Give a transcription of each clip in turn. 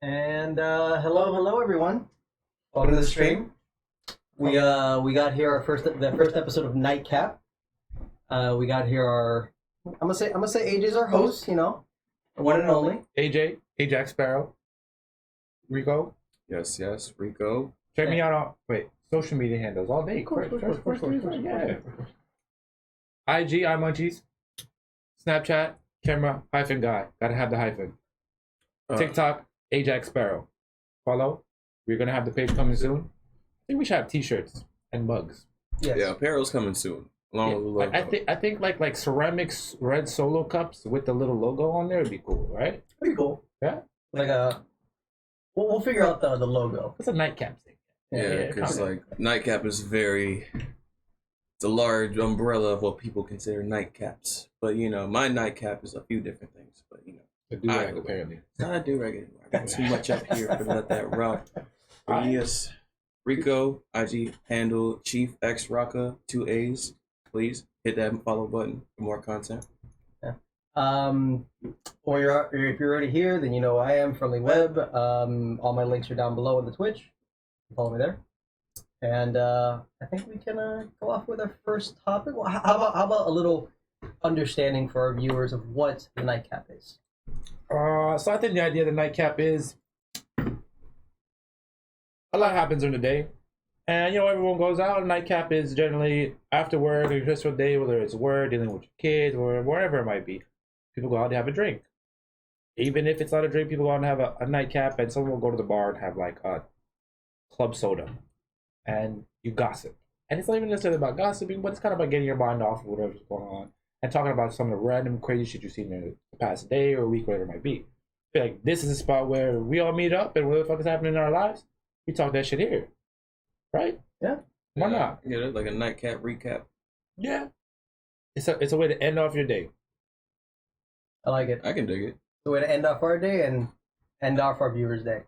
And hello everyone. Welcome to the stream. We got here the first episode of Nightcap. We got here our I'm gonna say AJ's our host, the one and only. AJ, Ajax Sparrow, Rico. Yes, Rico. Check me out on social media handles all day. Of course. Yeah. IG, iMunchies. Snapchat, camera, hyphen guy. Gotta have the hyphen. TikTok, Ajax Sparrow. Follow. We're gonna have the page coming soon. I think we should have T-shirts and mugs. Yes. Yeah, apparel's coming soon. Along with the logo. I think like ceramics red solo cups with the little logo on there would be cool, right? Pretty cool. Yeah. We'll figure out the logo. It's a nightcap thing. Yeah, because nightcap is it's a large umbrella of what people consider nightcaps. But my nightcap is a few different things. But A do-rag, apparently. It's not a do-rag anymore. I got too much up here to let that rock. But yes, Rico, IG handle Chief X Rocka, 2 A's. Please hit that follow button for more content. Yeah. Or if you're already here, then you know I am Friendly Web. All my links are down below on the Twitch. Follow me there. And I think we can go off with our first topic. Well, how about a little understanding for our viewers of what the nightcap is? So I think the idea of the nightcap is a lot happens during the day. And everyone goes out. Nightcap is generally after work or just for the day, whether it's work, dealing with your kids, or wherever it might be. People go out to have a drink. Even if it's not a drink, people go out and have a nightcap, and someone will go to the bar and have like a club soda. And you gossip. And it's not even necessarily about gossiping, but it's kind of about getting your mind off of whatever's going on and talking about some of the random crazy shit you've seen in the past day or week, whatever it might be. I feel like this is a spot where we all meet up and what the fuck is happening in our lives, we talk that shit here. Right? Yeah. Why not? Yeah, like a nightcap recap. Yeah. It's a way to end off your day. I like it. I can dig it. It's a way to end off our day and end off our viewers' day.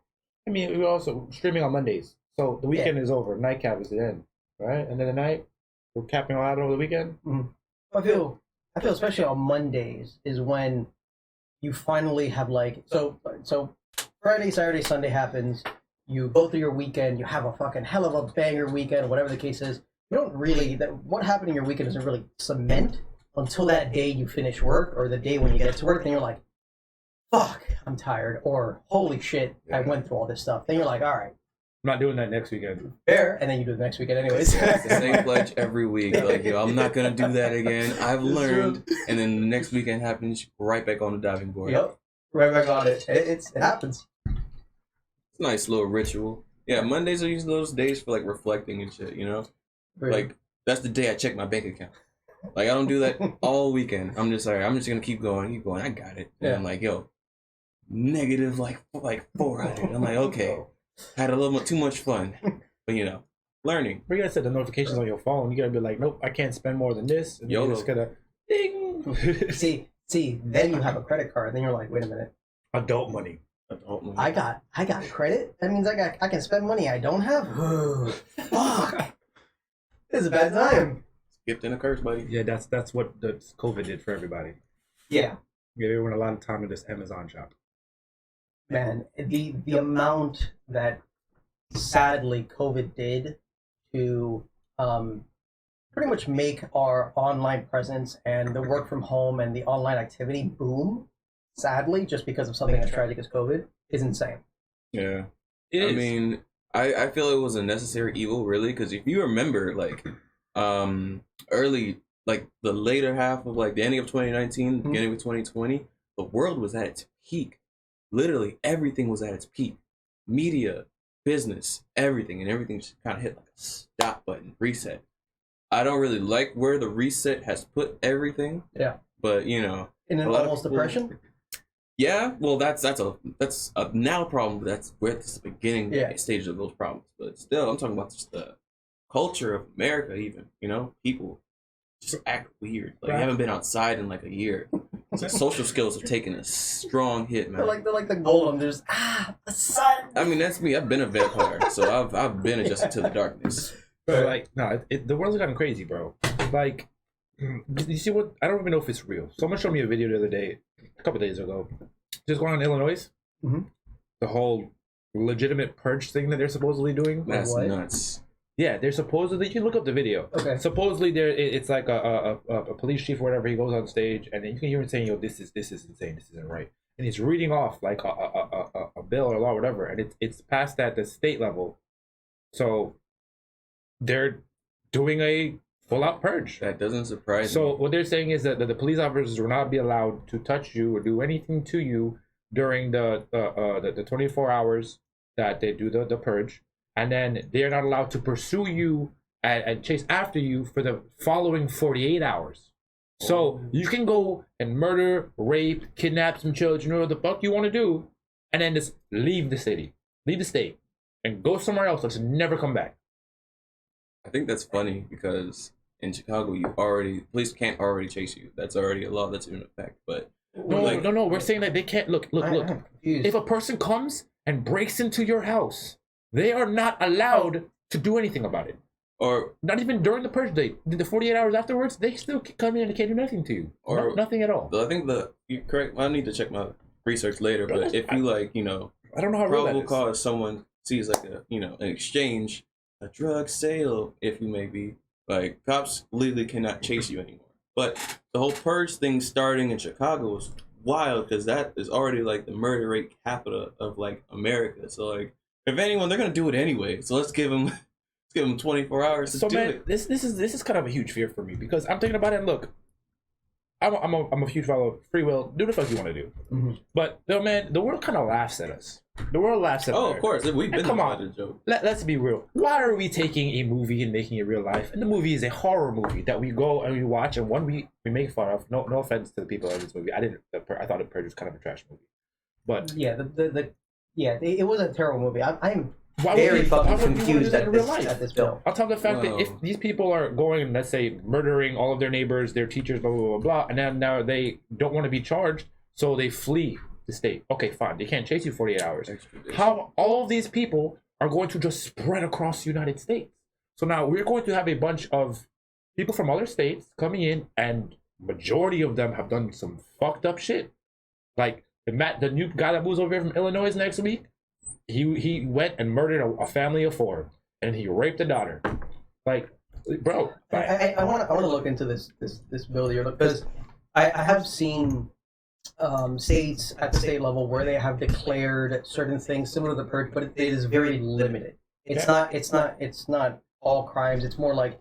I mean, we're also streaming on Mondays. So the weekend is over. Nightcap is the end. Right? And then the night, we're capping all out over the weekend. Mm-hmm. I feel especially on Mondays is when you finally have so Friday, Saturday, Sunday happens. You go through your weekend. You have a fucking hell of a banger weekend, whatever the case is. You don't really what happened in your weekend doesn't really cement until that day you finish work or the day when you get to work and you're like, fuck, I'm tired, or holy shit, I went through all this stuff. Then you're like, all right. I'm not doing that next weekend. Fair, and then you do the next weekend anyways. It's the same pledge every week. Like, I'm not gonna do that again. I've learned. And then the next weekend happens, right back on the diving board. Yep, right back on it. It happens. It's a nice little ritual. Yeah, Mondays are usually those days for like reflecting and shit. Really? Like that's the day I check my bank account. Like I don't do that all weekend. I'm just gonna keep going. I got it. And I'm like, yo, negative like 400. I'm like, okay. Had a little too much fun, but learning. We're gonna set the notifications on your phone. You gotta be like, nope, I can't spend more than this. And you're just gonna ding. see. Then you have a credit card. Then you're like, wait a minute. Adult money. I got credit. That means I can spend money I don't have. Fuck. This is a bad time. Gift and a curse, buddy. Yeah, that's what the COVID did for everybody. Yeah. They went a lot of time in this Amazon shop. Man, the amount that sadly COVID did to pretty much make our online presence and the work from home and the online activity boom, sadly, just because of something as tragic as COVID, is insane. Yeah. I mean, I feel it was a necessary evil, really, because if you remember, early, the later half of, the ending of 2019, beginning of 2020, the world was at its peak. Literally, everything was at its peak. Media, business, everything. And everything just kind of hit like a stop button, reset. I don't really like where the reset has put everything. Yeah. But, in an almost depression? Yeah, well, that's a now problem, but that's where it's the beginning stage of those problems. But still, I'm talking about just the culture of America even, people just act weird. Like, I haven't been outside in a year. So social skills have taken a strong hit, man. They're like the golem. There's the sun. I mean, that's me. I've been a vampire, so I've been adjusted to the darkness. But the world's gotten crazy, bro. You see what? I don't even know if it's real. Someone showed me a video the other day, a couple days ago. Just going on in Illinois. Mm-hmm. the whole legitimate purge thing that they're supposedly doing. That's What? nuts. Yeah, they're supposedly. You can look up the video. Okay. Supposedly, it's like a police chief or whatever. He goes on stage, and then you can hear him saying, "Yo, this is insane. This isn't right." And he's reading off like a bill or law, or whatever, and it's passed at the state level. So they're doing a full-out purge. That doesn't surprise me. So what they're saying is that the police officers will not be allowed to touch you or do anything to you during the 24 hours that they do the purge, and then they're not allowed to pursue you and chase after you for the following 48 hours. So you can go and murder, rape, kidnap some children, or what the fuck you want to do, and then just leave the city, leave the state, and go somewhere else. Let's never come back. I think that's funny because in Chicago, police can't already chase you. That's already a law that's in effect. But No. We're saying that they can't. Look. I'm confused. If a person comes and breaks into your house, they are not allowed to do anything about it. or Not even during the purge date. The 48 hours afterwards, they still come in and can't do nothing to you. Or- Nothing at all. I think you're correct. I need to check my research later. But if you I don't know how real that probable is. cause someone sees like an exchange, a drug sale, if you may be, like cops legally cannot chase you anymore. But the whole purge thing starting in Chicago is wild because that is already like the murder rate capita of like America. So like if anyone, they're gonna do it anyway. So let's give them 24 hours to So do man, it. this is kind of a huge fear for me because I'm thinking about it. And look, I'm a huge follower of free will. Do the fuck you want to do. Mhm. But no, man, the world kind of laughs at us. The world laughs at Oh, America. of course, we've been come about on. the joke. Let's be real. Why are we taking a movie and making it real life? And the movie is a horror movie that we go and we watch, and one we make fun of. No offense to the people of this movie. I thought The Purge was kind of a trash movie. But Yeah, it was a terrible movie. I'm why very why fucking would you wanna do confused that in real at life? this bill. On top of the fact that if Wow. these people are going and let's say murdering all of their neighbors, their teachers, blah blah blah blah, and then now they don't want to be charged, so they flee the state. Okay, fine. They can't chase you 48 hours. Extradition. How all of these people are going to just spread across the United States. So now we're going to have a bunch of people from other states coming in, and majority of them have done some fucked up shit. Like the new guy that moves over here from Illinois next week, he went and murdered a family of 4, and he raped a daughter. Like, bro, like, I want to look into this bill that you're looking, because I have seen states at the state level where they have declared certain things similar to the purge, but it is very limited. It's not all crimes. It's more like,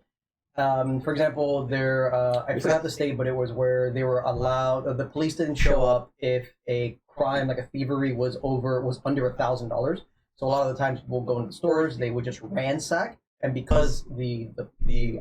for example, I forgot the state, but it was where they were allowed. The police didn't show up if a crime like a thievery was under $1,000. So a lot of the times people would go into the stores, they would just ransack, and because the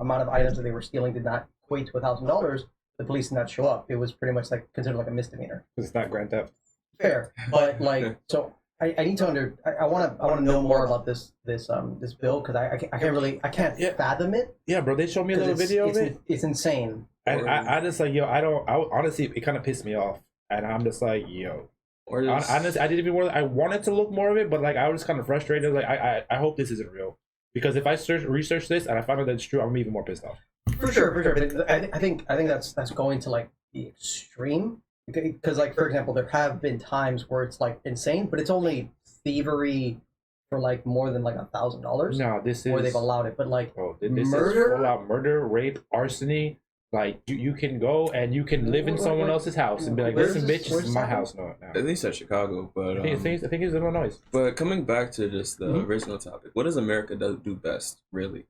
amount of items that they were stealing did not equate to $1,000, the police did not show up. It was pretty much like considered like a misdemeanor. it's not Grand Theft. Fair, but like, so I need to I want to know more about this bill, because I can't Yeah. fathom it. Yeah, bro, they showed me a 'Cause little video of it. It's insane. And I just like, honestly, it kind of pissed me off. And I'm just like, yo. Or Honestly, I didn't even I wanted to look more of it, but like, I was kind of frustrated. Like, I hope this isn't real. Because if I research this and I find out that it's true, I'm even more pissed off. For sure. But I think that's going to like the extreme. Because like, for example, there have been times where it's like insane, but it's only thievery for like more than like $1,000. No, this is where they've allowed it, but like bro, this murder? is full out murder, rape, arson. Like you can go and you can live in someone else's house and be like, Where's listen, this- bitch, this where's is my that? house. No. at least at Chicago, but I think it's Illinois. but coming back to just the Mhm. original topic, what does America do best, really?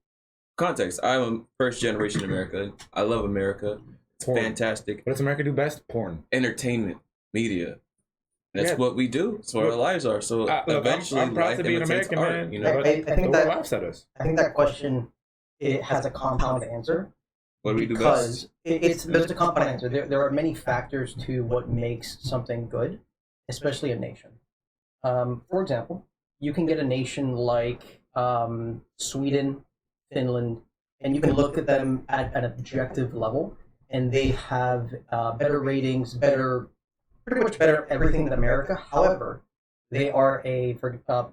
Context: I'm a first generation American. I love America. It's Porn. fantastic. What does America do best? Porn. Entertainment, media. That's Yeah. what we do. That's what our lives are. So Look, eventually, I'm proud life to be an imitates American, art, man. you know, But I think the world that- laughs at us. I think that question, it has a compound answer. what do we do Because best? there's a compound answer. There are many factors to what makes something good, especially a nation. For example, you can get a nation like Sweden, Finland, and you can look at them at an objective level, and they have better ratings, pretty much better everything than America. However, they are a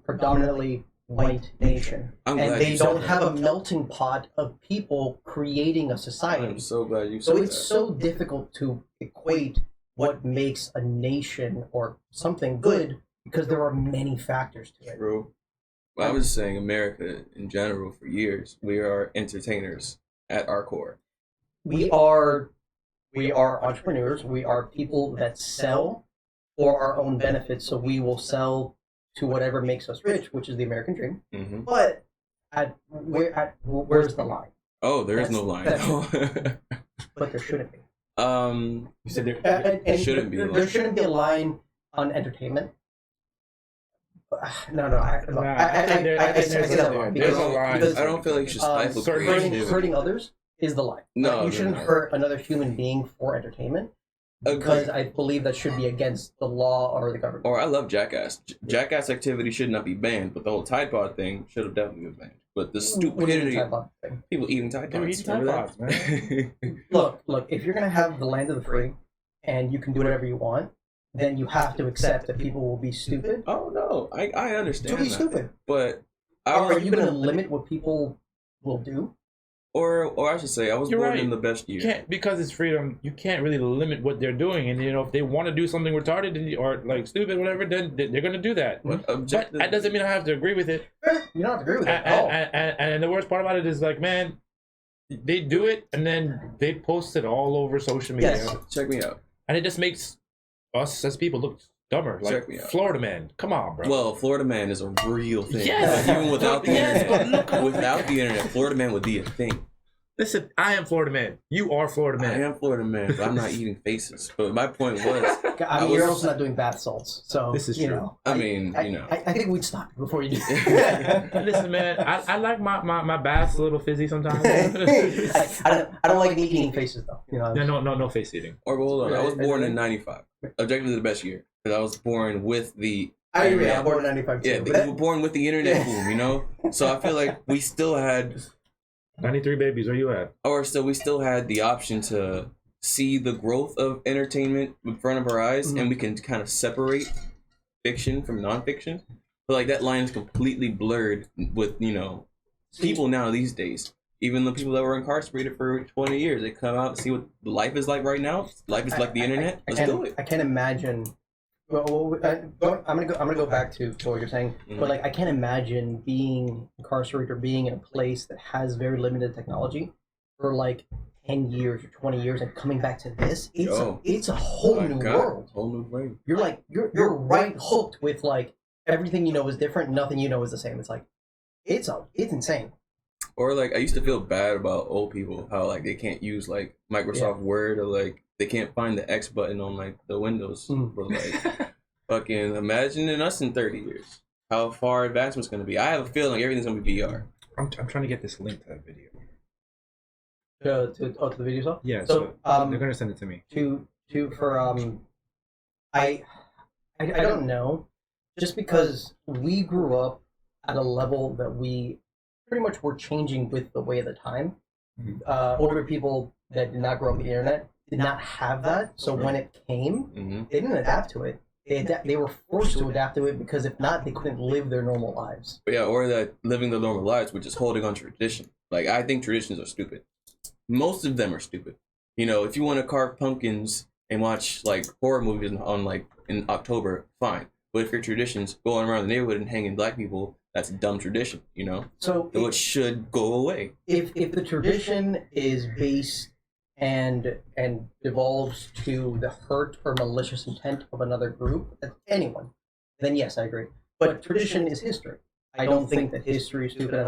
predominantly white nation, I'm and glad they you said don't that. have a melting pot of people creating a society. I'm so glad you said So that. it's so difficult to equate what makes a nation or something good because there are many factors to it. True. Well, I was saying America in general for years, we are entertainers at our core. We are entrepreneurs. We are people that sell for our own benefits. So we will sell to whatever makes us rich, which is the American dream. Hmm. But where's the line? Oh, there is no line. But there shouldn't be. You said there. And shouldn't be a There line. shouldn't be a line on entertainment. No, I Nah, I say that wrong. there's because- a line. because, I don't feel like you should stifle certain- creativity. hurting others is the line. No, you no, shouldn't no. hurt another human being for entertainment, because I believe that should be against the law or the government. Or I love Jackass. Jackass activity should not be banned, but the whole Tide Pod thing should have definitely been banned. But the What do you mean stupidity, Tide Pod thing? people eating Tide They were Pods. eating Tide remember Pods, man. that? Look, if you're gonna have the land of the free, and you can do whatever you want, then you have to accept that people will be stupid Oh no, I understand to be that. stupid. But I Are was, you gonna limit what people will do? or I should say, I was You're born right. in the best You year. can't, because it's freedom. You can't really limit what they're doing, and if they want to do something retarded or like stupid, whatever, then they're gonna do that. But But objective, that doesn't mean I have to agree with it. You don't have to agree with that at all. And the worst part about it is like, man, they do it and then they post it all over social media, Yes. check me out. and it just makes us as people look dumber. Like Check me out. Florida man, come on, bro. Well, Florida Man is a real thing. Yes. Like, even without the Yes, but internet, look- without the internet, Florida Man would be a thing. Listen, I am Florida man. You are Florida I man. am Florida Man, but I'm not eating faces. But my point was, I mean, I you're was- also not doing bath salts, so This is you true. know. I mean, I, you know. I think we'd stop you before you do. Listen, man, I like my baths a little fizzy sometimes. I don't like eating faces though. You know. no face eating. Or well, hold on, I was Yeah, born I- in '95. Objectively the best year because I was born with the. I agree. internet. I'm born in '95 too. Yeah, but we were born with the internet boom, you know. So I feel like we still had, 93 babies, where you at? we still had the option to see the growth of entertainment in front of our eyes, Mhm. and we can kind of separate fiction from nonfiction. But like that line is completely blurred with people now these days. Even the people that were incarcerated for 20 years, they come out and see what life is like right now. Life is like the internet. Let's do it. I can't imagine. Well, I'm gonna go back to what you're saying, Mhm. but like I can't imagine being incarcerated or being in a place that has very limited technology for like 10 years or 20 years and coming back to this. It's a whole My new God, world. whole new way. You're like you're right hooked with like everything you know is different. Nothing you know is the same. It's like it's insane. Or like I used to feel bad about old people, how like they can't use like Microsoft Word, or like they can't find the X button on like the Windows. Mm. But like fucking imagining us in 30 years, how far advancement's gonna be. I have a feeling everything's gonna be VR. I'm trying to get this link to that video. To the video stuff. Yeah, So, they're gonna send it to me. I don't know. Just because we grew up at a level that we pretty much were changing with the way of the time. Mhm. Older people that did not grow up with the internet did not have that. So when it came, Mm-hmm. they didn't adapt to it. They were forced to adapt to it because if not, they couldn't live their normal lives. But yeah, or that living the normal lives, which is holding on to tradition. Like I think traditions are stupid. Most of them are stupid. If you want to carve pumpkins and watch like horror movies on like in October, fine. But if your traditions going around the neighborhood and hanging black people, that's a dumb tradition. So Which should go away. if the tradition is based and devolves to the hurt or malicious intent of another group, anyone, then yes, I agree. But tradition is history. I don't think that history is stupid.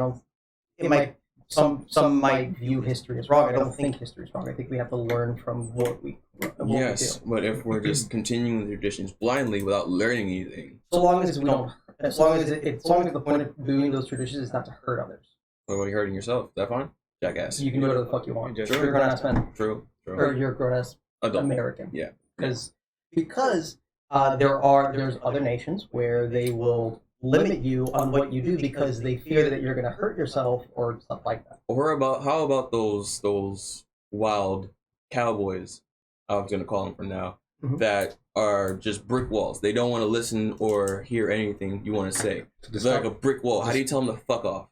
Some might view history as wrong. I don't think history is wrong. I think we have to learn from what we Yes, do. but if we're just continuing the traditions blindly without learning anything, So long as we don't, as long as the point of doing those traditions is not to hurt others, or are you hurting yourself? Is that fine? Jackass. you can do whatever the fuck you want. Just- You're a grown ass man, True. or you're a grown ass Adult. American. Yeah. Because there's other nations where they will limit you on what you do because they fear that you're going to hurt yourself or stuff like that. Or how about those wild cowboys? I was gonna call them for now. Mhm. That are just brick walls. They don't want to listen or hear anything you want to say. They're like a brick wall. How do you tell them to fuck off?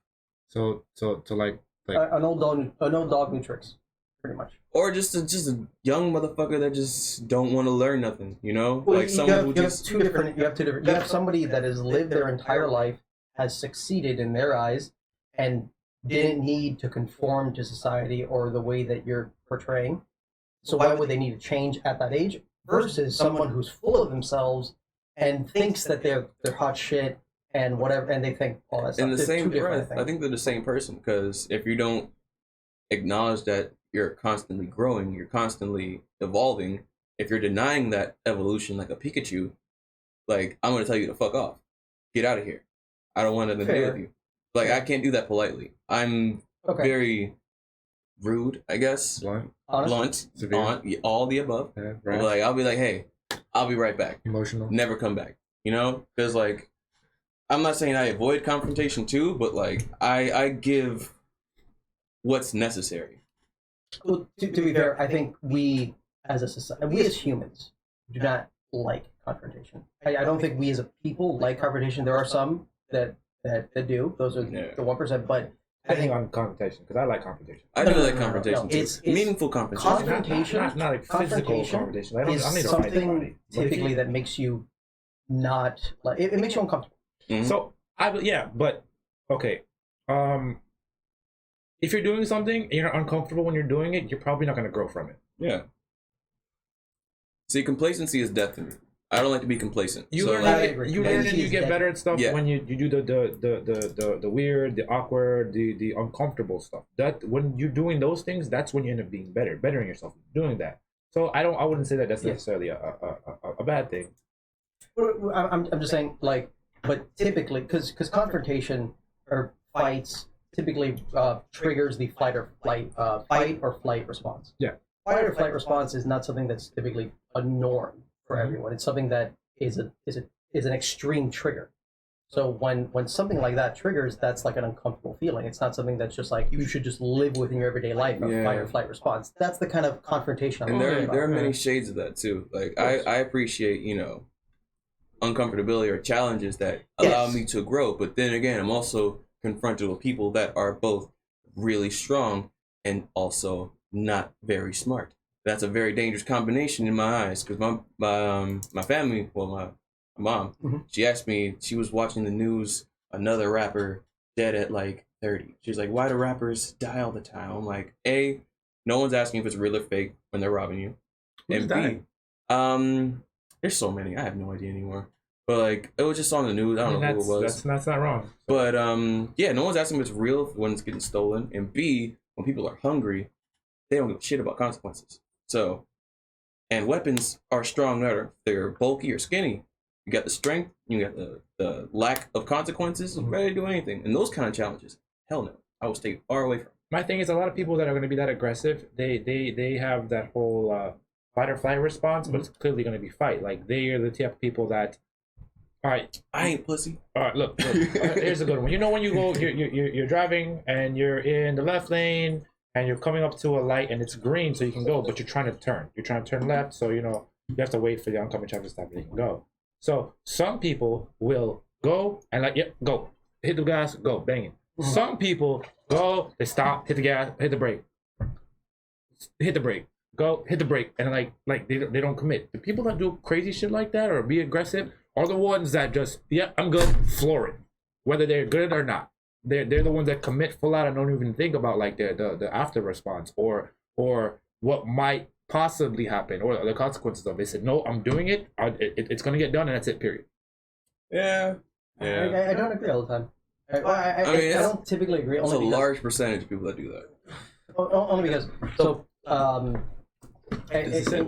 So like An old dog, new tricks. pretty much. Or just a young motherfucker that just don't want to learn nothing, you know? Well, like you someone have, who you have just two different. You have somebody that has lived their entire life, has succeeded in their eyes, and didn't need to conform to society or the way that you're portraying. So why would they need to change at that age? Versus someone who's full of themselves and thinks that they're hot shit and whatever, and they think, oh, that's in not, the they're two same different breath. I things. think they're the same person because if you don't acknowledge that you're constantly growing, you're constantly evolving. If you're denying that evolution like a Pikachu, like I'm gonna tell you to fuck off, get out of here. I don't want nothing to do Fair. with you. Like I can't do that politely. I'm Okay. very rude, I guess. Blunt, Honest? Blunt, Severe. all the above. yeah, right. Like I'll be like, hey, I'll be right back. Emotional. Never come back. You know, because like I'm not saying I avoid confrontation too, but like I give what's necessary. Well, to be fair, I think we as a society, we as humans, do not like confrontation. I don't think we as a people like confrontation. There are some that do. Those are Yeah. the 1%. But I Depending think on confrontation, because I like confrontation. I No, do no, like no, no, confrontation no. too. It's Meaningful confrontation. Confrontation- Not like physical confrontation confrontation. I don't is need to fight something somebody. But if typically you- that makes you not like it makes you uncomfortable. Mhm. So but okay. If you're doing something and you're uncomfortable when you're doing it, you're probably not going to grow from it. Yeah. See, complacency is death to me. I don't like to be complacent. You So, learn, I like, agree. you learn and Complacency you is get dead. better at stuff Yeah. when you do the weird, the awkward, the uncomfortable stuff. That when you're doing those things, that's when you end up being bettering yourself doing that. So I wouldn't say that that's Yeah. necessarily a bad thing. I'm just saying, like, but typically, because confrontation or fights typically triggers the fight or flight response. Yeah. Fight or flight response is not something that's typically a norm for Mhm. everyone. It's something that is an extreme trigger. So when something like that triggers, that's like an uncomfortable feeling. It's not something that's just like you should just live within your everyday life of Yeah. fight or flight response. That's the kind of confrontation I'm and talking there about. there are many shades of that too. Like course. I appreciate, you know, uncomfortability or challenges that Yes. allow me to grow. But then again, I'm also confronted with people that are both really strong and also not very smart. That's a very dangerous combination in my eyes because my family, well, my mom, Mhm. she asked me, she was watching the news, another rapper dead at like 30. She's like, why do rappers die all the time? I'm like, A, no one's asking if it's real or fake when they're robbing you. Who's And dying? B, there's so many, I have no idea anymore. But like, it was just on the news. I don't know who it was. That's not wrong. But yeah, no one's asking if it's real when it's getting stolen. And B, when people are hungry, they don't give a shit about consequences. So, and weapons are strong, matter. They're bulky or skinny. You got the strength, you got the lack of consequences. You're ready to do anything. And those kind of challenges, hell no, I will stay far away from. My thing is, a lot of people that are going to be that aggressive, they have that whole fight or flight response, but it's clearly going to be fight. Like they are the type of people that, all right, I ain't pussy. all right, look, here's a good one. You know when you go, you're driving and you're in the left lane and you're coming up to a light and it's green so you can go, but you're trying to turn. You're trying to turn left, so you know you have to wait for the oncoming traffic to stop and you can go. So some people will go and like, yep, go, hit the gas, go, bang it. Some people go, they stop, hit the gas, hit the brake, hit the brake, go, hit the brake, and like they don't commit. The people that do crazy shit like that or be aggressive are the ones that just, yeah, I'm good, floor it, whether they're good or not. They're the ones that commit full out and don't even think about like the after response or what might possibly happen or the consequences of it. They said, no, I'm doing it. It's gonna get done, and that's it. Period. Yeah. Yeah. I don't agree all the time. I mean, it's- don't typically agree. There's Only a because, large percentage of people that do that. only because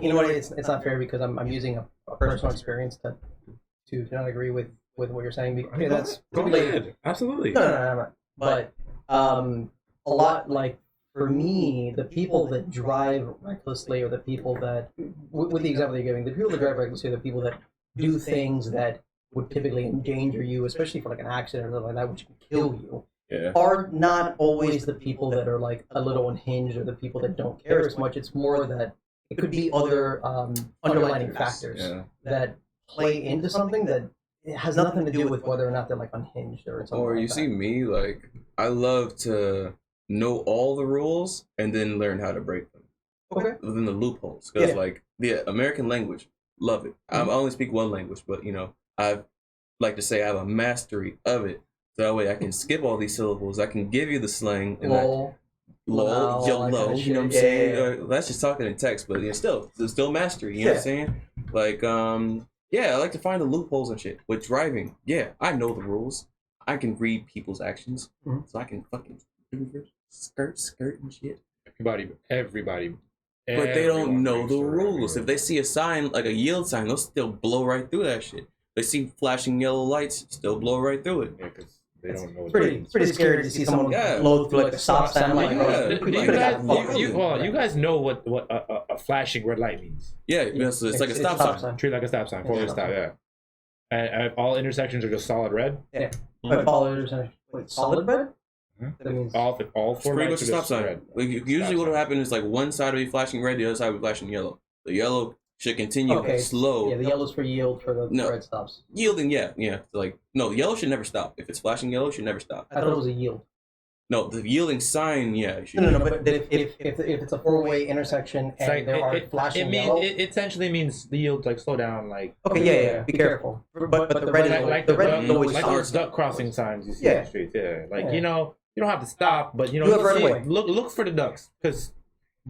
you know what? It's not fair because I'm using a personal experience to not agree with what you're saying. Because that's Go typically ahead. Absolutely. no. But a lot like for me, the people that drive recklessly, or the people that, with the example you're giving, the people that drive recklessly are the people that do things that would typically endanger you, especially for like an accident or something like that, which can kill you. Yeah. Are not always the people that are like a little unhinged or the people that don't care as much. It's more that it could be other underlining factors Yeah. that play into something that it has nothing to do with whether or not they're like unhinged or something. Or like you that. see me, like, I love to know all the rules and then learn how to break them. Okay. within the loopholes. Because Yeah. like the American language, love it. I only speak one language, but you know, I like to say I have a mastery of it. So that way I can skip all these syllables. I can give you the slang and Lol. lol, Wow, YOLO, that kinda you know what I'm shit. saying? Yeah, yeah. That's just talking in text, but yeah, still, there's still mastery, you know what I'm saying? Like, yeah, I like to find the loopholes and shit. With driving, yeah, I know the rules. I can read people's actions, Mhm. so I can fucking skirt and shit. Everybody. But they don't Everyone know breaks the road. rules. If they see a sign, like a yield sign, they'll still blow right through that shit. They see flashing yellow lights, still blow right through it. Yeah, because they don't know. Pretty scary to see someone Yeah. blow through like a stop sign. Like, Yeah. we Do could've you got guys, fucked. you guys know what a flashing red light means? Yeah, it's like a It's stop sign. Treat it like a stop sign, four-way Yeah. stop, yeah. And all intersections are just solid red. Wait, followers and wait, solid red? Mhm. That means All It's four pretty lights much are a stop just sign. red. Like, usually what will happen is like one side will be flashing red, the other side will be flashing yellow. The yellow should continue okay. slow. Yeah, the yellow's for yield for the No. red stops. Yielding, yeah. Like, no, yellow should never stop. If it's flashing yellow, it should never stop. I thought it was a yield. No, the yielding sign, yeah. It should No, but if it's a four-way intersection and It's like, there are flashing yellow. it essentially means the yield, like slow down, like Okay, yeah. Be careful. But the red is like the the red is always like starts. those duck crossing signs you see Yeah. on the streets. Yeah, like Yeah. you know, you don't have to stop, but you know, Do it you right see away. look for the ducks, because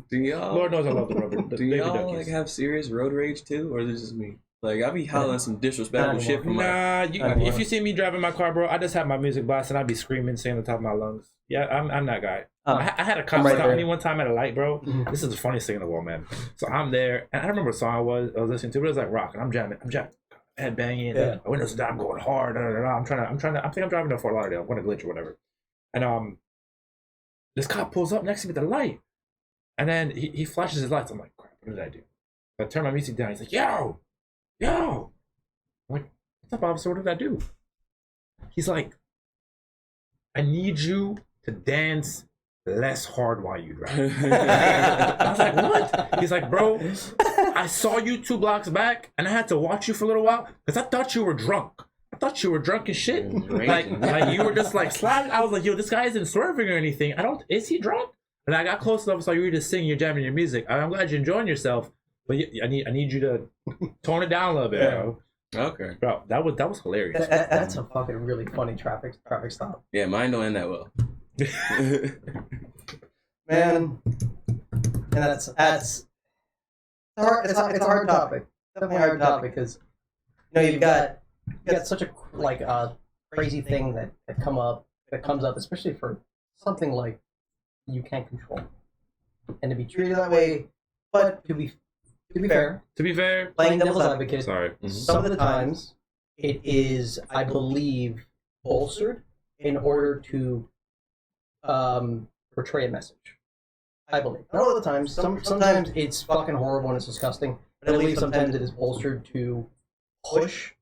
Do y'all? Lord knows I love the rubber. The Do baby y'all duckies. like have serious road rage too, or is it just me? Like I be hollering some disrespectful Not shit from my. Nah, Not anymore. if you see me driving my car, bro, I just have my music blasting. I'd be screaming, singing at the top of my lungs. Yeah, I'm that guy. I had a cop right stop there. me one time at a light, bro. Mhm. This is the funniest thing in the world, man. So I'm there, and I don't remember what song I was listening to, but it was like rock, and I'm jamming, head banging, Yeah. my windows down, I'm going hard. I'm trying to. I think I'm driving to Fort Lauderdale. I'm going to glitch or whatever, and this cop pulls up next to me at the light, and then he flashes his lights. I'm like, crap, what did I do? I turn my music down. He's like, yo. I'm like, what's up, officer? What did I do? He's like, I need you to dance less hard while you drive. I was like, what? He's like, bro, I saw you 2 blocks back, and I had to watch you for a little while because I thought you were drunk. I thought you were drunk as shit. Like you were just like sliding. I was like, yo, this guy isn't swerving or anything. Is he drunk? And I got close enough so you were just singing, you're jamming your music. I'm glad you're enjoying yourself, but I need you to tone it down a little bit, Yeah. Okay. bro. That was hilarious. That's a fucking really funny traffic stop. Yeah, mine don't end that well. Man. And that's it's a hard topic. Definitely a hard topic because you've got such a crazy thing that comes up, especially for something like you can't control, and to be treated that way. But to be fair, To be fair, playing devil's advocate, sorry. some of the times it is, I believe, bolstered in order to portray a message. I believe. Not all the time. Sometimes it's fucking horrible and it's disgusting. But I believe sometimes it is bolstered to push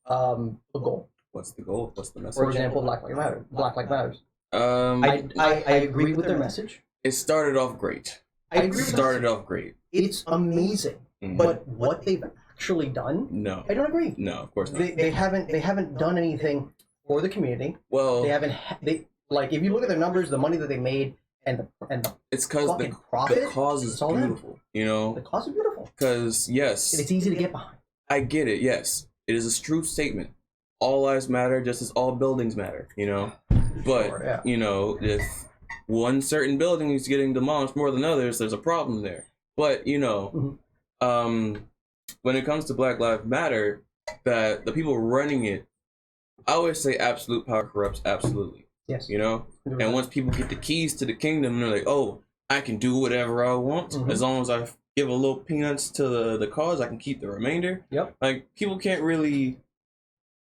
a goal. What's the goal? What's the message? For example, Black Lives Matter. Black Lives Matters. I I agree with their message. it started off great. I agree with Started off great. It's amazing. Mhm. But what they've actually done, No, I don't agree. no, of course not. They haven't done anything for the community. Well, They haven't. Like if you look at their numbers, the money that they made, and the it's because fucking the profit. cause is it's all them. beautiful. You know, The cause is beautiful. because yes, And it's easy to get behind. I get it. Yes, it is a true statement. All lives matter, just as all buildings matter. You know, but Sure, yeah. you know, if one certain building is getting demolished more than others, there's a problem there. But you know, when it comes to Black Lives Matter, that the people running it, I always say absolute power corrupts absolutely. Yes. You know, and once people get the keys to the kingdom, they're like, oh, I can do whatever I want Mhm. as long as I give a little peanuts to the cause. I can keep the remainder. Yep. Like people can't really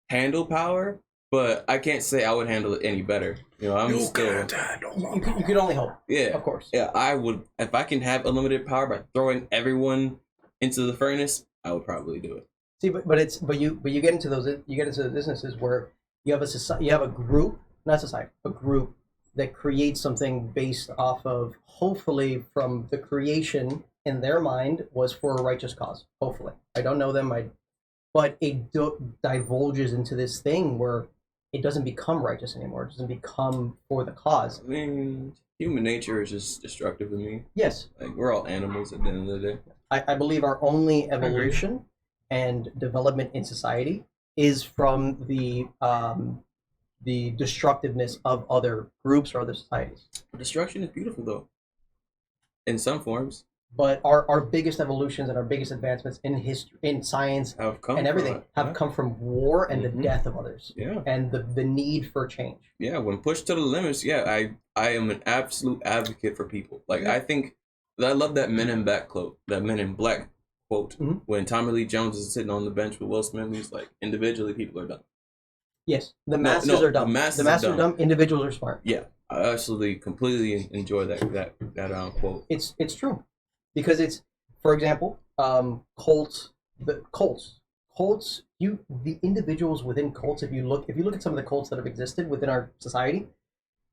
handle power, but I can't say I would handle it any better. You know, I'm still You could only hope, yeah. of course. Yeah, I would if I can have unlimited power by throwing everyone into the furnace. I would probably do it. See, but you get into the businesses where you have a group, not society, a group that creates something based off of, hopefully from the creation in their mind was for a righteous cause. Hopefully, I don't know them. But it divulges into this thing where it doesn't become righteous anymore. It doesn't become for the cause. I mean, human nature is just destructive to me. Yes, Like, we're all animals at the end of the day. I believe our only evolution and development in society is from the destructiveness of other groups or other societies. Destruction is beautiful, though. In some forms. But our biggest evolutions and our biggest advancements in history, in science, Have come and everything from it. have come from war and the Mhm. death of others Yeah. and the need for change. Yeah, when pushed to the limits, yeah, I am an absolute advocate for people. Like, I think I love that Men in Black quote, that Men in Black quote, Mhm. when Tommy Lee Jones is sitting on the bench with Will Smith. He's like, individually, people are dumb. Yes, the No, masses no, are dumb. the masses The are masses are dumb. Individuals are smart. Yeah, I absolutely, completely enjoy that quote. It's true, because it's, for example, cults. The cults. The individuals within cults. If you look at some of the cults that have existed within our society,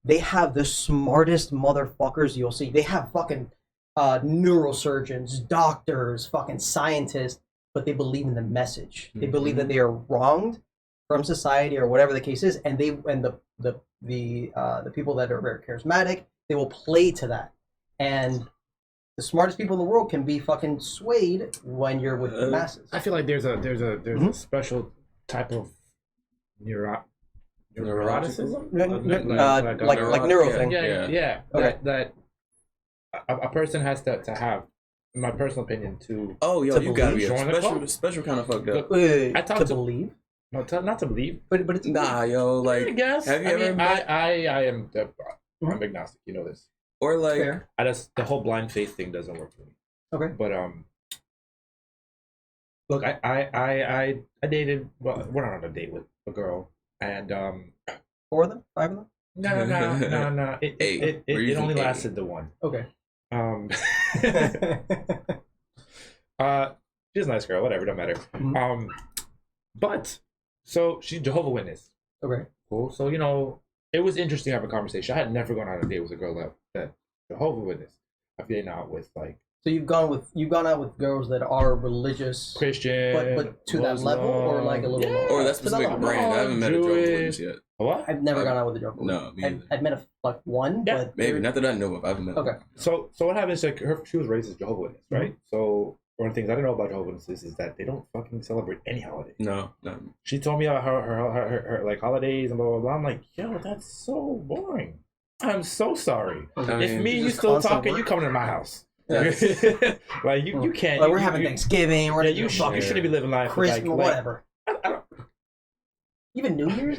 they have the smartest motherfuckers you'll see. They have fucking neurosurgeons, doctors, fucking scientists, but they believe in the message. They believe that they are wronged from society or whatever the case is, and the people that are very charismatic, they will play to that. And the smartest people in the world can be fucking swayed when you're with the masses. I feel like there's a Mhm. special type of neuroticism. Like neuro thing. Yeah. Okay. That a person has to have, in my personal opinion, to Oh, yo, To you gotta be a believe. Join the club. special kind of fucked up. Wait, I talked to to- believe, not to believe. but it's Nah, yo, I like, guess. have you I ever mean, met- I am I'm agnostic. You know this. or like, fair. I just the whole blind faith thing doesn't work for me. Okay. But look, I dated. Well, we're not on a date with a girl, and 4 of them, 5 of them. no. Eight. It We're using only eight. lasted the one. Okay. She's a nice girl. Whatever, don't matter. Mhm. But so she's Jehovah's Witness. Okay. Cool. So it was interesting to have a conversation. I had never gone on a date with a girl that Jehovah's Witness. I've been out with like So you've gone out with girls that are religious, Christian, but to that level, or like a little more? or that To that specific level. brand. I haven't met a Jehovah's Witness Jewish. yet. What? I've never gone out with a Jehovah's No, Witness. me either. I've met one, Yeah, but Maybe they're- not that I know of. I haven't met. Okay. So what happens? Like she was raised as Jehovah's Witness, right? So one of the things I didn't know about Jehovah's Witnesses is that they don't fucking celebrate any holiday. No. She told me about her like holidays and blah blah blah. I'm like, yo, that's so boring. I'm so sorry. I If mean, me and you just still constant talking, work. you coming to my house. Yeah. Like you can't. Like, you- we're having you- Thanksgiving. We're Yeah, gonna you do fucking shouldn't be living life Christmas, like whatever. I don't, Even New Year's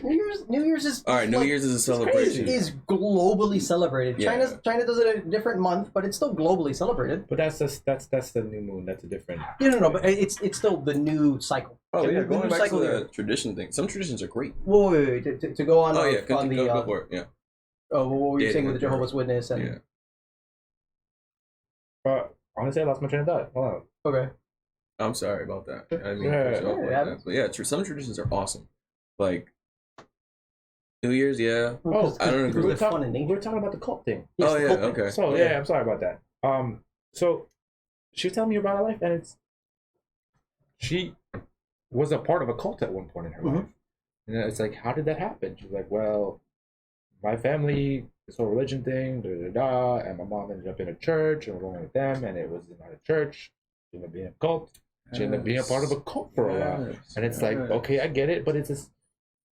is All right, New like, Year's is a is celebration. globally celebrated. Yeah. China does it a different month, but it's still globally celebrated. but that's the new moon. That's a different. No, but it's still the new cycle. Oh yeah, The going new back to cycle the there. tradition thing. Some traditions are great. Wait, to go on. Oh yeah, on the go for it. Yeah. what were you Yeah, saying with the yeah. Jehovah's Witness and Yeah. But honestly, I lost my train of thought. Hold on. okay. I'm sorry about that. I didn't mean Yeah, to push you off yeah, like yeah. that. But yeah, some traditions are awesome. Like New Year's, yeah. Well, I don't agree. Because they're fun in We nature. were talking about the cult thing. Yes, Oh the yeah, cult thing. okay. So yeah, I'm sorry about that. So she was telling me about her life, and she was a part of a cult at one point in her Mhm. life. And it's like, how did that happen? She's like, well, my family, this whole religion thing, and my mom ended up in a church, and we're going with them, and it was not a church, she ended up being a cult. She ended up being a part of a cult for a while. Yes, And it's like, yes. okay, I get it, but it's just,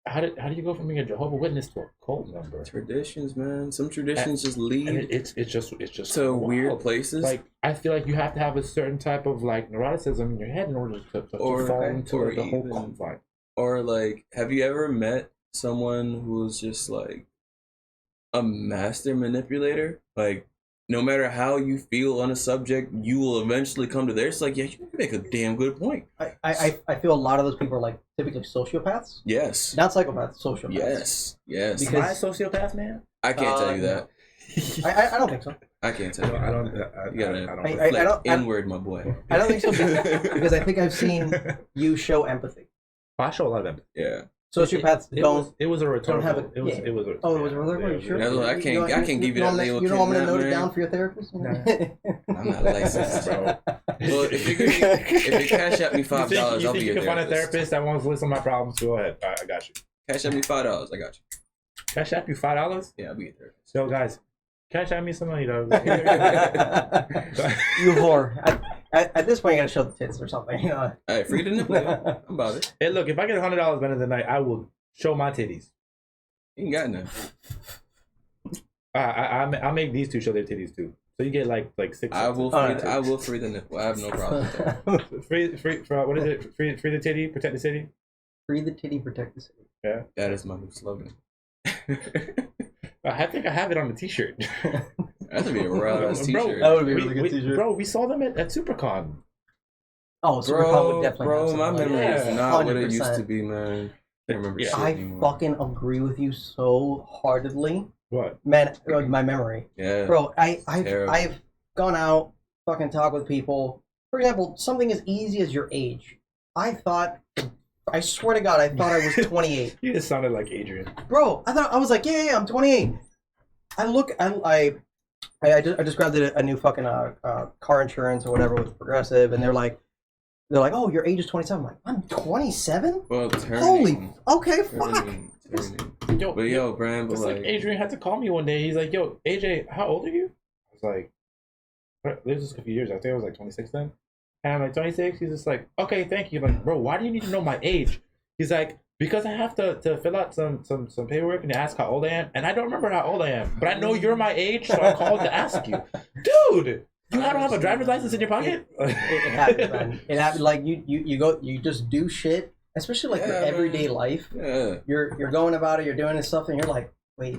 how do you go from being a Jehovah's Witness to a cult member? Traditions, man. Some traditions just lead And it's just to wild. weird places. Like, I feel like you have to have a certain type of like neuroticism in your head in order to Or- fall into or the whole even- cult vibe. Or like, have you ever met someone who's just like a master manipulator? Like, no matter how you feel on a subject, you will eventually come to there. It's like, yeah, you make a damn good point. I feel a lot of those people are like typically sociopaths, Yes. not psychopaths, sociopaths. Yes. Because- Am I a sociopath, man? I can't tell you that. I don't think so. I can't tell you that. You gotta I don't. reflect inward, my boy. I don't think so because I think I've seen you show empathy. I show a lot of empathy. Yeah. Sociopaths don't. It was a rhetorical. have it- It was. yeah. It was. Oh, it was a rhetorical. You sure? That's what I can't- I can't give you that know, label, You know, I'm gonna kid, note it man. down for your therapist. Nah. I'm not licensed. Bro. Well, if you cash out me $5, You I'll think be you your can find a therapist. therapist that wants to listen to my problems? Go ahead. I got you. Cash at me $5. I got you. Cash App you $5? Yeah, I'll be there. So guys, Cash App me some money though. You whore. At this point, you gotta show the tits or something. You know. All right, free the nipple. I'm about it. Hey, look, if I get $100 by the end of the night, I will show my titties. You ain't got none. I make these two show their titties too. So you get like 6. I will free the nipple. I have no problem with that. free for what is it? Free the titty, protect the city. Free the titty, protect the city. Yeah, That is my new slogan. I think I have it on the T-shirt. That'd be a real ass Bro, t-shirt. That would be a really good t-shirt. Bro, we saw them at SuperCon. Oh, Supercon would definitely. Bro, have my something memory like is that. not what it 100%. used to be, man. I can't remember Yeah. shit I anymore. fucking agree with you so heartedly, What? man. My memory, Yeah. bro. Terrible. I've gone out, fucking talk with people. For example, something as easy as your age. I swear to God, I thought I was 28. You just sounded like Adrian. Bro, I was like, yeah, I'm 28. I just grabbed a new fucking car insurance or whatever with Progressive, and they're like, oh, your age is 27. I'm like, I'm 27. Well, turning. Holy, okay, fuck. Turning. Yo, But yo, Brand, but it's like like, Adrian had to call me one day. He's like, "Yo, AJ, how old are you?" I was like, "This was a few years. I think I was like 26 then." And I'm like 26. He's just like, "Okay, thank you." I'm like, bro, why do you need to know my age? He's like, because I have to fill out some paperwork and ask how old I am, and I don't remember how old I am, but I know you're my age, so I called to ask you, dude. You don't have a driver's license in your pocket? It happens, man. It happens. Like you just do shit, especially like Yeah, your everyday man. life. yeah. You're going about it. You're doing this stuff, and you're like, wait,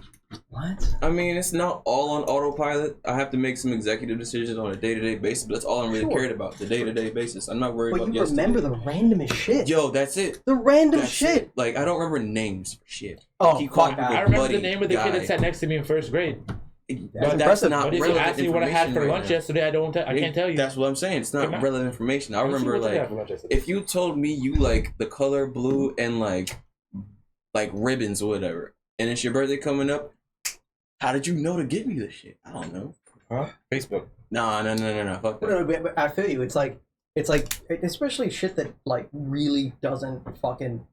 what? I mean, it's not all on autopilot. I have to make some executive decisions on a day-to-day basis, but that's all I'm really Sure. cared about, the day-to-day basis. I'm not worried But about you yesterday. remember the randomest shit. Yo, that's it. The random That's shit. it. Like, I don't remember names for shit. Oh, Keep fuck calling that. I remember buddy, the name of the kid guy. that sat next to me in first grade. That's But that's impressive. not But if you relevant ask me what I had for information lunch right now. yesterday, I can't tell you. That's what I'm saying. It's not Come on. relevant information. I Let me see remember, what you had like, for lunch yesterday. if you told me you like the color blue and like ribbons or whatever, and it's your birthday coming up, how did you know to give me this shit? I don't know. Huh? Facebook. No. Fuck that. No, but I feel you. It's like, especially shit that like really doesn't fucking.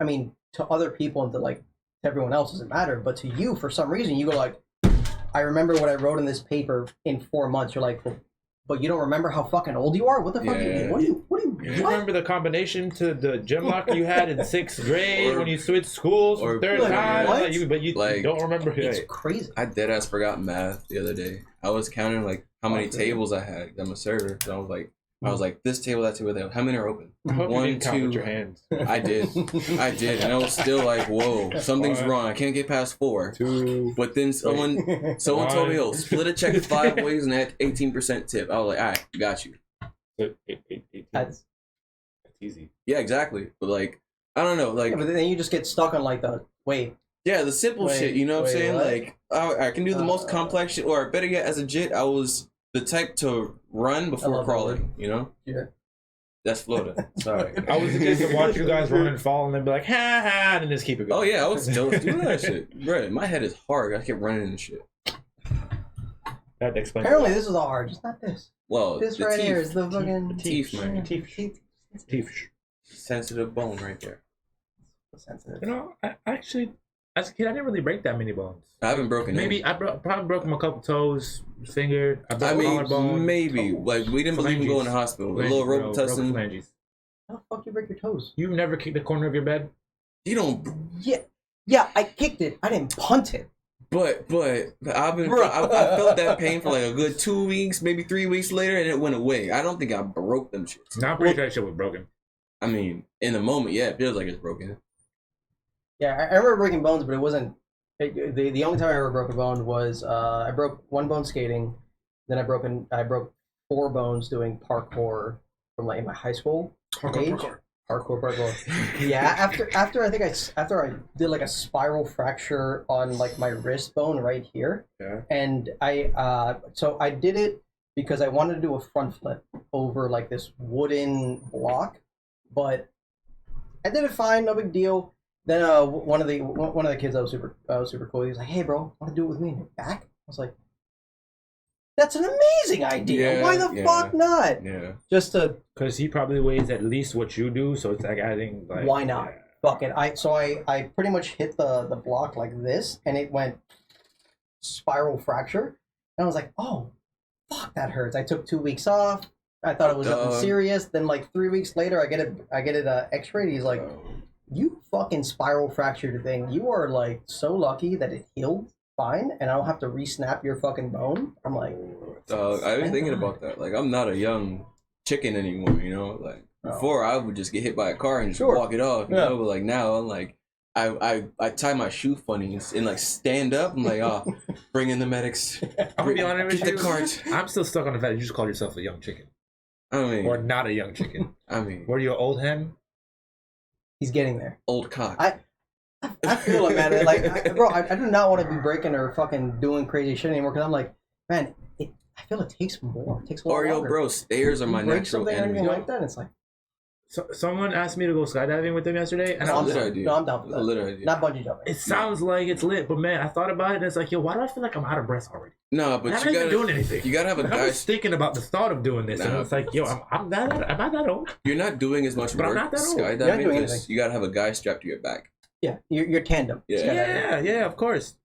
I mean, to other people and to like to everyone else doesn't matter, but to you, for some reason, you go like, I remember what I wrote in this paper in 4 months. You're like, but you don't remember how fucking old you are? What the fuck? Yeah. What do you? You What? remember the combination to the gym locker you had in 6th grade when you switched schools for or- the third Like, time? what? But you Like, don't remember It's it. crazy. I deadass forgot math the other day. I was counting like how many tables I had. I'm a server, so I was like, this table, that table, that. How many are open? I hope One, you didn't count with two. your hands. I did, and I was still like, whoa, something's One. wrong. I can't get past 4. 2. But then someone told me, "Oh, split a check 5 ways and add 18% tip." I was like, "All right, got you." That's easy. Yeah, exactly. But like, I don't know, like, yeah, but then you just get stuck on like the wait. yeah, the simple Wait, shit. You know what I'm wait, saying? what? Like, I can do the most complex shit, or better yet, as a jit, I was the type to run I before love that crawling. You know? Yeah. That's Florida. Sorry. I was the kid to watch you guys run and fall and then be like, ha ha, and then just keep it Oh going. yeah, I was doing that shit, bro. My head is hard. I kept running and shit. That explains. Apparently, this is all hard. Just not this. Well, This the right teeth, here is the fucking the teeth, man. Teeth. Sensitive bone right there. sensitive. You know, I actually, as a kid, I didn't really break that many bones. I haven't broken any. Maybe I probably broke them a couple toes, finger. I broke I a mean, collarbone. maybe. Like, we didn't believe in going to Phalanges. hospital. A little Phalanges, bro. Broke Robitussin. phalanges. How the fuck you break your toes? You've never kicked the corner of your bed? You don't. Yeah, I kicked it. I didn't punt it. But I've been. Bro. I felt that pain for like a good 2 weeks, maybe 3 weeks later, and it went away. I don't think I broke them shits. No, I'm pretty sure that shit was broken. I mean, in the moment, yeah, it feels like it's broken. Yeah, I remember breaking bones, but it wasn't. The only time I ever broke a bone was I broke one bone skating, then I broke 4 bones doing parkour from like in my high school age. Parkour. Yeah, after I did like a spiral fracture on like my wrist bone right here. Yeah. And so I did it because I wanted to do a front flip over like this wooden block, but I did it fine, no big deal. Then one of the kids that was super cool. He was like, "Hey, bro, want to do it with me in your back?" I was like, "That's an amazing idea. Yeah, Why the yeah. fuck not?" Yeah. Just to Because he probably weighs at least what you do, so it's like adding like. Why not? fuck it. I pretty much hit the block like this, and it went spiral fracture. And I was like, oh, fuck, that hurts. I took 2 weeks off. I thought it was nothing serious. Then like 3 weeks later, I get it X-rayed. He's like, you fucking spiral fractured thing. You are like so lucky that it healed fine, and I don't have to re-snap your fucking bone. I'm like, I was thinking about that. Like, I'm not a young chicken anymore, you know? Like, before I would just get hit by a car and just walk it off, you know? But like now, I'm like, I tie my shoe funny and like stand up. I'm like, oh, bring in the medics. I'm gonna be honest with Get you. the cart. I'm still stuck on the fact that you just called yourself a young chicken. I mean, Or not a young chicken. I mean, Were you an old hen? he's getting there. old cock. I feel it, man. Like, I do not want to be breaking or fucking doing crazy shit anymore because I'm like, man, I feel it takes more. It takes a lot Or yo, longer. bro, stairs are my You break natural something or enemy. anything like that, and it's like, So, someone asked me to go skydiving with them yesterday, and That's I a was lit like, idea. no, I'm down for That's a that. lit idea. Not bungee jumping. it sounds like it's lit, but man, I thought about it, and it's like, yo, why do I feel like I'm out of breath already? No, I'm but not you even gotta doing anything. You gotta have a Like, I guy. was thinking about the thought of doing this, and Nah. it's like, yo, am I that old? You're not doing as much But I'm work not that old. You're not skydiving doing because anything. you gotta have a guy strapped to your back. Yeah, you're tandem. Yeah. Skydiving. Yeah, of course.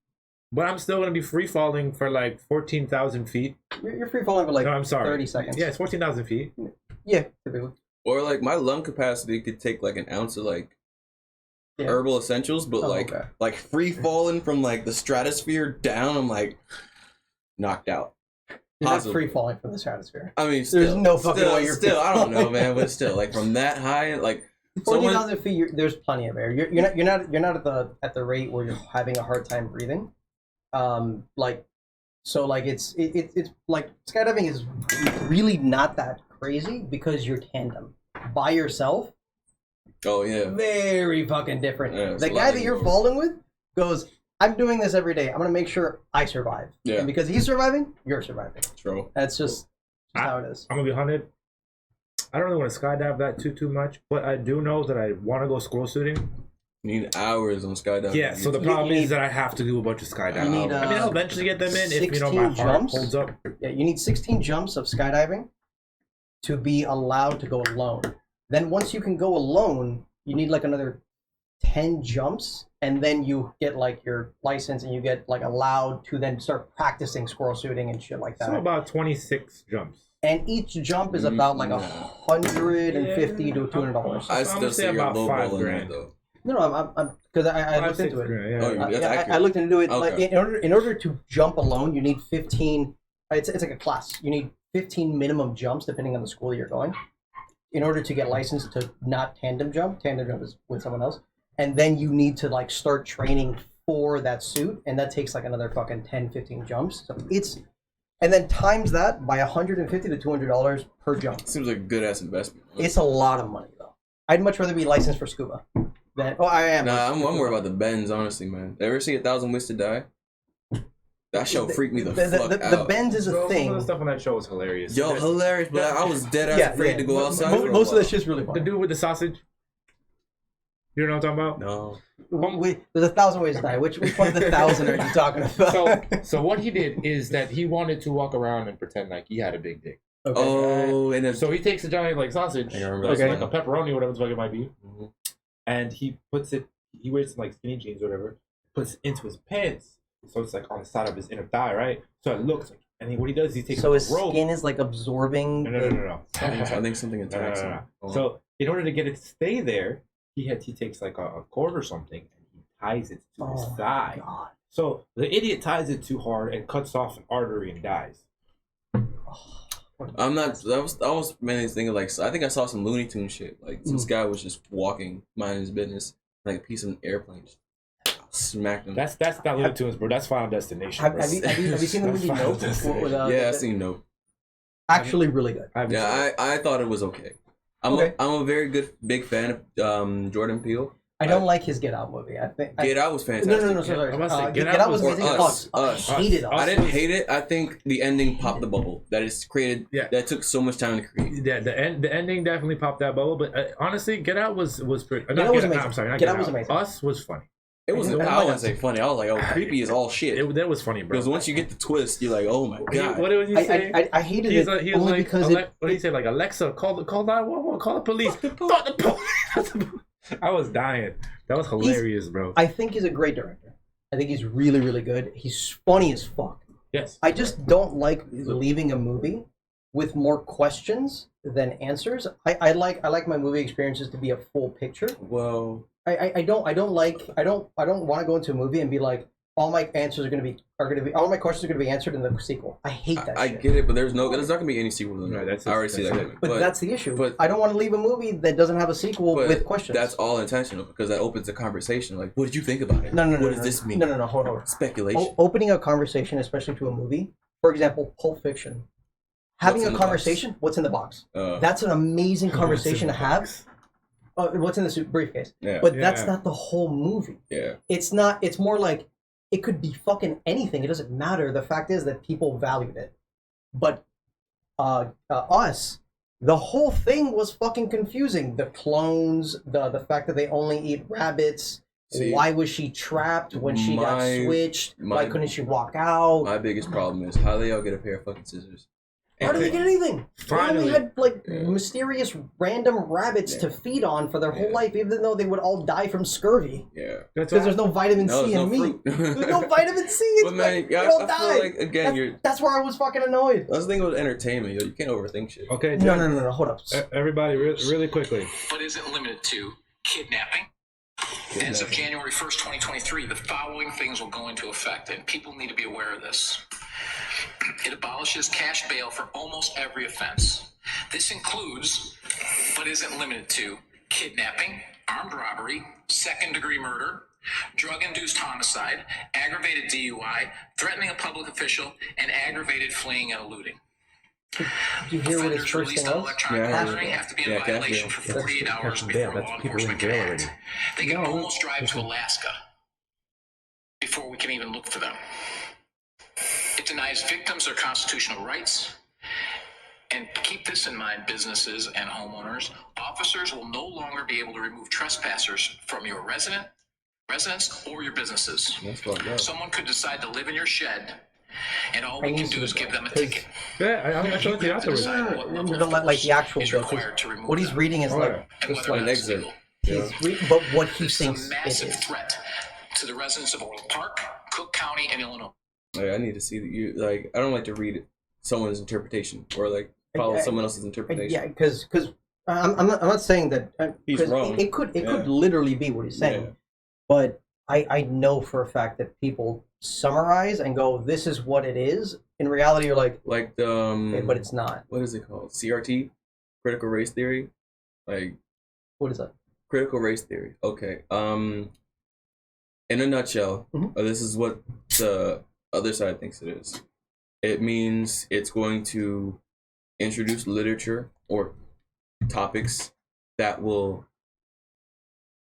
But I'm still gonna be free falling for like 14,000 feet. You're free falling for like No, I'm sorry. 30 seconds. Yeah, it's 14,000 feet. Yeah, typically. Or like my lung capacity could take like an ounce of like Yeah. herbal essentials, but Oh, like okay. like free falling from like the stratosphere down, I'm like knocked out. You're not Possibly. free falling from the stratosphere. I mean, still, There's no fucking still, way you're still. free I don't know, falling. man, but still, like from that high, like someone. 40,000 feet, there's plenty of air. You're not at the rate where you're having a hard time breathing. Like, so like it's like skydiving is really not that crazy because you're tandem by yourself. Oh yeah, Very fucking different. Yeah, it's The a guy lot that you're anymore. falling with goes, I'm doing this every day. I'm gonna make sure I survive. Yeah. And because he's surviving, you're surviving. true. That's just how it is. I'm gonna be 100. I don't really want to skydive that too much, but I do know that I want to go squirrel shooting. You need hours on skydiving. Yeah, so the You problem need- is that I have to do a bunch of skydiving. You need, I mean, I'll eventually get them in if you know my 16 heart jumps? holds up. Yeah, you need 16 jumps of skydiving to be allowed to go alone. Then once you can go alone, you need like another 10 jumps, and then you get like your license and you get like allowed to then start practicing squirrel shooting and shit like that. So about 26 jumps. And each jump is about like $150 to $200. I I'm still gonna say say you're about lowballing $5,000. that though. No, I'm because I looked 5-6 into it. grand, Oh, yeah. that's Yeah, accurate. I looked into it. Okay. Like in order to jump alone, you need 15. It's like a class. You need 15 minimum jumps depending on the school you're going, in order to get licensed to not tandem jump. Tandem jump is with someone else, and then you need to like start training for that suit, and that takes like another fucking 10, 15 jumps. So it's, and then times that by $150 to $200 per jump. Seems like a good ass investment. It's a lot of money though. I'd much rather be licensed for scuba than. Oh, I am. Nah, I'm worried about the bends, honestly, man. Ever see 1,000 Ways to Die? That show freaked me the fuck the out. bends is a So thing. some of the stuff on that show was hilarious. Yo, hilarious, but I was dead ass afraid to go outside. for a Most of while. that shit's really The fun. dude with the sausage. You know what I'm talking about? No. There's 1,000 ways to die. Which one of the 1,000 are you talking about? So what he did is that he wanted to walk around and pretend like he had a big dick. Okay. Oh, and then So he takes a giant like sausage, I remember like, that. like a pepperoni, whatever the fuck it might be, Mhm. and he puts it. He wears some like skinny jeans, or whatever. Puts it into his pants, so it's like on the side of his inner thigh, right? So it looks like. And what he does, he takes So a his rope. skin is like absorbing. No. I think something No. attacks him. Oh. So in order to get it to stay there, he takes like a cord or something and he ties it to his Oh, thigh. God. So the idiot ties it too hard and cuts off an artery and dies. I'm not. I was mainly thinking like I think I saw some Looney Tune shit. Like this guy was just walking, minding his business, like a piece of an airplane. Just smacked him. That's not Looney Tunes, bro. That's Final Destination. Have bro. you seen the That's movie Final Nope? Destination. Yeah, I seen Nope. Actually, really good. Yeah, I thought it was okay. I'm a very big fan of Jordan Peele. I don't like his Get Out movie. I think. Get Out was fantastic. No, sorry. I'm about to say, Get, Get Out was Or amazing. Us. I hated Us. I didn't hate it. I think the ending popped the bubble. That is created. Yeah. That took so much time to create. Yeah, the ending definitely popped that bubble, but honestly, Get Out was pretty. Get Out was amazing. I'm sorry, not Get Out was amazing. Us was funny. It was. I I wouldn't say funny. I was like, oh, creepy is all shit. That was funny, bro. Because once you get the twist, you're like, oh my god. What did he say? I hated He was it like, only because what did he say? Like, Alexa, call 911, call the police. Fuck the police. I was dying. That was hilarious, bro. I think he's a great director. I think he's really, really good. He's funny as fuck. Yes. I just don't like leaving a movie with more questions than answers. I like my movie experiences to be a full picture. Well, I don't want to go into a movie and be like, all my answers are gonna be all my questions are gonna be answered in the sequel. I hate that. I shit. there's not gonna be any sequel to that. Right, I already see that coming. But that's the issue. but- I don't want to leave a movie that doesn't have a sequel but with questions. That's all intentional because that opens a conversation. Like, what did you think about it? no. What does this mean? No. Hold on. Speculation. Opening a conversation, especially to a movie, for example, Pulp Fiction. Having What's a in the conversation, what's in the box? That's an amazing conversation to have. What's in the briefcase? Yeah. But that's not the whole movie. Yeah. It's not. It's more like it could be fucking anything. It doesn't matter. The fact is that people valued it. But us, the whole thing was fucking confusing. The clones, the fact that they only eat rabbits. See, why was she trapped when she got switched? Why couldn't she walk out? My biggest problem is how they all get a pair of fucking scissors. How do they get anything? Finally. They only had like mysterious random rabbits to feed on for their whole life, even though they would all die from scurvy. Yeah. Because there's no vitamin C in meat. There's no vitamin C. It's But man, you don't I die. feel like again, That's where I was fucking annoyed. That's the thing with entertainment, yo. You can't overthink shit. Okay. No. Hold up. Everybody, really quickly. But isn't limited to kidnapping. As of January 1st, 2023, the following things will go into effect, and people need to be aware of this. It abolishes cash bail for almost every offense. This includes, but isn't limited to, kidnapping, armed robbery, second-degree murder, drug-induced homicide, aggravated DUI, threatening a public official, and aggravated fleeing and eluding. Did you hear what his Offenders first released thing on was? electronic Yeah, monitoring have to be in yeah, violation cash for bail. 48 hours That's bail. before That's law people in enforcement jail can already. act. They can almost drive to Alaska before we can even look for them. It denies victims their constitutional rights. And keep this in mind, businesses and homeowners. Officers will no longer be able to remove trespassers from your residence or your businesses. That's fucked up. Someone could decide to live in your shed, and all we can do is give them a ticket. Yeah, I showed it to you afterwards. Like the actual is bill. 'cause required to remove What he's them. reading is Oh, like yeah. And Just whether like an that's excerpt. legal. but what he This is thinks a it massive is. threat to the residents of Orland Park, Cook County, and Illinois. Like, I need to see that you like. I don't like to read someone's interpretation or like follow someone else's interpretation. Yeah, because I'm not saying that He's 'cause wrong. It could Yeah. literally be what he's saying, Yeah. but I know for a fact that people summarize and go, "This is what it is." In reality, you're like, Like the okay, but it's not. what is it called? CRT, critical race theory. Like What is that? critical race theory. Okay. In a nutshell, Mhm. this is what the other side thinks it is. It means it's going to introduce literature or topics that will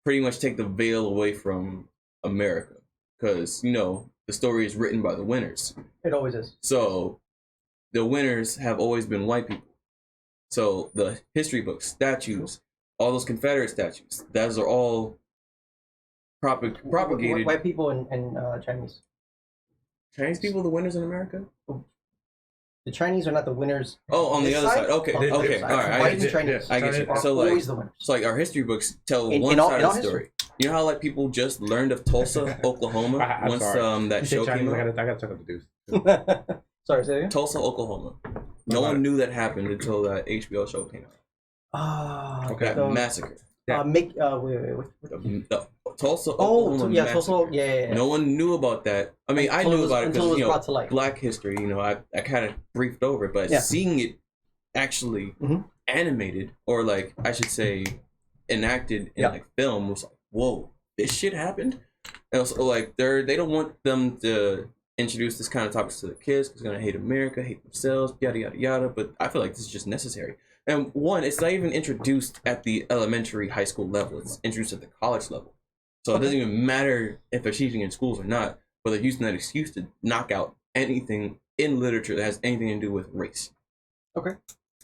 pretty much take the veil away from America, because the story is written by the winners. It always is. So the winners have always been white people. So the history books, statues, all those Confederate statues, those are all propagated. White people and Chinese. Chinese people, the winners in America? The Chinese are not the winners. Oh, on the This other side. Okay, On the okay, other all side. right. White and Chinese I get you. are So like, always the winners. so like our history books tell In- one in all- side in of all the story. You know how like people just learned of Tulsa, Oklahoma, I'm once sorry. that You said show Chinese, came out. I gotta check out the dudes. Sorry, say it again? Tulsa, Oklahoma. No one knew that happened until that HBO show came out. Ah, Okay. That massacre. Yeah. wait. The Tulsa, Oh, Oklahoma yeah, massacre. Tulsa, yeah. No one knew about that. I mean, I Until it knew was- about it until it was because brought to light. Black history. I kind of briefed over it, but Yeah. seeing it actually Mhm. animated, or like I should say, enacted in Yeah. like film was like, whoa, this shit happened. And also, like they don't want them to introduce this kind of topics to the kids because they're gonna hate America, hate themselves, yada yada yada. But I feel like this is just necessary. And one, it's not even introduced at the elementary, high school level. It's introduced at the college level. So it doesn't even matter if they're teaching in schools or not, but they're using that excuse to knock out anything in literature that has anything to do with race. Okay.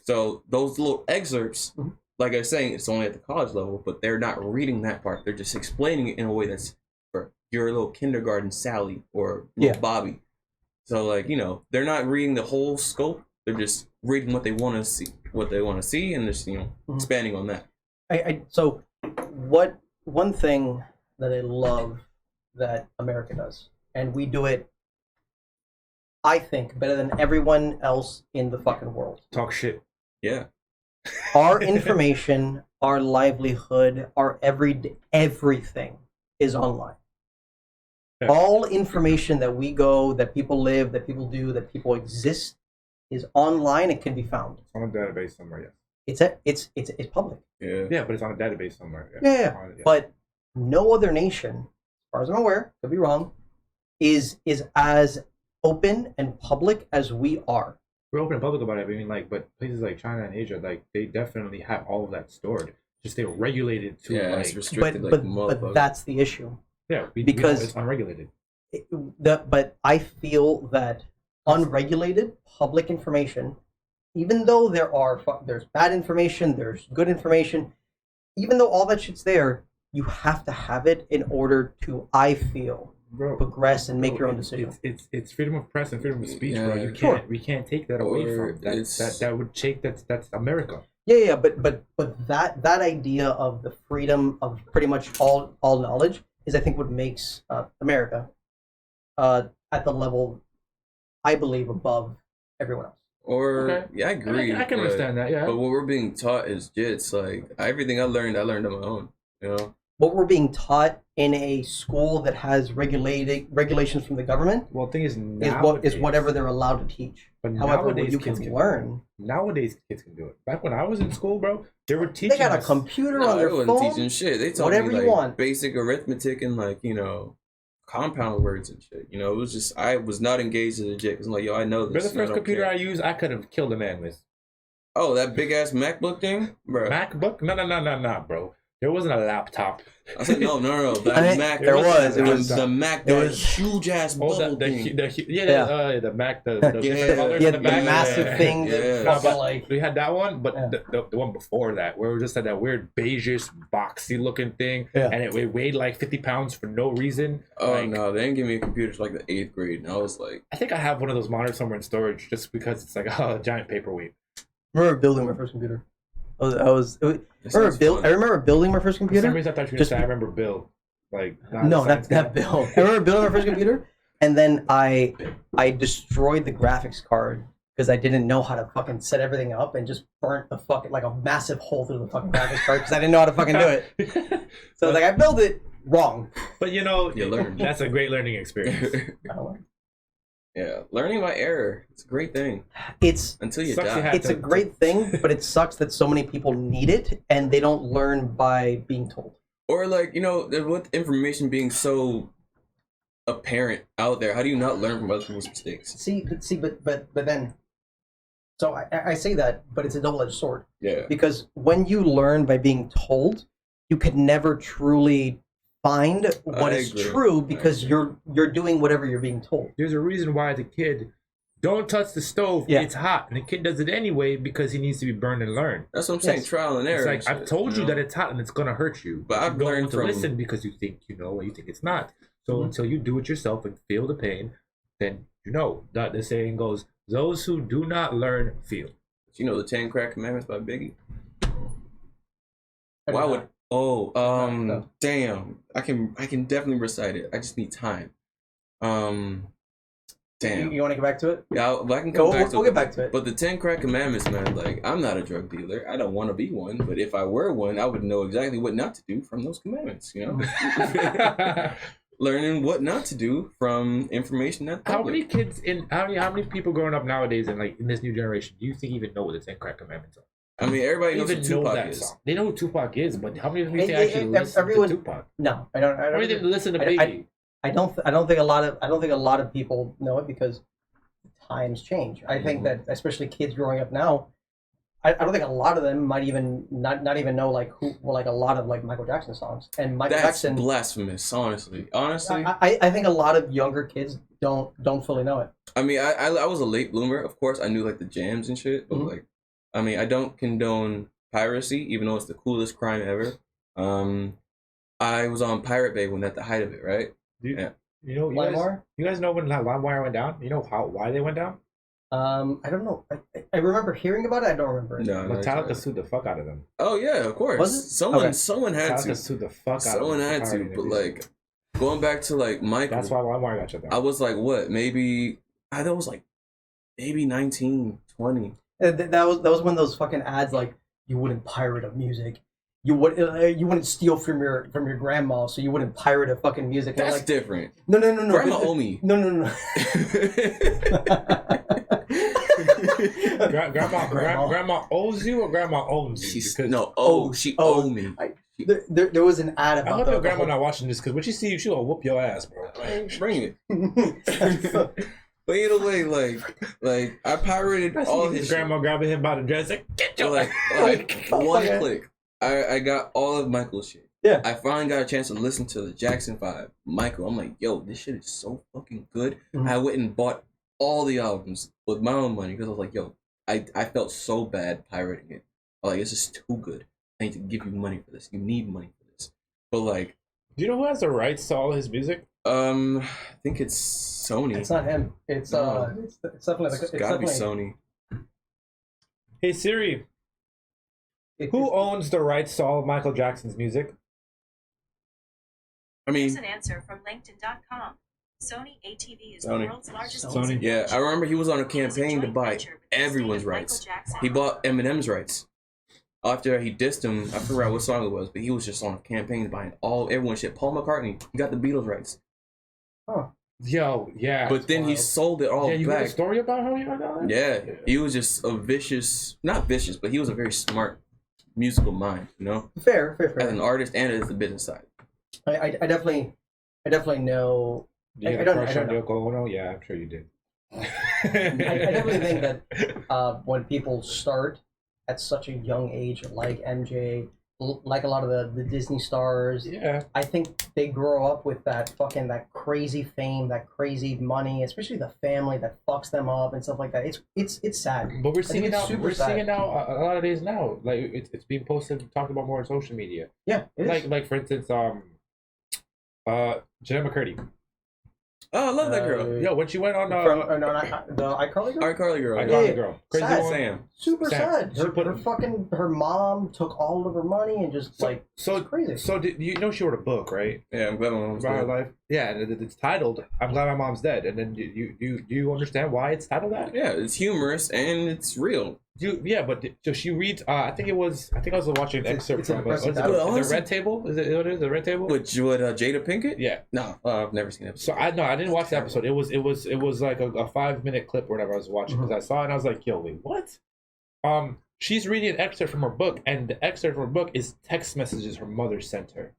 So those little excerpts, Mhm. like I was saying, it's only at the college level, but they're not reading that part. They're just explaining it in a way that's for your little kindergarten Sally or little Yeah. Bobby. So like, they're not reading the whole scope. They're just reading what they want to see, and just, Mhm. expanding on that. So one thing that I love that America does, and we do it, I think, better than everyone else in the fucking world. Talk shit. Yeah. Our information, our livelihood, our everything is online. Yeah. All information that people live, that people do, that people exist is online. It can be found. It's on a database somewhere, yes. It's public. Yeah. Yeah, but it's on a database somewhere. Yeah. On it, But no other nation, as far as I'm aware, could be wrong, is as open and public as we are. We're open and public about it. I mean, but places like China and Asia, they definitely have all of that stored. Just they're regulated to Yeah, it's like, restricted But motherfucker. that's the issue. yeah, because- we know it's unregulated. But I feel that unregulated public information, even though there's bad information, there's good information, even though all that shit's there, you have to have it in order to, I feel, Bro, progress and make bro, your own it's- decision. It's freedom of press and freedom of speech, bro. Yeah. You Sure. can't we can't take that away Or from that. That would take that's America. Yeah, but that idea of the freedom of pretty much all knowledge is, I think, what makes America at the level, I believe, above everyone else. Or Okay. yeah, I agree. I can but- understand that. Yeah. But what we're being taught is jits. Like everything I learned on my own. You know. What we're being taught in a school that has regulations from the government Well, the thing is, is nowadays, whatever they're allowed to teach. But However, what nowadays you kids can can learn, Nowadays, kids can do it. Back when I was in school, bro, they were teaching. they got a us- computer No, on I their wasn't phone. teaching shit. They taught whatever me you like want. basic arithmetic and compound words and shit. You know, it was just I was not engaged as a jit because I'm like, yo, I know Bro, this. the and I first don't computer care. I used, I could have killed a man with. Oh, that big ass MacBook thing, bro. MacBook? No, bro. There wasn't a laptop. I said no. That I mean, Mac. there was. It the- was- the Mac. it That was- huge ass Oh, bubble the thing. the Mac, the Yeah. different colors Yeah, in the back. massive thing that Yeah. No, fucking but like. we had that one, but Yeah. the one before that, where it just had that weird beigeish, boxy looking thing, Yeah. and it weighed like 50 pounds for no reason. Oh like, no, they didn't give me a computer till like the 8th grade, and I was like, I think I have one of those monitors somewhere in storage just because it's like a giant paperweight. I remember building my first computer. I this sounds fun. remember building my first For some computer. reason, I thought you were Just- going to say I remember Bill. Like, No, the not science guy. that Bill. I remember building my first computer, and then I destroyed the graphics card because I didn't know how to fucking set everything up, and just burnt the fucking like a massive hole through the fucking graphics card because I didn't know how to fucking do it. So I was like, I built it wrong. But you know, You learn. that's a great learning experience. I don't know. Yeah, learning by error. It's a great thing It's until you Sucks you die. have- it's a great thing, but it sucks that so many people need it and they don't learn by being told. Or with information being so apparent out there, how do you not learn from other people's mistakes? But then, so I say that, but it's a double-edged sword. Yeah. Because when you learn by being told, you could never truly find what I is agree. true because I you're doing whatever you're being told. There's a reason why the kid don't touch the stove. Yeah. It's hot, and the kid does it anyway because he needs to be burned and learn. That's what I'm saying. Yes. Trial and error. It's like and I've shit, told you know? that it's hot and it's gonna hurt you, But I've you don't learned want to from- listen because you think you know and you think it's not. So Mhm. until you do it yourself and feel the pain, then you know. That the saying goes: "Those who do not learn feel." You know the 10 Crack Commandments by Biggie. I Why did would? not. Oh, No. damn. I can definitely recite it. I just need time. Damn. You want to get back to it? Yeah, I can come Go. back to We'll it. get back to it. But the 10 Crack Commandments, man, like, I'm not a drug dealer. I don't want to be one. But if I were one, I would know exactly what not to do from those commandments, you know? Learning what not to do from information that How many kids in how many people growing up nowadays and like in this new generation do you think even know what the 10 Crack Commandments are? I mean, everybody knows Even what know Tupac that is. song. They know who Tupac is, but how many of them you think Hey, actually hey, listen everyone- to Tupac? No, I don't. How many of them listen to I- Biggie? I don't think a lot of people know it because times change. I think that especially kids growing up now, I don't think a lot of them might even not even know like a lot of like Michael Jackson songs. And Michael That's Jackson, blasphemous, honestly. Honestly, I think a lot of younger kids don't fully know it. I mean, I was a late bloomer. Of course, I knew like the jams and shit, but Mhm. like, I mean, I don't condone piracy, even though it's the coolest crime ever. I was on Pirate Bay when at the height of it, right? You Yeah. know, LimeWire? you guys know when LimeWire went down? You know why they went down? I don't know. I remember hearing about it. I don't remember it. No, no, Metallica sued the fuck out of them. Oh yeah, of course. Was it? Someone had Metallica to. sued the fuck out Someone of them. had for to. pirating But their music. like going back to like Michael, That's why Walmart got shut down. I was like, what? Maybe I thought it was like maybe 19, 20. That was one of those fucking ads like you wouldn't pirate a music. You wouldn't steal from your grandma, so you wouldn't pirate a fucking music. And I'm That's like, different. no. Grandma owe me. No. Grandma owes you or grandma owns you? She's Because she oh, owed me. There was an ad I about hope the your grandma whole- not watching this because when she see you, she gonna whoop your ass, bro. Bring it. But either way, like I pirated all his his grandma grabbing him by the dress, like, get your like Oh, one yeah. click. I got all of Michael's shit. Yeah. I finally got a chance to listen to the Jackson 5. Michael, I'm like, yo, this shit is so fucking good. Mhm. I went and bought all the albums with my own money because I was like, yo, I felt so bad pirating it. I'm like, it's just too good. I need to give you money for this. You need money for this. But like, Do you know who has the rights to all his music? I think it's Sony. It's not him. It's No. it's definitely It's gotta be Sony. Hey Siri, who owns the rights to all of Michael Jackson's music? I Here's mean, an answer from LinkedIn.com. Sony ATV is Sony. the world's largest Sony. music yeah, I publisher. remember he was on a It is a campaign to joint buy venture with the estate everyone's of Michael rights. Jackson. He bought Eminem's rights. After he dissed him, I forgot what song it was, but he was just on a campaign buying everyone's shit. Paul McCartney, he got the Beatles rights. Yo, yeah. But then he wild. sold it all yeah, you heard back. a story about how he got that? Yeah, he was just a vicious, not vicious, but he was a very smart musical mind, you know, fair. as an artist and as the business side. I definitely know. You I had a don't- crush I on don't know. Yoko Ono? Yeah, I'm sure you did. I definitely think that when people start at such a young age, like MJ, like a lot of the Disney stars, Yeah. I think they grow up with that crazy fame, that crazy money, especially the family that fucks them up and stuff like that. It's sad. But we're think seeing it it's now. super We're sad. seeing it now a lot of days now. Like it's being posted, and talked about more on social media. Yeah, it is. Like for instance, Jenna McCurdy. Oh, I love that girl. Yo, when she went on From not the iCarly girl. iCarly girl. I yeah. got Yeah. the girl, crazy Sad. woman. Sam. Super Sam. sad. She Her, put- her mom took all of her money and just like So it's crazy. So did you know she wrote a book, right? Yeah, I'm glad my mom's About her dead. life. Yeah, and it's titled "I'm Glad My Mom's Dead." And then do you understand why it's titled that? Yeah, it's humorous and it's real. So she reads. I think I was watching an It's- excerpt it's an from impressive the title. Red Table. Is it what it is? The Red Table. With Jada Pinkett? Yeah. No, I've never seen it. So I didn't watch the episode. It was like a 5-minute clip or whatever I was watching because I saw it and I was like, yo, wait, what? She's reading an excerpt from her book, and the excerpt from her book is text messages her mother sent her.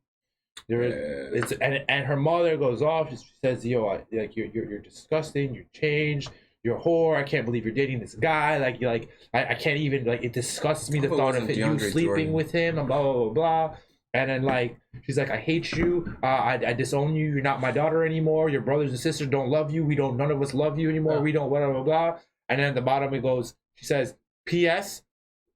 And her mother goes off. She says, "Yo, you're disgusting. You're changed. You're a whore. I can't believe you're dating this guy. I can't even it disgusts me the Hope it thought of wasn't you DeAndre sleeping Jordan. with him and blah blah blah blah." And then she's like, "I hate you. I disown you. You're not my daughter anymore. Your brothers and sisters don't love you. None of us love you anymore. We don't blah blah blah." And then at the bottom it goes. She says, "P.S.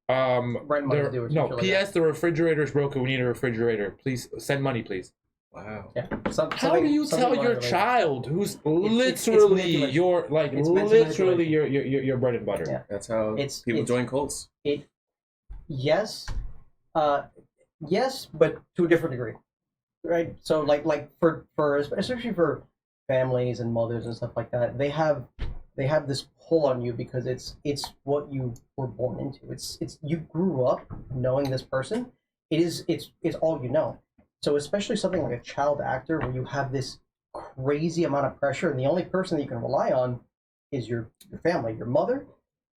Brent might do it, no. something like P.S. The refrigerator's broken. We need a refrigerator. Please send money, please." Wow. Yeah. How do you tell your child who's literally manipulation. your It's mental literally your bread and butter? Yeah. That's how people join cults. Yes, yes, but to a different degree, right? So like for especially for families and mothers and stuff like that, they have this pull on you because it's what you were born into. It's you grew up knowing this person. It's all you know. So especially something like a child actor where you have this crazy amount of pressure and the only person that you can rely on is your family, your mother.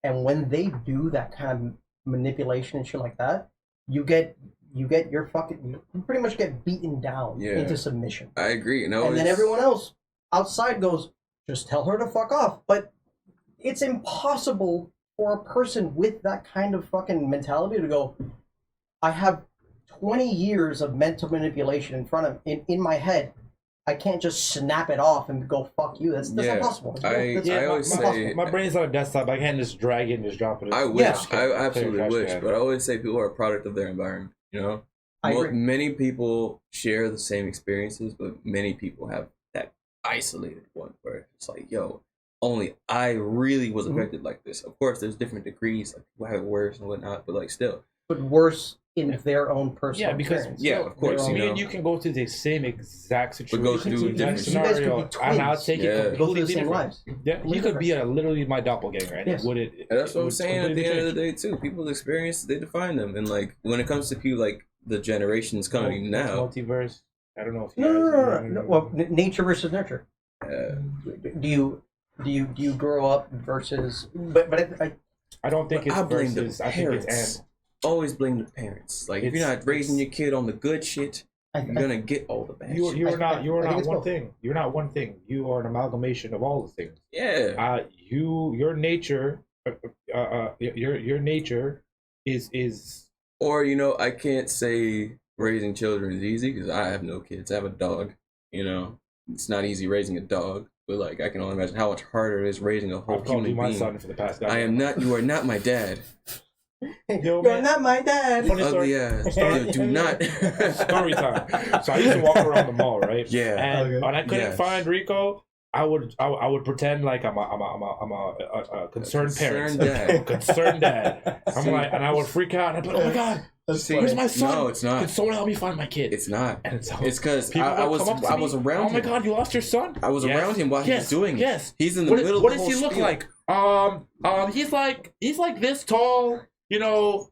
And when they do that kind of manipulation and shit like that, you pretty much get beaten down into submission. I agree. No, And then everyone else outside goes, just tell her to fuck off. But it's impossible for a person with that kind of fucking mentality to go, I have 20 years of mental manipulation in my head. I can't just snap it off and go fuck you. That's impossible. I always say my brain's on a desktop. I can't just drag it and just drop it. I wish. Yeah. I absolutely Trash wish. can. But I always say people are a product of their environment. You know, I agree. many people share the same experiences, but many people have that isolated one where it's like, yo, only I really was affected like this. Of course, there's different degrees. Like people have it worse and whatnot, but like still. But worse in their own personal because experience. Yeah, of course. me You and know, you can go through the same exact situation, go through exact different- you guys could scenario, be and I'll twins. take Yeah. it Go through completely the same different. lives. Yeah, you could be literally my doppelganger, and Yes. it would it. and that's it what I'm would saying. At the completely end of the change. day, too, people's experiences they define them, and like when it comes to people like the generations coming now, multiverse. I don't know if you No. Well, nature versus nurture. uh, Do you grow up versus? But I don't think it's I blame versus. the I think it's parents. and. Always blame the parents. Like if you're not raising your kid on the good shit, I, you're gonna get all the bad You shit. you I are not think one it's both. thing. You're not one thing. You are an amalgamation of all the things. Yeah. Your nature, your nature is Or you know, I can't say raising children is easy because I have no kids. I have a dog. You know, it's not easy raising a dog. But like, I can only imagine how much harder it is raising a whole I've called you human my being. son for the past. I am not. You are not my dad. Yo, You're man. not my dad. Funny Ugly story. ass. Story- Do not. Story time. So I used to walk around the mall, right? Yeah. And Okay. when I couldn't Yes. find Rico, I would pretend like I'm a concerned parent. dad. Concerned dad. I'm See? like, and I would freak out. And I'd be like, oh my god, See, where's my son? No, it's not. Can someone help me find my kid? It's not. And so It's because people I would was come up to me, around oh my him. god, you lost your son? I was Yes. around him while he was doing it. Yes. He's in the What, middle what of the does he whole look spiel. like? He's like this tall, you know.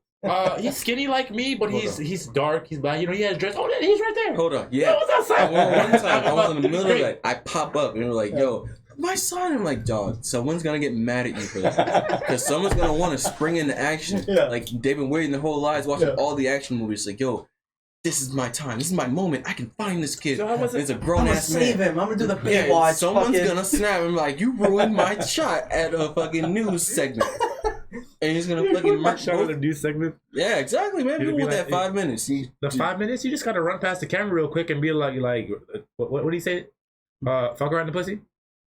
He's skinny like me, but Hold he's dark. He's black. You know, he has dress. Oh, he's right there. Hold on. I Yeah. was outside. One time, I was in the middle of it. I pop up and they're like, yo, my son. I'm like, dog, someone's going to get mad at you for that. Because someone's going to want to spring into action. Yeah. Like, they've been waiting their whole lives watching Yeah. all the action movies. Like, yo, this is my time. This is my moment. I can find this kid. So I wasn't- It's a I'm grown gonna ass save man. him. I'm gonna do the Yeah, Baywatch. someone's fucking- gonna snap him like, you ruined my shot at a fucking news segment. And he's gonna fucking murk Shout out both. the news segment. Yeah, exactly, man. It'd People be want like- that 5 minutes. The 5 minutes, you just gotta run past the camera real quick and be like, what do you say? Fuck around the pussy.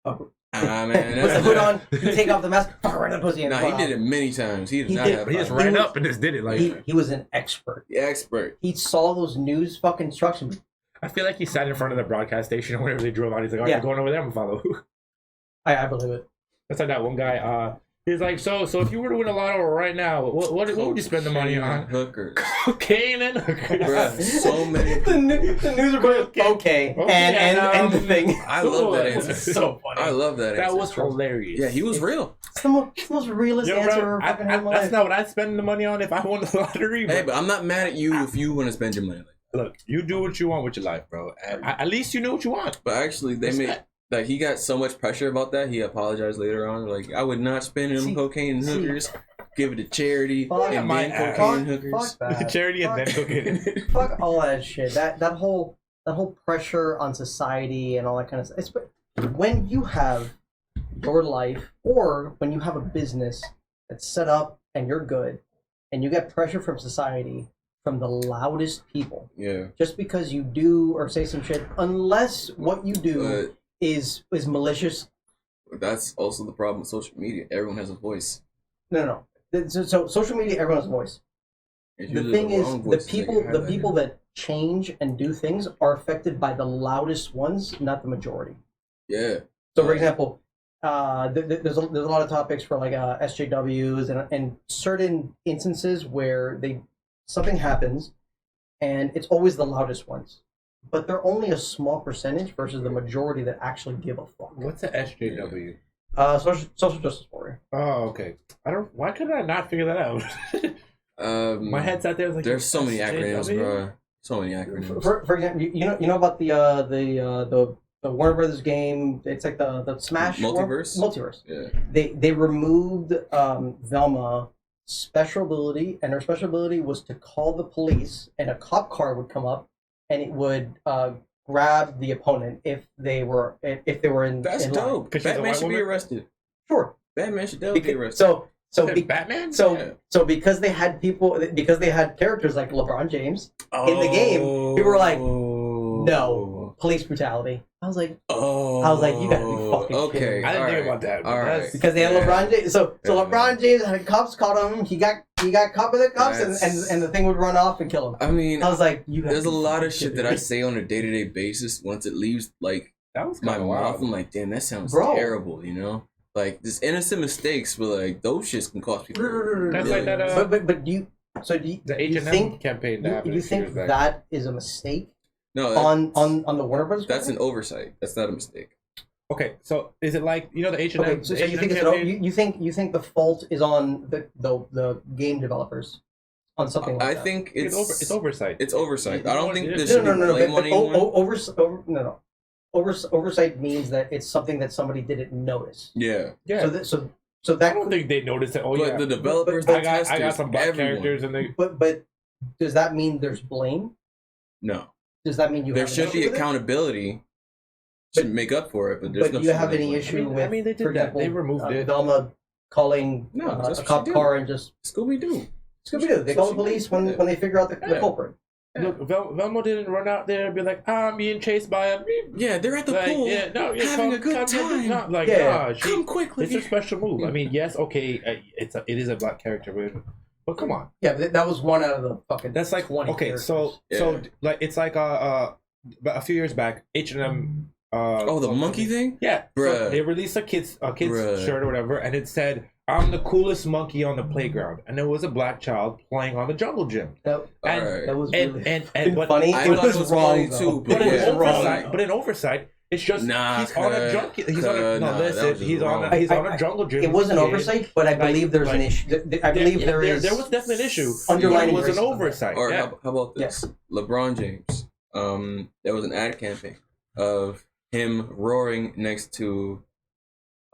Ah, man. Put the That's hood on. You take off the mask. Fuck right in the pussy. And Nah, fuck he did off. it many times. He does He not did. have He just five ran minutes. up and just did it. Like He was an expert. The expert. He saw those news fucking instructions. I feel like he sat in front of the broadcast station or whenever they drove out. He's like, all right, Yeah. I'm going over there. I'm gonna follow. I believe it. That's like that one guy. He's like, so if you were to win a lotto right now, what would you spend the money on? Hookers. Cocaine and hookers. Bruh, so many. The news reporter. Okay. And the thing. I love that answer. So funny. I love that answer. That was hilarious. Yeah, he was real. It's the most realist Yo, answer bro, I've fucking heard in my that's life. not what I'd spend the money on if I won the lottery. Hey, But but I'm not mad at you if you want to spend your money like that. look, you do what you want with your life, bro. At least you know what you want. But actually, they made like he got so much pressure about that. He apologized later on. Like, I would not spend it on See- cocaine and see. hookers. Give it to charity Fuck and my then ass. cocaine and Fuck hookers. that. Charity and then cocaine. Fuck all that shit. That whole pressure on society and all that kind of stuff. It's when you have your life or when you have a business that's set up and you're good, and you get pressure from society from the loudest people Yeah, just because you do or say some shit, unless what you do but is malicious. that's also the problem with social media. Everyone has a voice. No. So social media, everyone has a voice. It's The usually thing is, wrong the voices that people get the highlighted. people that change and do things are affected by the loudest ones, not the majority. Yeah, So, for example, there's a lot of topics for like SJWs and certain instances where something happens, and it's always the loudest ones, but they're only a small percentage versus the majority that actually give a fuck. What's a SJW? Social justice warrior. Oh, okay. Why could I not figure that out? My head's out there. Like, There's so many acronyms, SJW? bro. So many acronyms. For example, you know about the Warner Brothers game. It's like the Smash Multiverse? Multiverse. Yeah. They removed Velma special ability, and her special ability was to call the police, and a cop car would come up, and it would grab the opponent if they were in. That's in line. dope. 'Cause she's a Batman white should be woman? arrested. Sure. Batman should definitely be Because, arrested. so Is it Batman? so because they had characters like LeBron James in the game, people were like, no, police brutality. I was like, you gotta be fucking okay. kidding me. I didn't think alright, about that. But alright. that's, because they had Yeah. LeBron James. So Yeah. LeBron James had cops caught him. He got caught by the cops, and the thing would run off and kill him. I mean, I was like, you. gotta there's a be lot fucking of shit kidding that I me. say on a day-to-day basis. Once it leaves like that was my kind of mouth, wild. I'm like, damn, that sounds Bro. terrible, you know? Like, just innocent mistakes, but like those shits can cost people. That's like that, But do you? So do you, the do you H&M think? campaign that Do happened you a few think years back. that is a mistake No, on the Warner Brothers? that's an company? oversight. That's not a mistake. Okay, so is it like the H&M? Okay, so the you H&M think campaign? you think the fault is on the game developers on something like I that? think It's oversight. It's oversight. I don't think No, this should be blame on anyone. Oversight means that it's something that somebody didn't notice. Yeah, Yeah. So I that don't think they noticed it. Oh but yeah, the developers, but the testers, I got some black everyone. characters and they. but does that mean there's blame? No, Does that mean you there have an should issue be with it? accountability. Should make up for it, but there's But no. do you have any shit issue I mean, with? they did for that. example, They removed it. Velma calling No, that's a what cop she did. car and just Scooby Doo. Scooby Doo. They call the police when they figure out the Yeah. culprit. Look, Velma didn't run out there and be like, I'm being chased by a. Yeah, they're at the Like, pool yeah, no, yeah, having a good come- time. Not like, Yeah. nah, Come quickly. it's a special move. I mean, yes, okay, it is a black character, but come on, Yeah, but that was one out of the fucking. that's like 20 okay. characters. So like it's like a few years back, H&M. Oh, the monkey thing? Yeah, so Bruh. they released a kid's Bruh. shirt or whatever, and it said, "I'm the coolest monkey on the playground," and there was a black child playing on the jungle gym. that, And- Alright. that was And really and but funny. I It thought was it was wrong funny though. too, But Yeah. in Yeah. oversight, it's just Nah, he's on a cuz- jungle. He's on a cuz, no. nah, that Listen, was just he's on wrong. a he's on I- a jungle gym. It was an kid. oversight, but I believe there's an like- issue. I believe there is. There was definitely an issue. underlining It was an racism. oversight. Or Yeah. how about this? LeBron James. There was an ad campaign of him roaring next to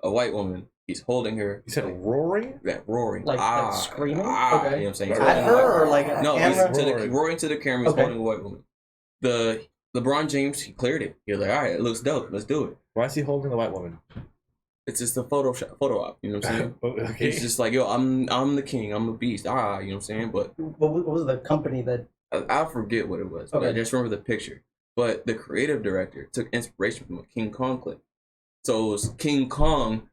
a white woman. He's holding her. You said roaring. Yeah, roaring. Like screaming? You know Okay. what I'm saying? At her or like at No, the he's camera? roaring to the camera. He's Okay. holding a white woman. The LeBron James, he cleared it. He was like, all right, it looks dope. Let's do it. Why is he holding the white woman? It's just a photo op. You know what I'm saying? Okay. It's just like, yo, I'm the king. I'm a beast. You know what I'm saying? But What was the company that? I forget what it was. But I Okay. just remember the picture. But the creative director took inspiration from a King Kong clip. So it was King Kong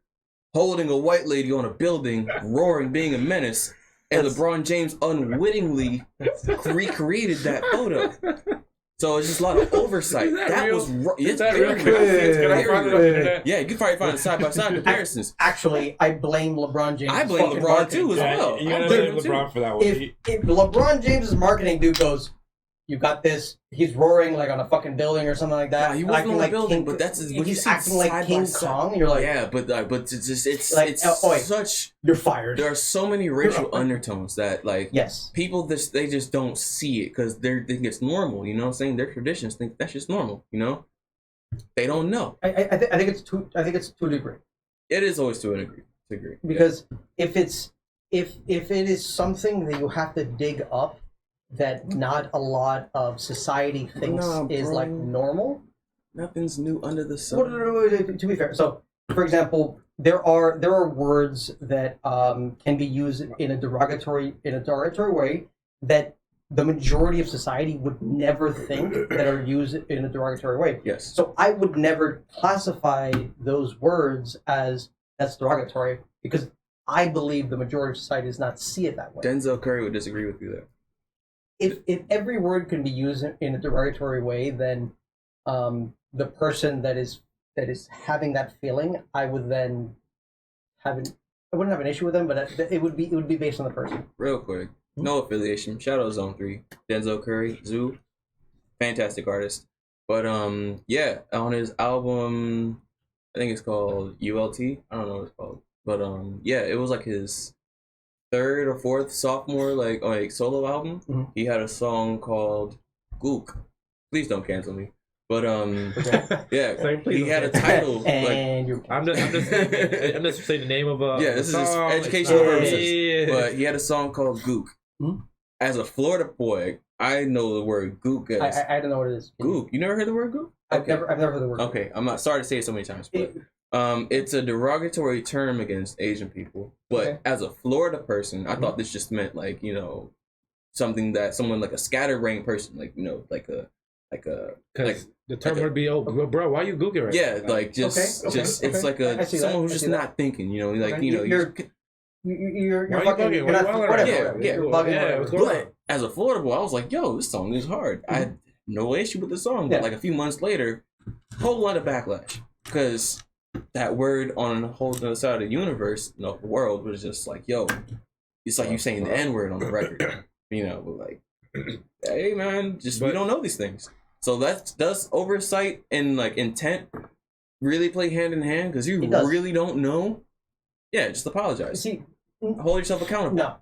holding a white lady on a building, roaring, being a menace, and That's- LeBron James unwittingly recreated that photo. So it's just a lot of oversight. Is that real? was Is that very real? Can I find it on the internet? Yeah, you can probably find side by side comparisons. Actually, I blame LeBron James. I blame LeBron too as well. You gotta I blame blame him LeBron too. for that one. If LeBron James's marketing dude goes, "You got this," he's roaring like on a fucking building or something like that. Nah, he wasn't acting on the like building, King, but that's when you he's see acting like side by King side. Kong. You're like, Yeah, but it's Like, it's oi. such. you're fired. There are so many racial undertones that like Yes. people they just don't see it because they think it's normal. You know what I'm saying? Their traditions think that's just normal. You know, they don't know. I think it's to a degree. It is always to a degree. Because if it is something that you have to dig up that not a lot of society thinks Nah, is bro. like normal. Nothing's new under the sun. Well, to be fair, so for example, there are words that can be used in a derogatory way that the majority of society would never think that are used in a derogatory way. Yes. So I would never classify those words as that's derogatory because I believe the majority of society does not see it that way. Denzel Curry would disagree with you there. If every word can be used in a derogatory way, then the person that is having that feeling, I would then I wouldn't have an issue with them, but it would be based on the person. Real quick, no affiliation. Shout out Zone 3. Denzel Curry, Zoo, fantastic artist. But yeah, on his album, I think it's called ULT. I don't know what it's called. But yeah, it was like his third or fourth sophomore like solo album. Mhm. He had a song called Gook. Please don't cancel me. But yeah, Saying please he don't had a cancel title like And you're I'm just saying the name of a Yeah, this is just song. educational It's not- purposes. Yeah. but he had a song called Gook. Mhm. As a Florida boy, I know the word Gook as I don't know what it is. Gook. You never heard the word Gook? I've never heard the word. Okay, I'm not sorry to say it so many times, but it's a derogatory term against Asian people. But Okay. as a Florida person, I thought this just meant like, you know, something that someone like a scatterbrained person, like, you know, like a Because the term like a- would be, oh, bro, why you googling right yeah, now? like just Okay, just okay. it's like I see that, someone who's I just see that. not thinking, you know, like Okay, you know, you're Why fucking you bugging? you're Why not you wilding whatever. right Yeah, now? yeah. You're bugging Yeah, whatever. what's going on? But as a Florida boy, I was like, yo, this song is hard. I had no issue with the song. But Yeah. like a few months later, whole lot of backlash. Because that word on a whole other side of the universe, no, the world was just like, yo, it's like you saying the N word on the record, you know, but like, hey man, we don't know these things. So does oversight and like intent really play hand in hand? Because you really don't know. Yeah, just apologize. See, hold yourself accountable. No,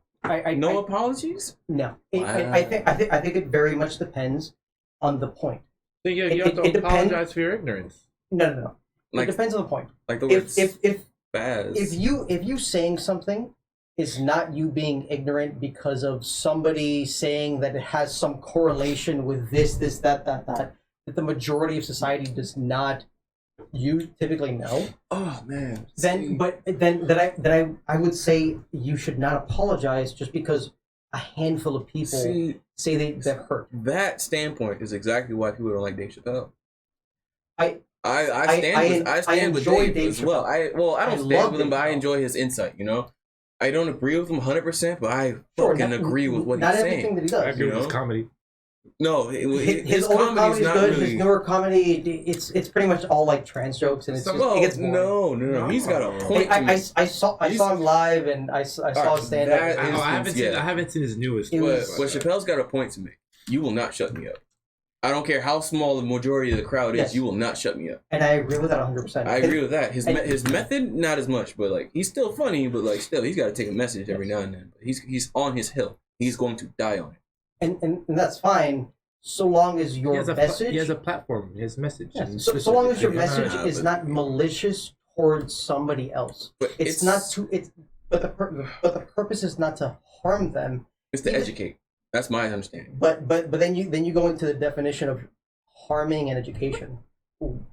no apologies. No, Wow. I think it very much depends on the point. So you have to apologize for your ignorance. No. Like, it depends on the point. Like the words spaz. If you saying something is not you being ignorant because of somebody saying that it has some correlation with this, that the majority of society does not, you typically know. Oh man. Then I would say you should not apologize just because a handful of people say they're hurt. That standpoint is exactly why people don't like Dave Chappelle. I stand with Dave as well. I don't stand with him, but I Dave. enjoy his insight. You know, I don't agree with him 100%, but I fucking agree with what he's saying. Not everything that he does. I agree with his comedy. No, his older comedy is not good. really. His newer comedy, it's pretty much all like trans jokes, and it's just, it gets boring. No. He's got a point. I saw him live, and I saw his stand up. I haven't seen his newest. But Chappelle's got a point to make. You will not shut me up. I don't care how small the majority of the crowd is. Yes. You will not shut me up. And I agree with that 100%. I agree with that. His method, not as much, but like he's still funny. But like still, he's got to take a message every now and then. But he's on his hill. He's going to die on it. And that's fine, so long as your message. He has a platform. His message. Yes. So long as your message is not malicious towards somebody else. But it's not to. But the purpose is not to harm them. It's to educate. That's my understanding. But then you go into the definition of harming and education.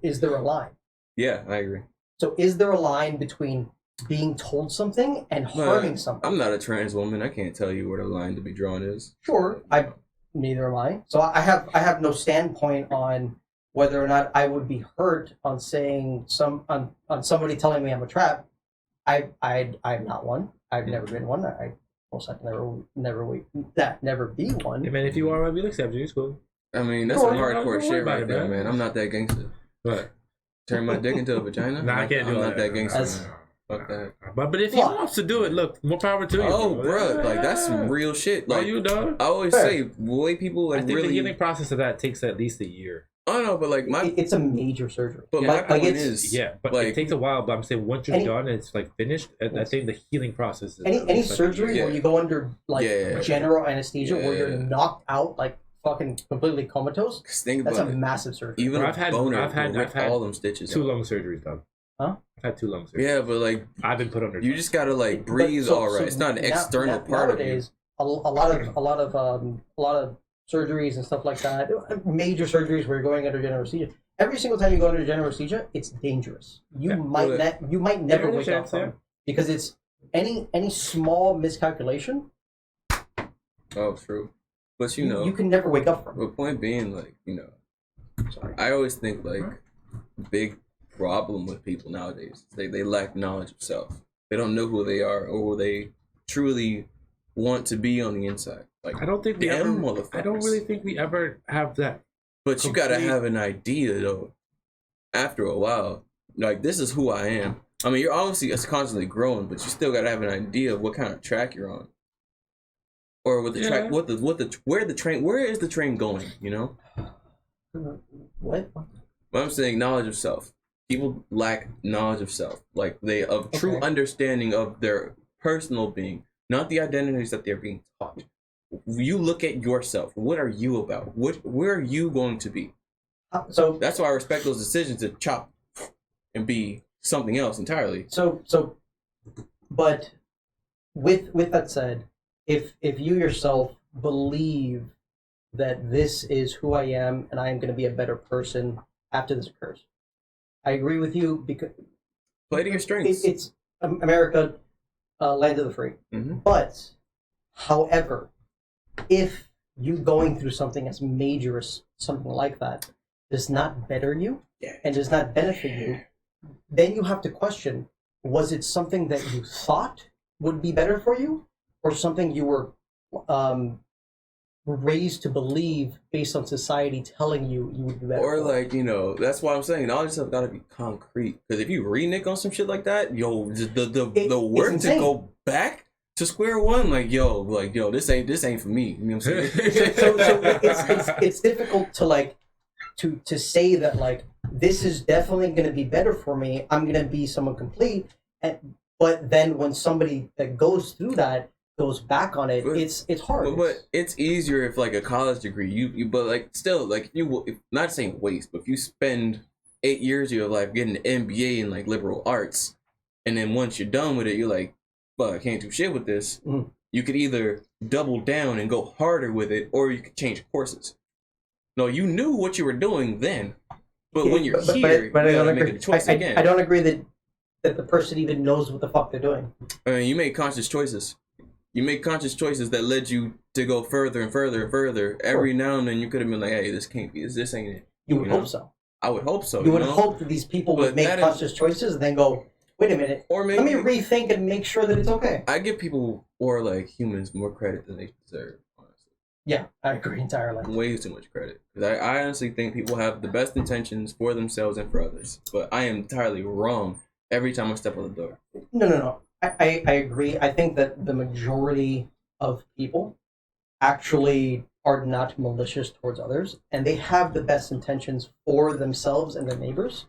Is there a line? Yeah, I agree. So is there a line between being told something and harming something? I'm not a trans woman. I can't tell you where the line to be drawn is. Sure, neither am I. So I have no standpoint on whether or not I would be hurt on saying on somebody telling me I'm a trap. I'm not one. I've never been one. I most likely never be one. Yeah, man, if you are, I'll be accepted. It's cool. I mean, that's some hardcore shit right there, man. I'm not that gangster. What? Turn my dick into a vagina? Nah, I can't do I'm that. not that gangster. That's- Fuck that. But if he wants to do it, look, more power to you. Oh, bro, like that's some real shit. Like you, dog? I always say, the way people I like think the really. healing process of that takes at least a year. I know, but like It's a major surgery. But Yeah, my like, point it's- is, Yeah, but like, it takes a while. But I'm saying once you're done, and it's like finished. I think the healing process is Any like surgery where you go under like general anesthesia where you're knocked out like fucking completely comatose. think That's a about it. massive surgery. Even I've had all them stitches. two lung surgeries done. Huh? I've had two lung surgeries. Yeah, but like I've been put under. you just gotta like breathe all right. It's not an external part of you. Nowadays, a lot of surgeries and stuff like that, major surgeries where you're going under general anesthesia. Every single time you go under general anesthesia, it's dangerous. You might never wake up from it because it's any small miscalculation. Oh, true. But you know, you can never wake up from it. the point being, like, you know, I always think like big problem with people nowadays is they lack knowledge of self. They don't know who they are or who they truly want to be on the inside. Like I don't think we them ever. motherfuckers. I don't really think we ever have that. But you gotta have an idea though. After a while, like this is who I am. I mean, you're obviously it's constantly growing, but you still gotta have an idea of what kind of track you're on, or with the track, where is the train going? You know. What? But I'm saying knowledge of self. People lack knowledge of self, like true understanding of their personal being, not the identities that they're being taught. You look at yourself. What are you about? Where are you going to be? So that's why I respect those decisions to chop and be something else entirely. But with that said, if you yourself believe that this is who I am and I am going to be a better person after this occurs, I agree with you because play to your strengths. It's America, land of the free. Mm-hmm. But, however, if you going through something as major as something like that does not better you and does not benefit you, then you have to question: was it something that you thought would be better for you, or something you were raised to believe based on society telling you would be better. Or for it. like, you know, that's why I'm saying all this stuff gotta be concrete. Because if you renege on some shit like that, yo, the work to insane. go back to square one, like yo, this ain't for me. You know what I'm saying? so it's difficult to like to say that like this is definitely going to be better for me. I'm going to be someone complete, but then when somebody that goes through that goes back on it, But- it's hard. But it's easier if like a college degree, you but like still like if, not saying waste, but if you spend 8 years of your life getting an MBA in like liberal arts, and then once you're done with it, you're like, well, I can't do shit with this. Mhm. You could either double down and go harder with it, or you could change courses. No, you knew what you were doing then, but when you're here, but I you don't gotta agree. make a choice I again. don't agree that the person even knows what the fuck they're doing. I mean, you made conscious choices. You make conscious choices that led you to go further and further and further. Every now and then, you could have been like, "Hey, this can't be. This ain't it." You would You know? hope so. I would hope so. You would know? hope that these people But would make that is- conscious choices and then go, wait a minute, Or let me maybe rethink and make sure that it's okay. I give people or like humans more credit than they deserve. Honestly, Yeah, I agree entirely. way too much credit. Because I honestly think people have the best intentions for themselves and for others, but I am entirely wrong every time I step on the door. No. I agree. I think that the majority of people actually are not malicious towards others, and they have the best intentions for themselves and their neighbors.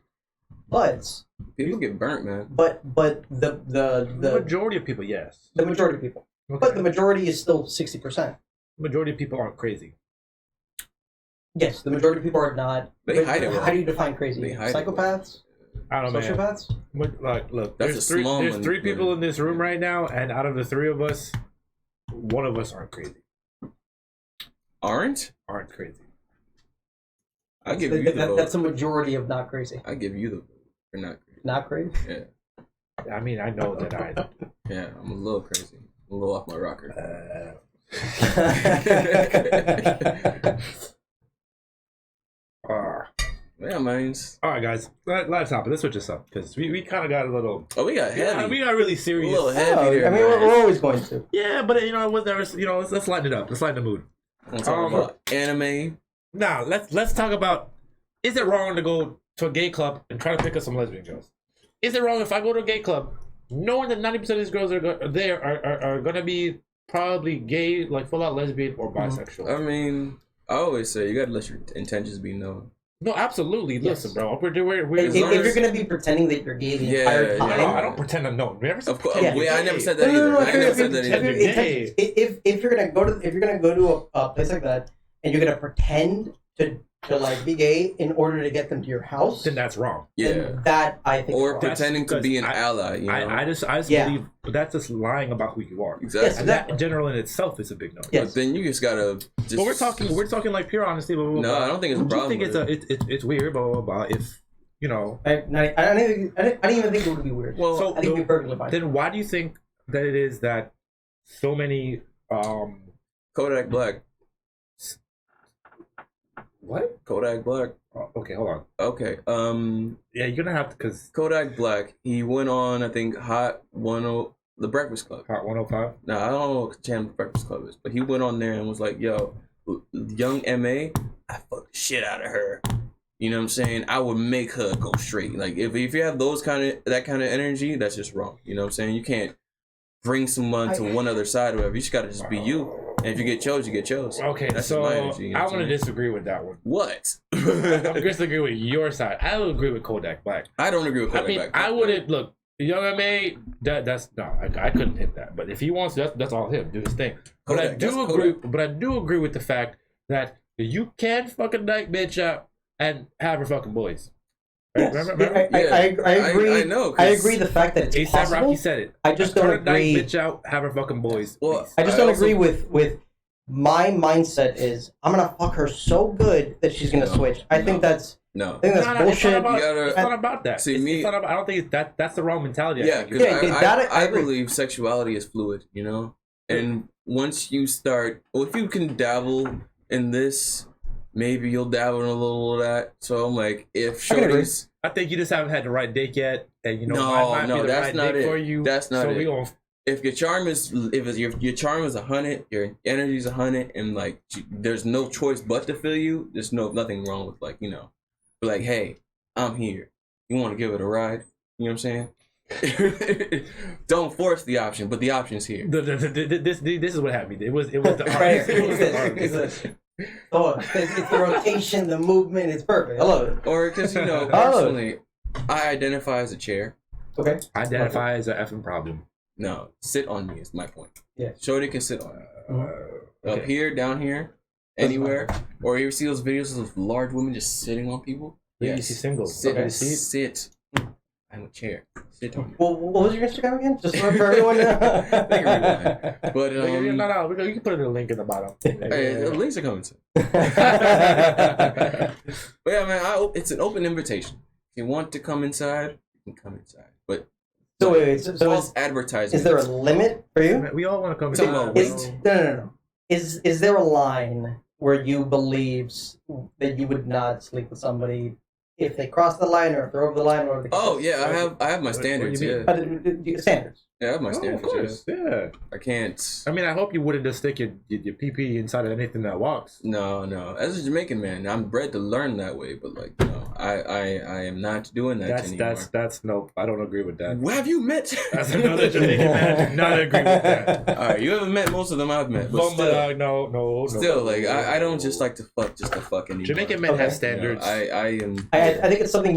But People get burnt, man. The the majority of people, yes. the majority of people, Okay. but the majority is still 60%. majority of people aren't crazy. Yes, the majority of people are not. They but hide it well. How do you define crazy? They hide it well. Psychopaths, I don't know, man. sociopaths. Like, look, That's there's a small there's one, three people but- in this room right now, and out of the three of us, one of us aren't crazy. Aren't? Aren't crazy. I give you the vote. That's a majority of not crazy. I give you the vote. You're not crazy. Not crazy. Yeah, I mean, I know that I. yeah. I'm a little crazy. I'm a little off my rocker. Yeah, man. All right, guys. Let's hop. Let's switch this up because we kind of got a little. Oh, we got heavy. Yeah, we got really a serious. little heavy there. I mean, we're always going to. Yeah, but you know, it was never. You know, let's lighten it up. Let's lighten the mood. I'm talking about anime. Now, let's talk about. Is it wrong to go to a gay club and try to pick up some lesbian girls? Is it wrong if I go to a gay club, knowing that 90% of these girls are going to be probably gay, like full out lesbian or bisexual? I mean, I always say you gotta let your intentions be known. No, absolutely. Yes. Listen, bro. We're If long you're as- going to be pretending that you're gay the Yeah, entire yeah. time, no, I don't pretend to know. We never said Of course, pretend you're I gay. never said that either. I never said that either. Gay. If you're gonna go to a place like that and you're gonna pretend to like be gay in order to get them to your house, Then that's wrong. Yeah. then that I think Or is wrong. That's pretending to be an because ally. You know. I just Yeah. believe that's just lying about who you are. exactly. Yes, And that exactly. in general in itself is a big no. Yes. But then you just gotta. Just, But we're talking like pure honesty. Blah, blah, blah, No, blah. I don't think it's a Would you problem think with it's weird? Blah blah blah. If you know, I didn't even think it would be weird. Well, so I think it'd be perfectly fine. then why do you think that it is that so many Kodak Black. what? Kodak Black. Oh, okay, hold on. Okay. Yeah, you're gonna have to because Kodak Black. He went on. I think Hot 10, The Breakfast Club. Hot 105. Now I don't know what channel The Breakfast Club is, but he went on there and was like, "Yo, young Ma, I fuck the shit out of her." You know what I'm saying? I would make her go straight. Like if you have that kind of energy, that's just wrong. You know what I'm saying? You can't bring someone to one other side or whatever. You just gotta just be you. And if you get chose, you get chose. Okay, That's so my energy, you know I what I'm want to saying? disagree with that one. What? I disagree with your side. I would agree with Kodak Black. I don't agree with I Kodak mean, Black. I wouldn't look. Young Ma, that's no, I couldn't hit that. But if he wants to, that's all him. Do his thing. But I Kodak, that's do agree. Kodak. But I do agree with the fact that you can fucking night bitch out and have her fucking boys. Right? Yes. Remember? I agree. I know. I 'cause- agree the fact that it's ASAP possible. Rocky said it. I just don't Turn a night agree. bitch out, have her fucking boys. Well, please. I just I don't also- agree with my mindset is I'm gonna fuck her so good that she's gonna No, switch. I think no. that's No. I think that's No, it's not bullshit. about, You gotta- it's not about that. See, It's me- not about, I don't think that's the wrong mentality. I Yeah, think. because Yeah, that I I agree. believe sexuality is fluid, you know? And once you start, well, if you can dabble in this, maybe you'll dabble in a little of that. So I'm like, if I can agree. shorties, I think you just haven't had the right dick yet, and you know, No, might no, be the that's right not dick it. for you. That's not so it. we gonna if your charm is your charm is 100, your energy is 100, and like there's no choice but to feel you. There's nothing wrong with like like, hey, I'm here. You want to give it a ride? You know what I'm saying? Don't force the option, but the option's here. This is what happened. It was the art. Right. It was the art. It's the rotation, the movement. It's perfect. I love it. Or because personally, I identify as a chair. Okay. Identify as an effing problem. No, sit on me is my point. Yeah. Shorty can sit on me. Up Okay. here, down here, anywhere. Or you see those videos of large women just sitting on people? Yeah, you see singles. Sit. Okay. Sit. I'm a chair. Sit on me. Well, what was your Instagram again? Just for everyone. But No, you can put a link in the bottom. hey, the links are coming soon. But yeah, man, it's an open invitation. If you want to come inside, you can come inside. But So wait, so false advertising. is there a limit for you? We all want to come Talking inside. about Is, no. Is there a line where you believe that you would not sleep with somebody if they cross the line or if they're over the line or if they Oh yeah, I have my standards. you Yeah, Standards. Standards. yeah, I have my Oh, of standards. course. Yeah. I can't. I mean, I hope you wouldn't just stick your pee inside of anything that walks. No. As a Jamaican man, I'm bred to learn that way. But like, I am not doing that anymore. That's no. I don't agree with that. Where have you met? That's another Jamaican man. I do not agree with that. All right, you haven't met most of them I've met, but still, no. still, like, I don't just like to fuck just to fuck anymore. Jamaican men Okay. have standards. I am. I think it's something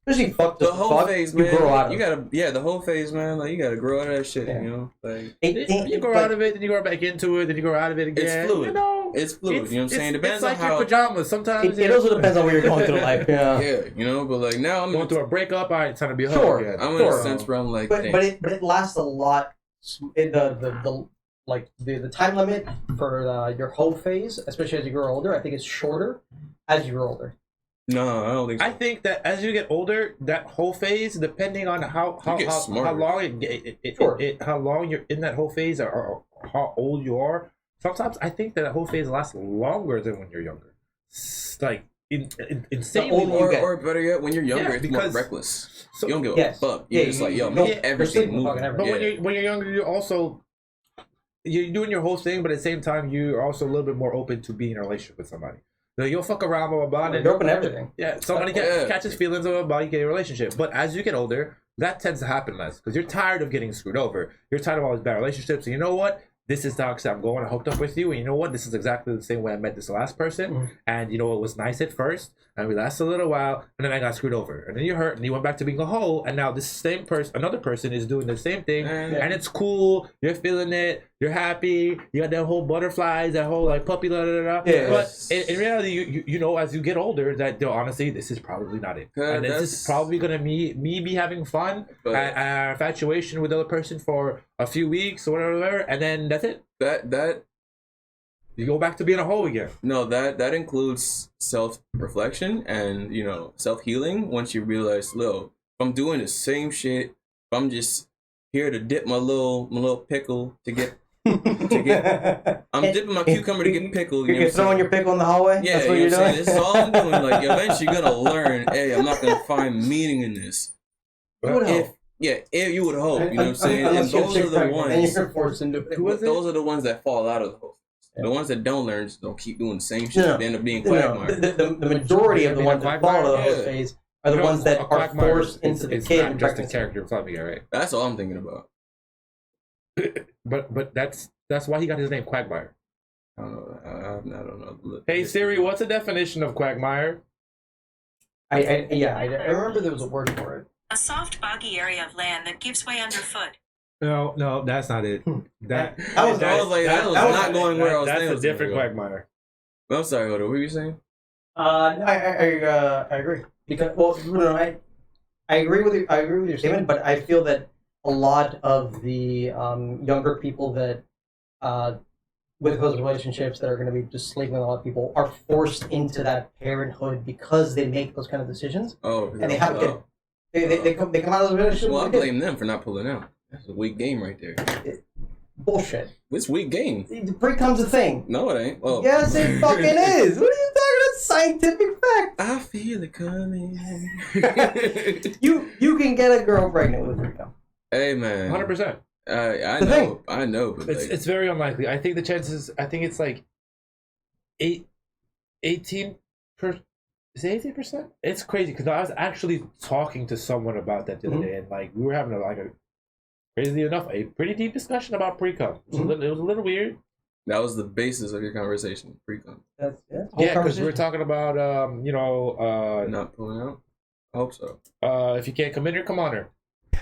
especially fuck The just whole fuck, phase, you man. grow out of. You gotta, the whole phase, man. Like, you gotta grow out of that shit, Yeah. Like, You grow out of it, then you grow back into it, then you grow out of it again. It's fluid. You know, it's fluid. You know what I'm saying? Depends it's like on how. your pajamas. Sometimes It also depends on where you're going through life. Yeah. Yeah, but like now I'm going through a breakup. All right, it's time to be a Sure. hug again. I'm in Sure. a sense where I'm like, But damn. it lasts a lot. The time limit for your whole phase, especially as you grow older, I think it's shorter as you grow older. No, I don't think so. I think that as you get older, that whole phase, depending on how get smarter. long Sure. how long you're in that whole phase or how old you are, sometimes I think that whole phase lasts longer than when you're younger. Like insanely older you more. get. Or better yet, when you're younger, Yeah, it's more because- reckless. So, You don't give Yes. a fuck. You're Yeah, just you- like, yo, you make don't- you're everything sleeping move. fucking everything. but when you're younger, you're also you're doing your whole thing, but at the same time, you're also a little bit more open to being in a relationship with somebody. Like, you'll fuck around, blah, blah, blah. and You're open to everything. Yeah, somebody Yeah. catches feelings about you get a relationship. But as you get older, that tends to happen less because you're tired of getting screwed over. You're tired of all these bad relationships. And you know what? This is toxic. I'm going. I hooked up with you. And you know what? This is exactly the same way I met this last person. Mhm. And you know, it was nice at first. And we lasted a little while. And then I got screwed over. And then you hurt. And you went back to being a hoe. And now this same person, another person is doing the same thing. And it's cool. You're feeling it. You're happy. You got that whole butterflies, that whole like puppy, da da da. Yeah. But in reality, you know, as you get older, that honestly, this is probably not it. And this is probably gonna me be having fun, But- infatuation with the other person for a few weeks or whatever, and then that's it. That You go back to being a hoe again. No, that includes self-reflection and, self-healing. Once you realize, look, if I'm doing the same shit, if I'm just here to dip my little pickle to get, I'm dipping my cucumber to get pickled. You know You're what I'm throwing saying? your pickle in the hallway. Yeah, That's what you you're know what I'm doing. saying? This is all I'm doing. Like, eventually you're gonna learn, hey, I'm not gonna find meaning in this. You would hope. If you would hope, you know what I'm saying? And Unless you're those are the pregnant, then ones. you're forced into it. Who was it? Those are the ones that fall out of the whole. Yeah. The ones that don't learn just don't keep doing the same shit. No. They end up being No, quagmire. the majority of the You mean ones a that fall out of the quagmire? host phase are the You know, ones that a are quagmire forced into the it's kid not and just a pregnancy. character from Family Guy, right? That's all I'm thinking about. But that's why he got his name Quagmire. I don't know. I don't know. Hey Siri, what's the definition of Quagmire? I remember there was a word for it. A soft, boggy area of land that gives way underfoot. No, that's not it. That was not going where I was thinking it That's a was different gonna go. Quagmire. I'm sorry, what were you saying? I agree because I agree with you. I agree with your statement, but I feel that a lot of the younger people that with those relationships that are going to be just sleeping with a lot of people are forced into that parenthood because they make those kind of decisions Oh, and they have a kid. They come out of the relationship. Well, I with a kid. blame them for not pulling out. That's a weak game right there. Bullshit. It's weak game. The pre comes a thing. No, it ain't. Oh. Yes, it fucking is. What are you talking about? Scientific fact. I feel it coming. You can get a girl pregnant with pre cum. Hey man, 100%. I The know, I know, but It's very unlikely. I think the chances. I think it's like 18 per. Is it 18%? It's crazy because I was actually talking to someone about that the other day, and like we were having a crazy enough a pretty deep discussion about pre-cum. It was a little weird. that was the basis of your conversation. Pre-con. That's whole Yeah, because we conversation. were talking about Not pulling out. I hope so. if you can't come in here, come on her.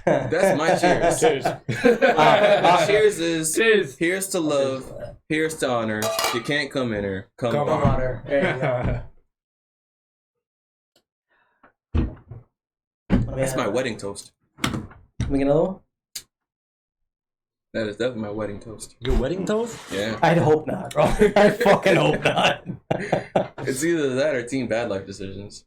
That's my cheers. Cheers. Cheers is Cheers. here's to love, here's to honor. If you can't come in her, come Come on. on her. There you go. That's my wedding toast. Can we get another one? That is definitely my wedding toast. Your wedding toast? Yeah. I'd hope not, bro. I fucking hope not. It's either that or Team Bad Life Decisions.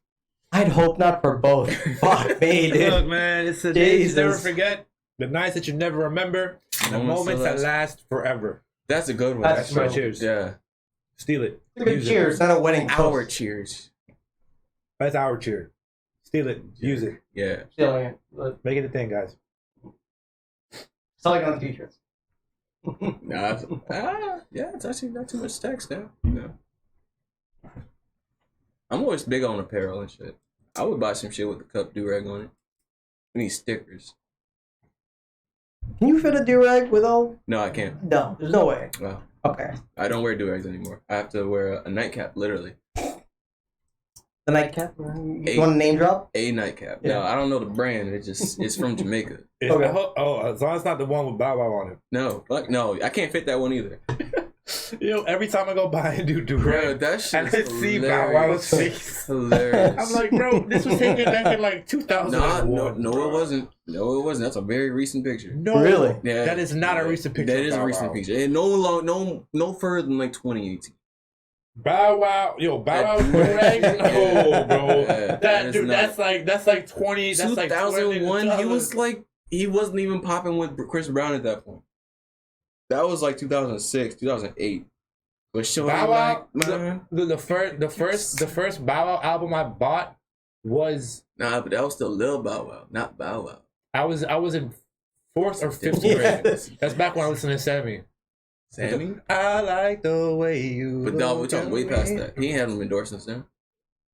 I'd hope not for both. Fuck me, dude. Look, man, it's the days you never Jesus. forget, the nights that you never remember, the Moments moments that that last forever. That's a good one. That's my true. cheers. Yeah. Steal it. It's a good Use it. cheers, not a wedding Our toast. cheers. That's our cheer. Steal it. Use it. Yeah. Stealing it. But Make it a thing, guys. selling it on the t-shirts. Nah, yeah, it's actually not too much text now. Yeah. I'm always big on apparel and shit. I would buy some shit with the cup do-rag on it. We need stickers. Can you fit a do-rag with all? No, I can't. No, there's no way. Well, Okay. I don't wear do-rags anymore. I have to wear a nightcap, literally. The nightcap? You Eight. want to name drop? A nightcap. Yeah. No, I don't know the brand. It's from Jamaica. Okay. As long as it's not the one with Bow Wow on it. No, fuck no. I can't fit that one either. Every time I go by and do Bro, rag, that shit and I is see Bow Wow's hilarious. face. Hilarious. I'm like, bro, this was taken back in like 2001. No, it wasn't. No, it wasn't. That's a very recent picture. No, Really? Yeah, that is not a recent picture. That of is a Bow recent Wow. picture. And no further than like 2018. Bow Wow, Bow Wow with do-rag? No, bro. Yeah, that is dude, not- that's like 20. That's like 2001. He wasn't even popping with Chris Brown at that point. That was like 2006, 2008. But showing Bow Wow, like, man, the first Bow Wow album I bought was nah, but that was still Lil Bow Wow, not Bow Wow. I was in fourth or fifth Yeah. grade. That's back when I listened to Sammy. Sammy? I like the way you. But dog, we're talking way look at past me. that. He didn't have them endorsements then.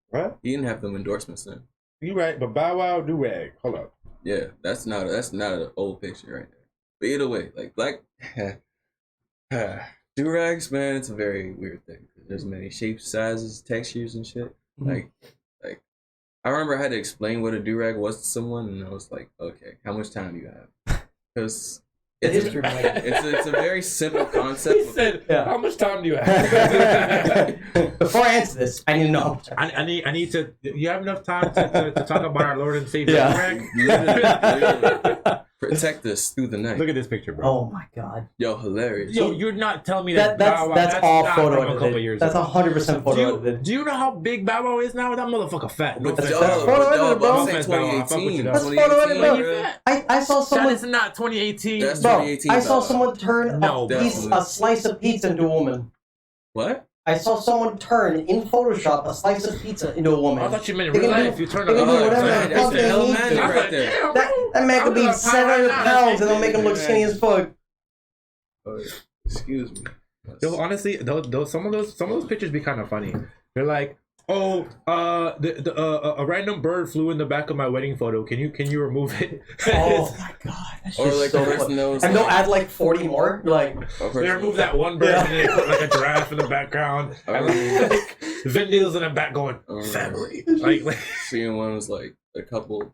What? He didn't have them endorsements then. You right, but Bow Wow do rag. Hold up. Yeah, that's not an old picture right there. But either way, like black do-rags, man, it's a very weird thing. There's many shapes, sizes, textures, and shit. Like I remember I had to explain what a do-rag was to someone, and I was like, okay, how much time do you have? Because The history behind it. it's a very simple He concept. said, Yeah. "How much time do you have?" Before I answer this, I need to know. I need to. You have enough time to talk about our Lord and Savior. Yeah. Rag? Literally. Protect us through the night. Look at this picture, bro. Oh my god. Yo, hilarious. Yo, you're not telling me that That's Bow Wow, that's all not photo from a couple edited. years That's ago. 100% photo edited. Do you know how big Bow Wow is now? That motherfucker fat. No But offense. dog, photo but edited, dog, bro. I'm No saying offense, Bow Wow. I fuck with you, 2018. dog. That's photo edited, bro. bro. I saw That someone, is not 2018. That's bro. 2018, I saw dog. someone turn No, a slice of pizza into a woman. What? I saw someone turn in Photoshop a slice of pizza into a woman. I thought you meant in They real can do- life. You turn they on can do whatever man, the that's fuck the they hell need magic to. right there. Damn, That man could be I'm 700 not- pounds and they'll make him look skinny as fuck. Excuse me. Yo, honestly, those some of those pictures be kind of funny. They're like, oh, a random bird flew in the back of my wedding photo. Can you remove it? Oh my god. That's Or just like so the person funny. that was And they'll like, add like 40 more. Like, They remove that one bird and they put like a giraffe in the background. And like, Vin Diesel's in the back going, family. Like seeing one was like a couple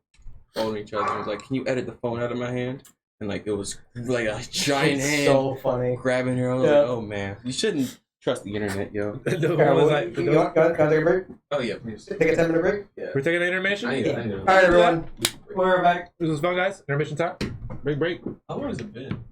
holding each other. It was like, can you edit the phone out of my hand? And like it was like a giant it's hand so funny. grabbing her. I was Yeah. like, oh man, you shouldn't trust the internet, yo. the Okay, one was well, like, you want to take a break? Oh yeah, please. Take a 10-minute break? we're taking an intermission. I need it. Alright, everyone. We're back. This was fun, guys. Intermission time. Break. How long has it been?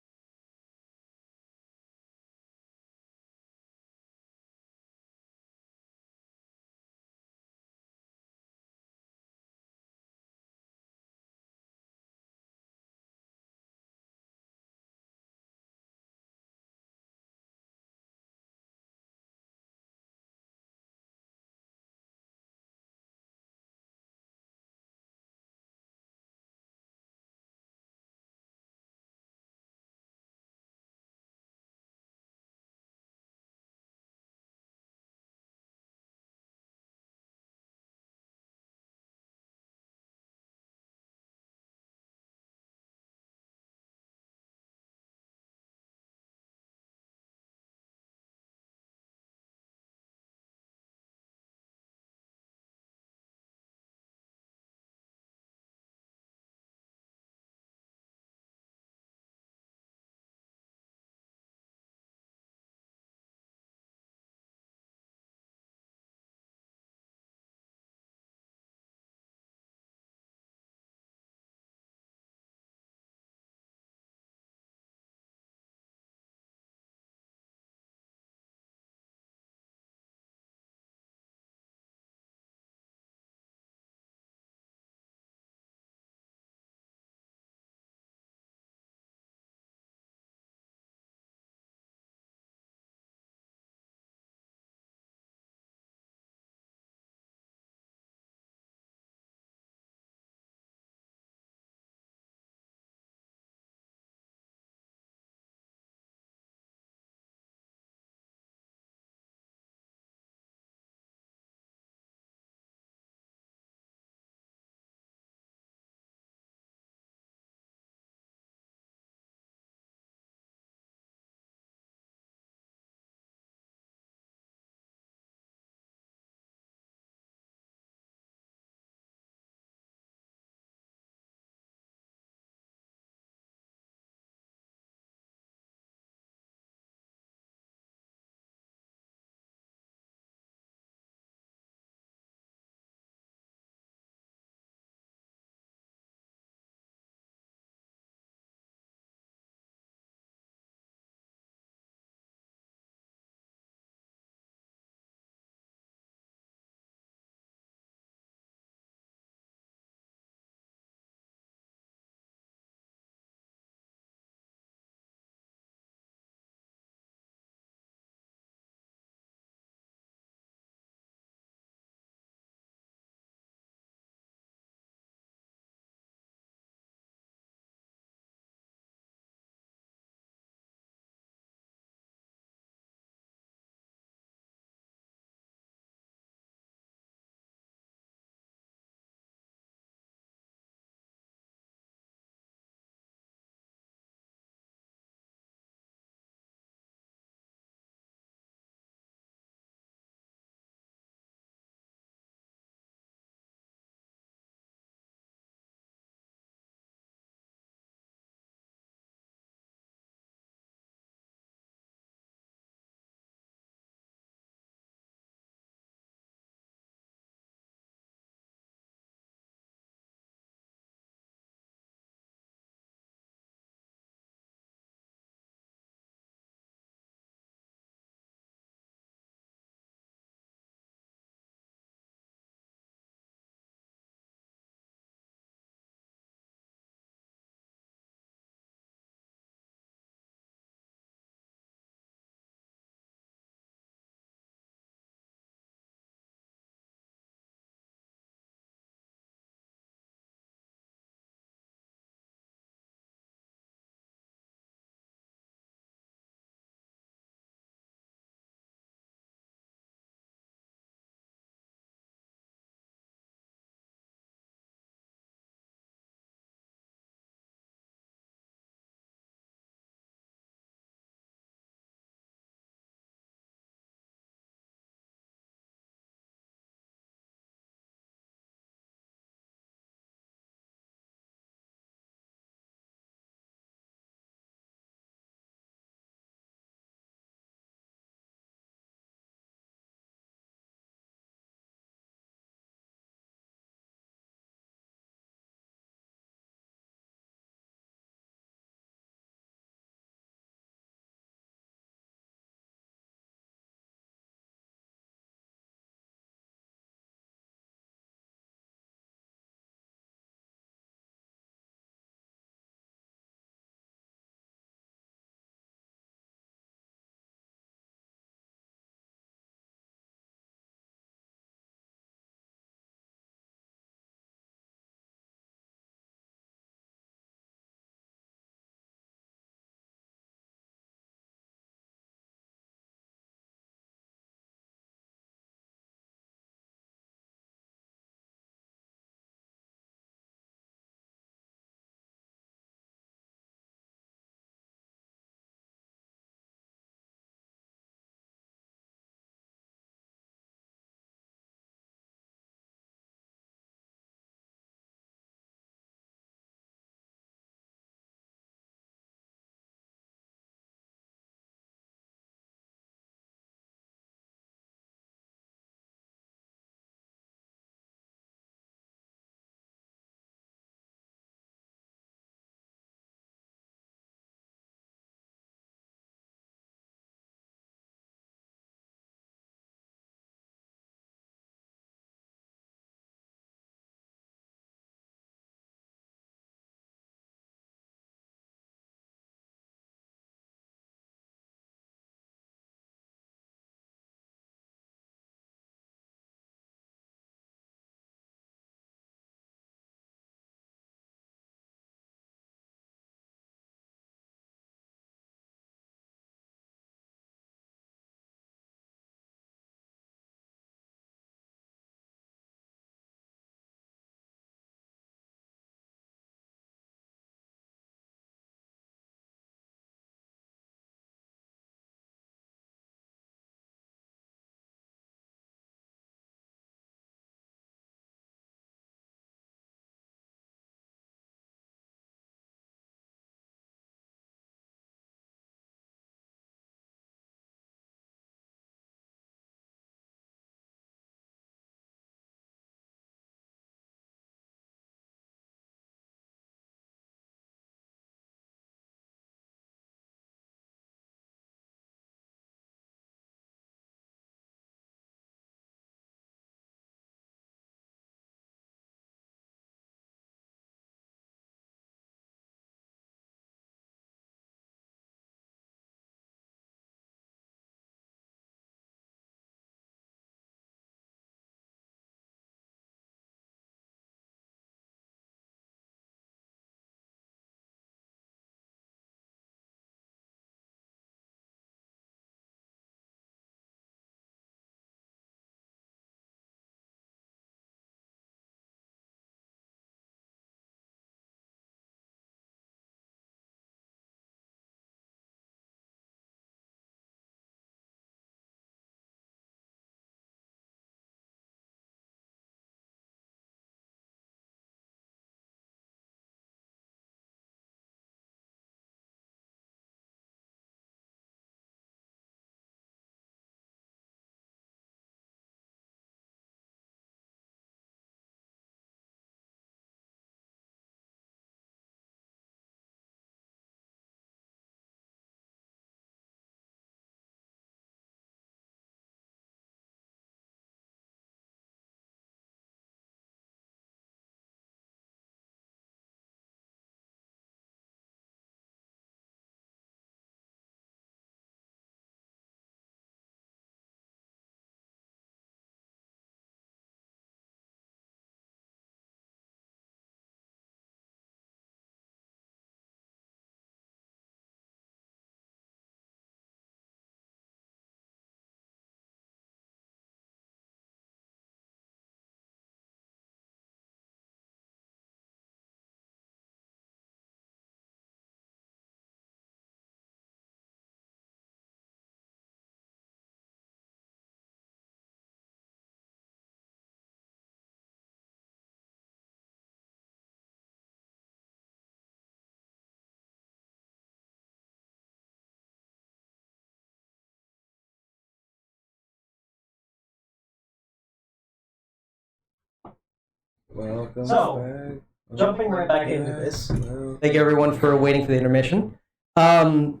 Welcome So, back. jumping right back into this. Well, Thank you everyone for waiting for the intermission. How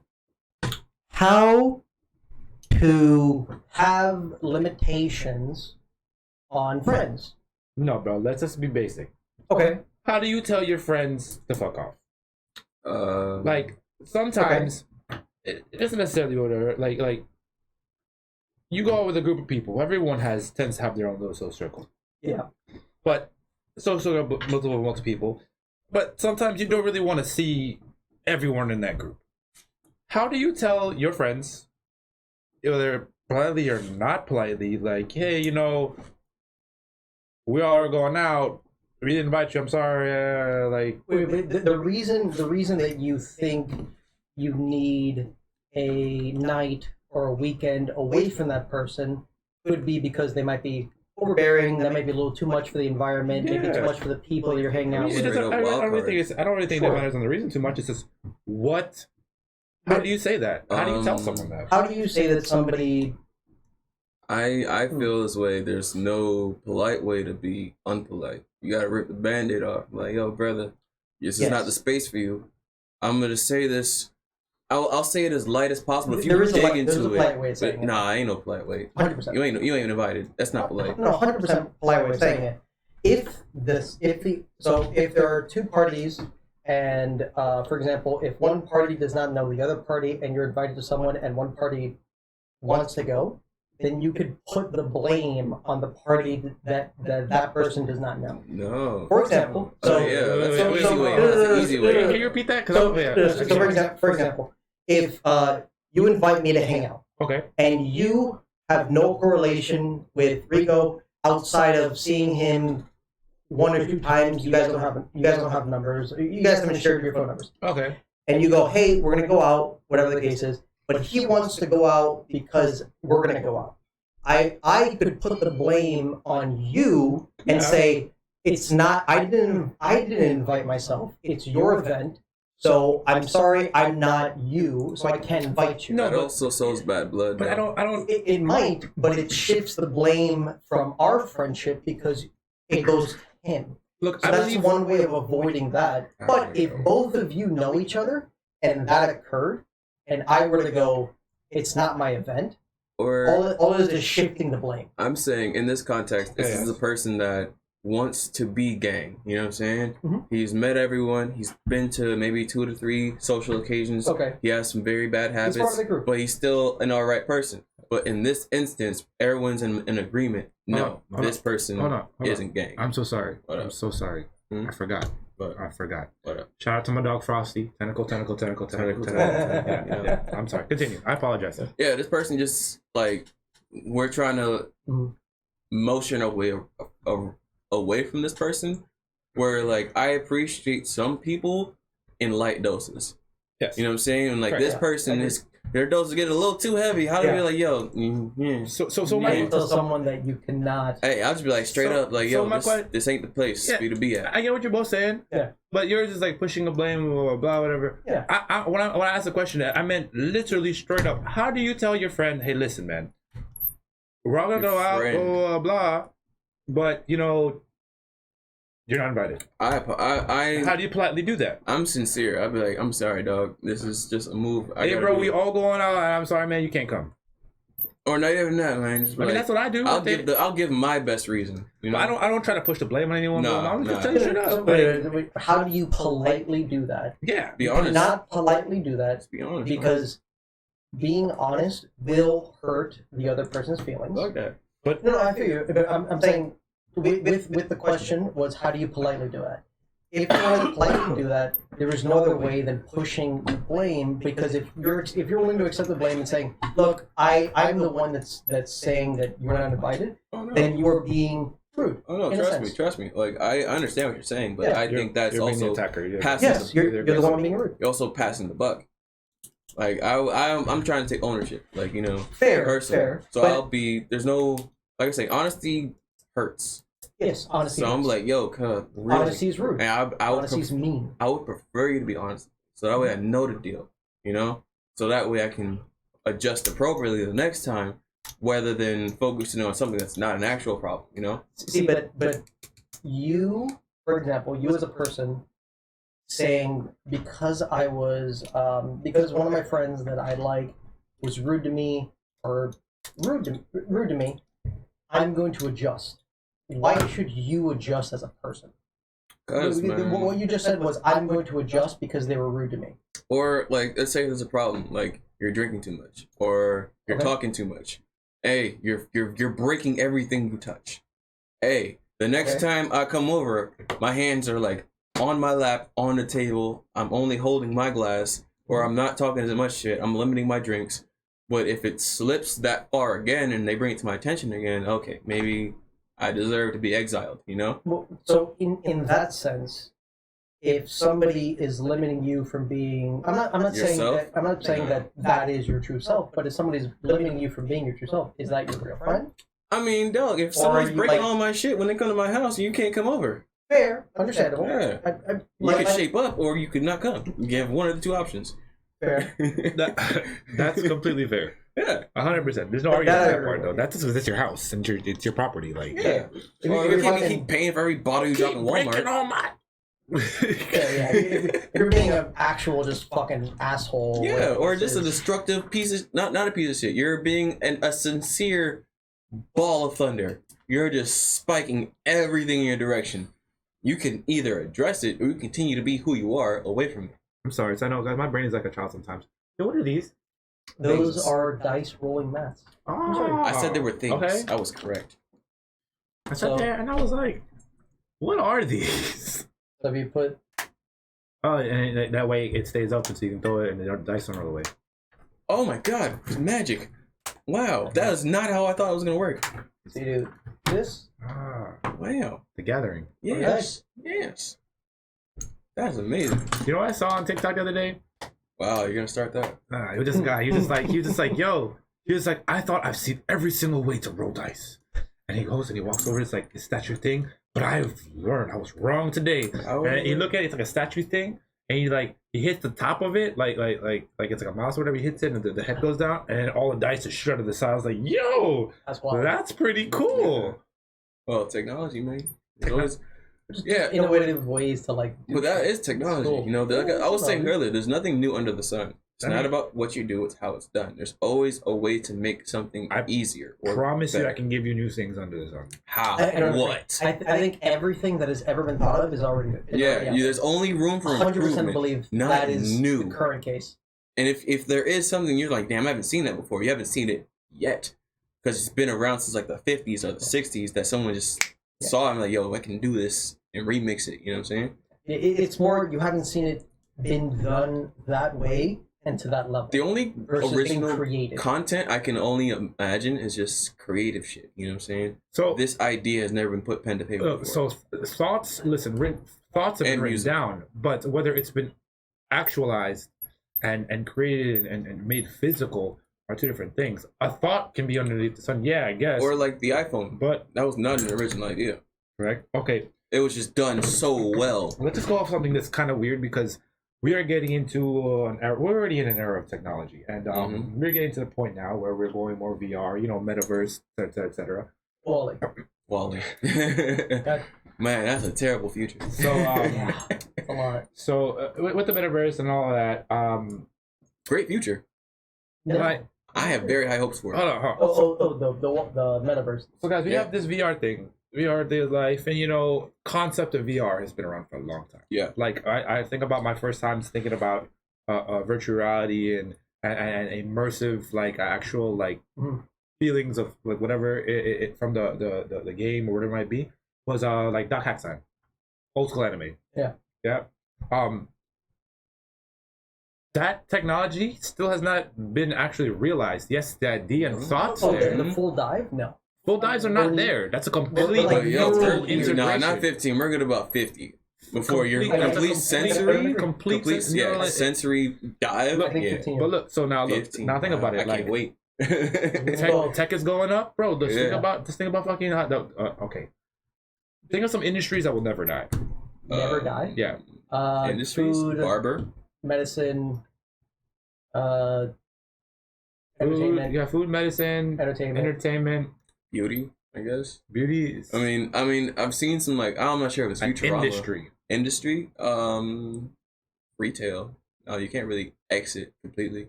to have limitations on friends. No, bro. Let's just be basic. Okay. How do you tell your friends to fuck off? Uh, Like sometimes it doesn't necessarily order. Like you go out with a group of people. Everyone tends to have their own little social circle. Yeah. But multiple people. But sometimes you don't really want to see everyone in that group. How do you tell your friends, whether politely or not politely, like, hey, you know, we all are going out. We didn't invite you. I'm sorry. Like, Wait, the reason that you think you need a night or a weekend away from that person could be because they might be overbearing. That might be a little too much for the environment. Maybe too Yeah. much for the people you're hanging out It with. doesn't- I don't really wild think I don't really think Sure. that matters on the reason too much. It's just what. How do you say that? How do you tell someone that? How do you say that somebody? I feel this way. There's no polite way to be unpolite. You gotta rip the band-aid off. Like, yo, brother, this is not Yes. the space for you. I'm gonna say this. I'll say it as light as possible. If you There is a dig there's a into polite it, way of saying but it. nah, ain't no polite way. 100%. You ain't even invited. That's not polite. No, 100% polite way of saying it. If there are two parties, and for example, if one party does not know the other party, and you're invited to someone, and one party wants to go, then you could put the blame on the party that person does not know. No. For example, Oh, so yeah, that's so- an easy so- way. no, That's no, an no, easy no, way. no, no, Can you repeat that? so, Yeah. for example, if you invite me to hang out, Okay. and you have no correlation with Rico outside of seeing him one or two times. You guys don't have numbers. You guys haven't shared your phone numbers. Okay. And you go, hey, we're gonna go out, whatever the case is. But he wants to go out because we're gonna go out. I could put the blame on you and Yeah. say it's not. I didn't invite myself. It's your event. So I'm sorry, I'm not you, so I can't invite you. No, That but- also sows bad blood. But though. I don't. It might, but it shifts the blame from our friendship because it goes to him. Look, So I that's believe one way of avoiding that. But if both of you know each other and that occurred, and I were to go, it's not my event, Or all it is just shifting the blame. I'm saying in this context, this Yeah. is a person that wants to be gang. You know what I'm saying? Mhm. He's met everyone. He's been to maybe 2 to 3 social occasions. Okay. He has some very bad He's part of habits, the group. but he's still an alright person. But in this instance, everyone's in agreement. No, Hold this person hold on. isn't gang. I'm so sorry. What I'm up? so sorry. Hmm? I forgot. What? I forgot. What up? Shout out to my dog Frosty. Tentacle. Tentacle. Yeah. I'm sorry. Continue. I apologize. Yeah, this person just like we're trying to Mhm. motion away from this person. Where like I appreciate some people in light doses. Yes. You know what I'm saying? And like Correct. this Yeah, person I is their dose is getting a little too heavy. How do Yeah. you like, yo? Yeah. So You my can't tell someone that you cannot. Hey, I'll just be like straight So- up, like, so yo, my this, this ain't the place Yeah. for you to be at. I get what you're both saying. Yeah. But yours is like pushing the blame, blah, blah, whatever. Yeah. When I asked the question, I meant literally straight up. How do you tell your friend, hey, listen, man, we're all gonna Your go out, friend. blah, blah, blah, but you know, you're not invited. How do you politely do that? I'm sincere. I'll be like, I'm sorry, dog. This is just a move. Hey, bro, we all going out, and I'm sorry, man, you can't come. or not even that, man. Just I be mean, like, that's what I do. I'll give my best reason. You know, I don't try to push the blame on anyone. No, bro. I'm just no. telling you straight up. Wait, how do you politely do that? Yeah. be You honest. cannot politely do that Just be honest. because being honest will hurt the other person's feelings. Fuck that. No, I feel you. But I'm saying with the question was how do you politely do that? If you want to politely do that, there is no other way than pushing the blame because if you're willing to accept the blame and saying, look, I'm the one that's saying that you're not invited, Oh no. then you're being rude. Oh no, in a trust me, sense. trust me. Like I understand what you're saying, but Yeah. I think that's you're being the also attacker. Yeah. passing. Yes, you're the one being rude. You're also passing the buck. Like I'm trying to take ownership. Like you know, Fair, person. fair. So but I'll be. There's no like I say, honesty hurts. yes, honesty. So I'm is- like, yo, really? honesty is rude. And Honesty is mean. I would prefer you to be honest, so that way I know the deal. You know, so that way I can adjust appropriately the next time, rather than focusing on something that's not an actual problem. You know. See, but you, for example, you as a person saying because because one of my friends that I like was rude to me or rude to me, I'm going to adjust. Why should you adjust as a person? Cause man, What you just said was I'm going to adjust because they were rude to me. or like let's say there's a problem, like you're drinking too much, or you're Okay. talking too much. Hey, you're breaking everything you touch. Hey, the next Okay. time I come over, my hands are like on my lap, on the table. I'm only holding my glass, or I'm not talking as much shit. I'm limiting my drinks. But if it slips that far again and they bring it to my attention again, okay, maybe I deserve to be exiled, you know? Well, so in that sense, if somebody is limiting you from being, I'm not saying Yourself? that that is your true self, but if somebody's limiting you from being your true self, is that your real friend? I mean, dog, if Or someone's you breaking like- all my shit when they come to my house, you can't come over. Fair, understandable. Yeah. You Like, could shape up or you could not come. You have one of the two options. fair. That's completely fair. Yeah. 100%. There's no That argument I with that agree part, with. though. That's your house and it's your property. Like, Yeah. If Or you're you can't fucking- keep paying for every bottle you drop in breaking Walmart. all my. Yeah. If you're being an actual just fucking asshole. Yeah, like, or just a it's- destructive piece of not a piece of shit. You're being a sincere ball of thunder. You're just spiking everything in your direction. You can either address it or you continue to be who you are away from it. I'm sorry. So I know, guys, my brain is like a child sometimes. Yo, what are these? Those Things. are dice rolling mats. Oh, I said they were things. Okay. I was correct. I So- sat there and I was like, what are these? So if you put Oh, and that way it stays open so you can throw it and the dice don't roll away. Oh my god, it's magic. Wow, that is not how I thought it was gonna work. so you do this. Ah, Wow. the gathering. Yes. Yes. That's amazing. You know what I saw on TikTok the other day? Wow, you're gonna start that. It was this guy. He was just like, yo. He was like, I thought I've seen every single way to roll dice. And he goes and he walks over. It's like, is that your thing? But I've learned I was wrong today. Oh. And you look at it, it's like a statue thing. And he hits the top of it, like it's like a mouse or whatever. He hits it, and the head goes down, and all the dice is shot to the side. I was like, yo, That's why. that's pretty cool. Well, technology, man. There's always, yeah, Innovative ways to like. do but that shit. is technology. Cool. You know, like I was saying Technology. earlier, there's nothing new under the sun. It's not about what you do; it's how it's done. There's always a way to make something I easier. I Or promise you, better. I can give you new things under the sun. How? I don't What? I think everything that has ever been thought of is already. Yeah, there's only room for 100% improvement. believe not that is new. the current case. And if there is something you're like, damn, I haven't seen that before. You haven't seen it yet, because it's been around since like the 50s or the 60s that someone just saw. I'm like, yo, I can do this and remix it. You know what I'm saying? It's more you haven't seen it been done that way and to that level. The only Versus original being creative. content I can only imagine is just creative shit. You know what I'm saying? So This idea has never been put pen to paper before. so thoughts. Listen, thoughts have been And written music. down, but whether it's been actualized and created and made physical are two different things. A thought can be underneath the sun. Yeah, I guess. Or like the iPhone. but That was not an original idea. correct. Okay. It was just done so well. Let's just go off something that's kind of weird because we are getting into an era. We're already in an era of technology, and Mhm. we're getting to the point now where we're going more VR, metaverse, etc. Well, like, Wally. that, Man, that's a terrible future. So, yeah, it's a lot. With the metaverse and all of that, Great future. No. like, I have very high hopes for it. hold on. The metaverse. So, guys, we Yeah. have this VR thing, VR day of life, and concept of VR has been around for a long time. Yeah. Like I think about my first times thinking about virtual reality and immersive, like actual like Mhm. feelings of like whatever it from the game or whatever it might be was like Doc Hackstein, old school anime. Yeah. Yeah. That technology still has not been actually realized. Yes, the idea and thoughts Oh, there. the full dive? No. Full dives are not Only- there. That's a But, complete like, But yo, neural full integration. nah, not 15. We're good about 50 before you're Complete- that's a complete sensory, complete yeah, sensory dive. Look, I think yeah, 15. But look, so now look, 15. now think about it. I Like can't wait. tech is going up, bro. Just think Yeah. about fucking okay. Think of some industries that will never die. Never die. Yeah, Industries, Food, barber, medicine, food, entertainment, yeah, food, medicine, entertainment. entertainment, beauty. I guess. Beauty is I mean, I've seen some like I'm not sure if it's an Futurama. industry. Retail. No, you can't really exit completely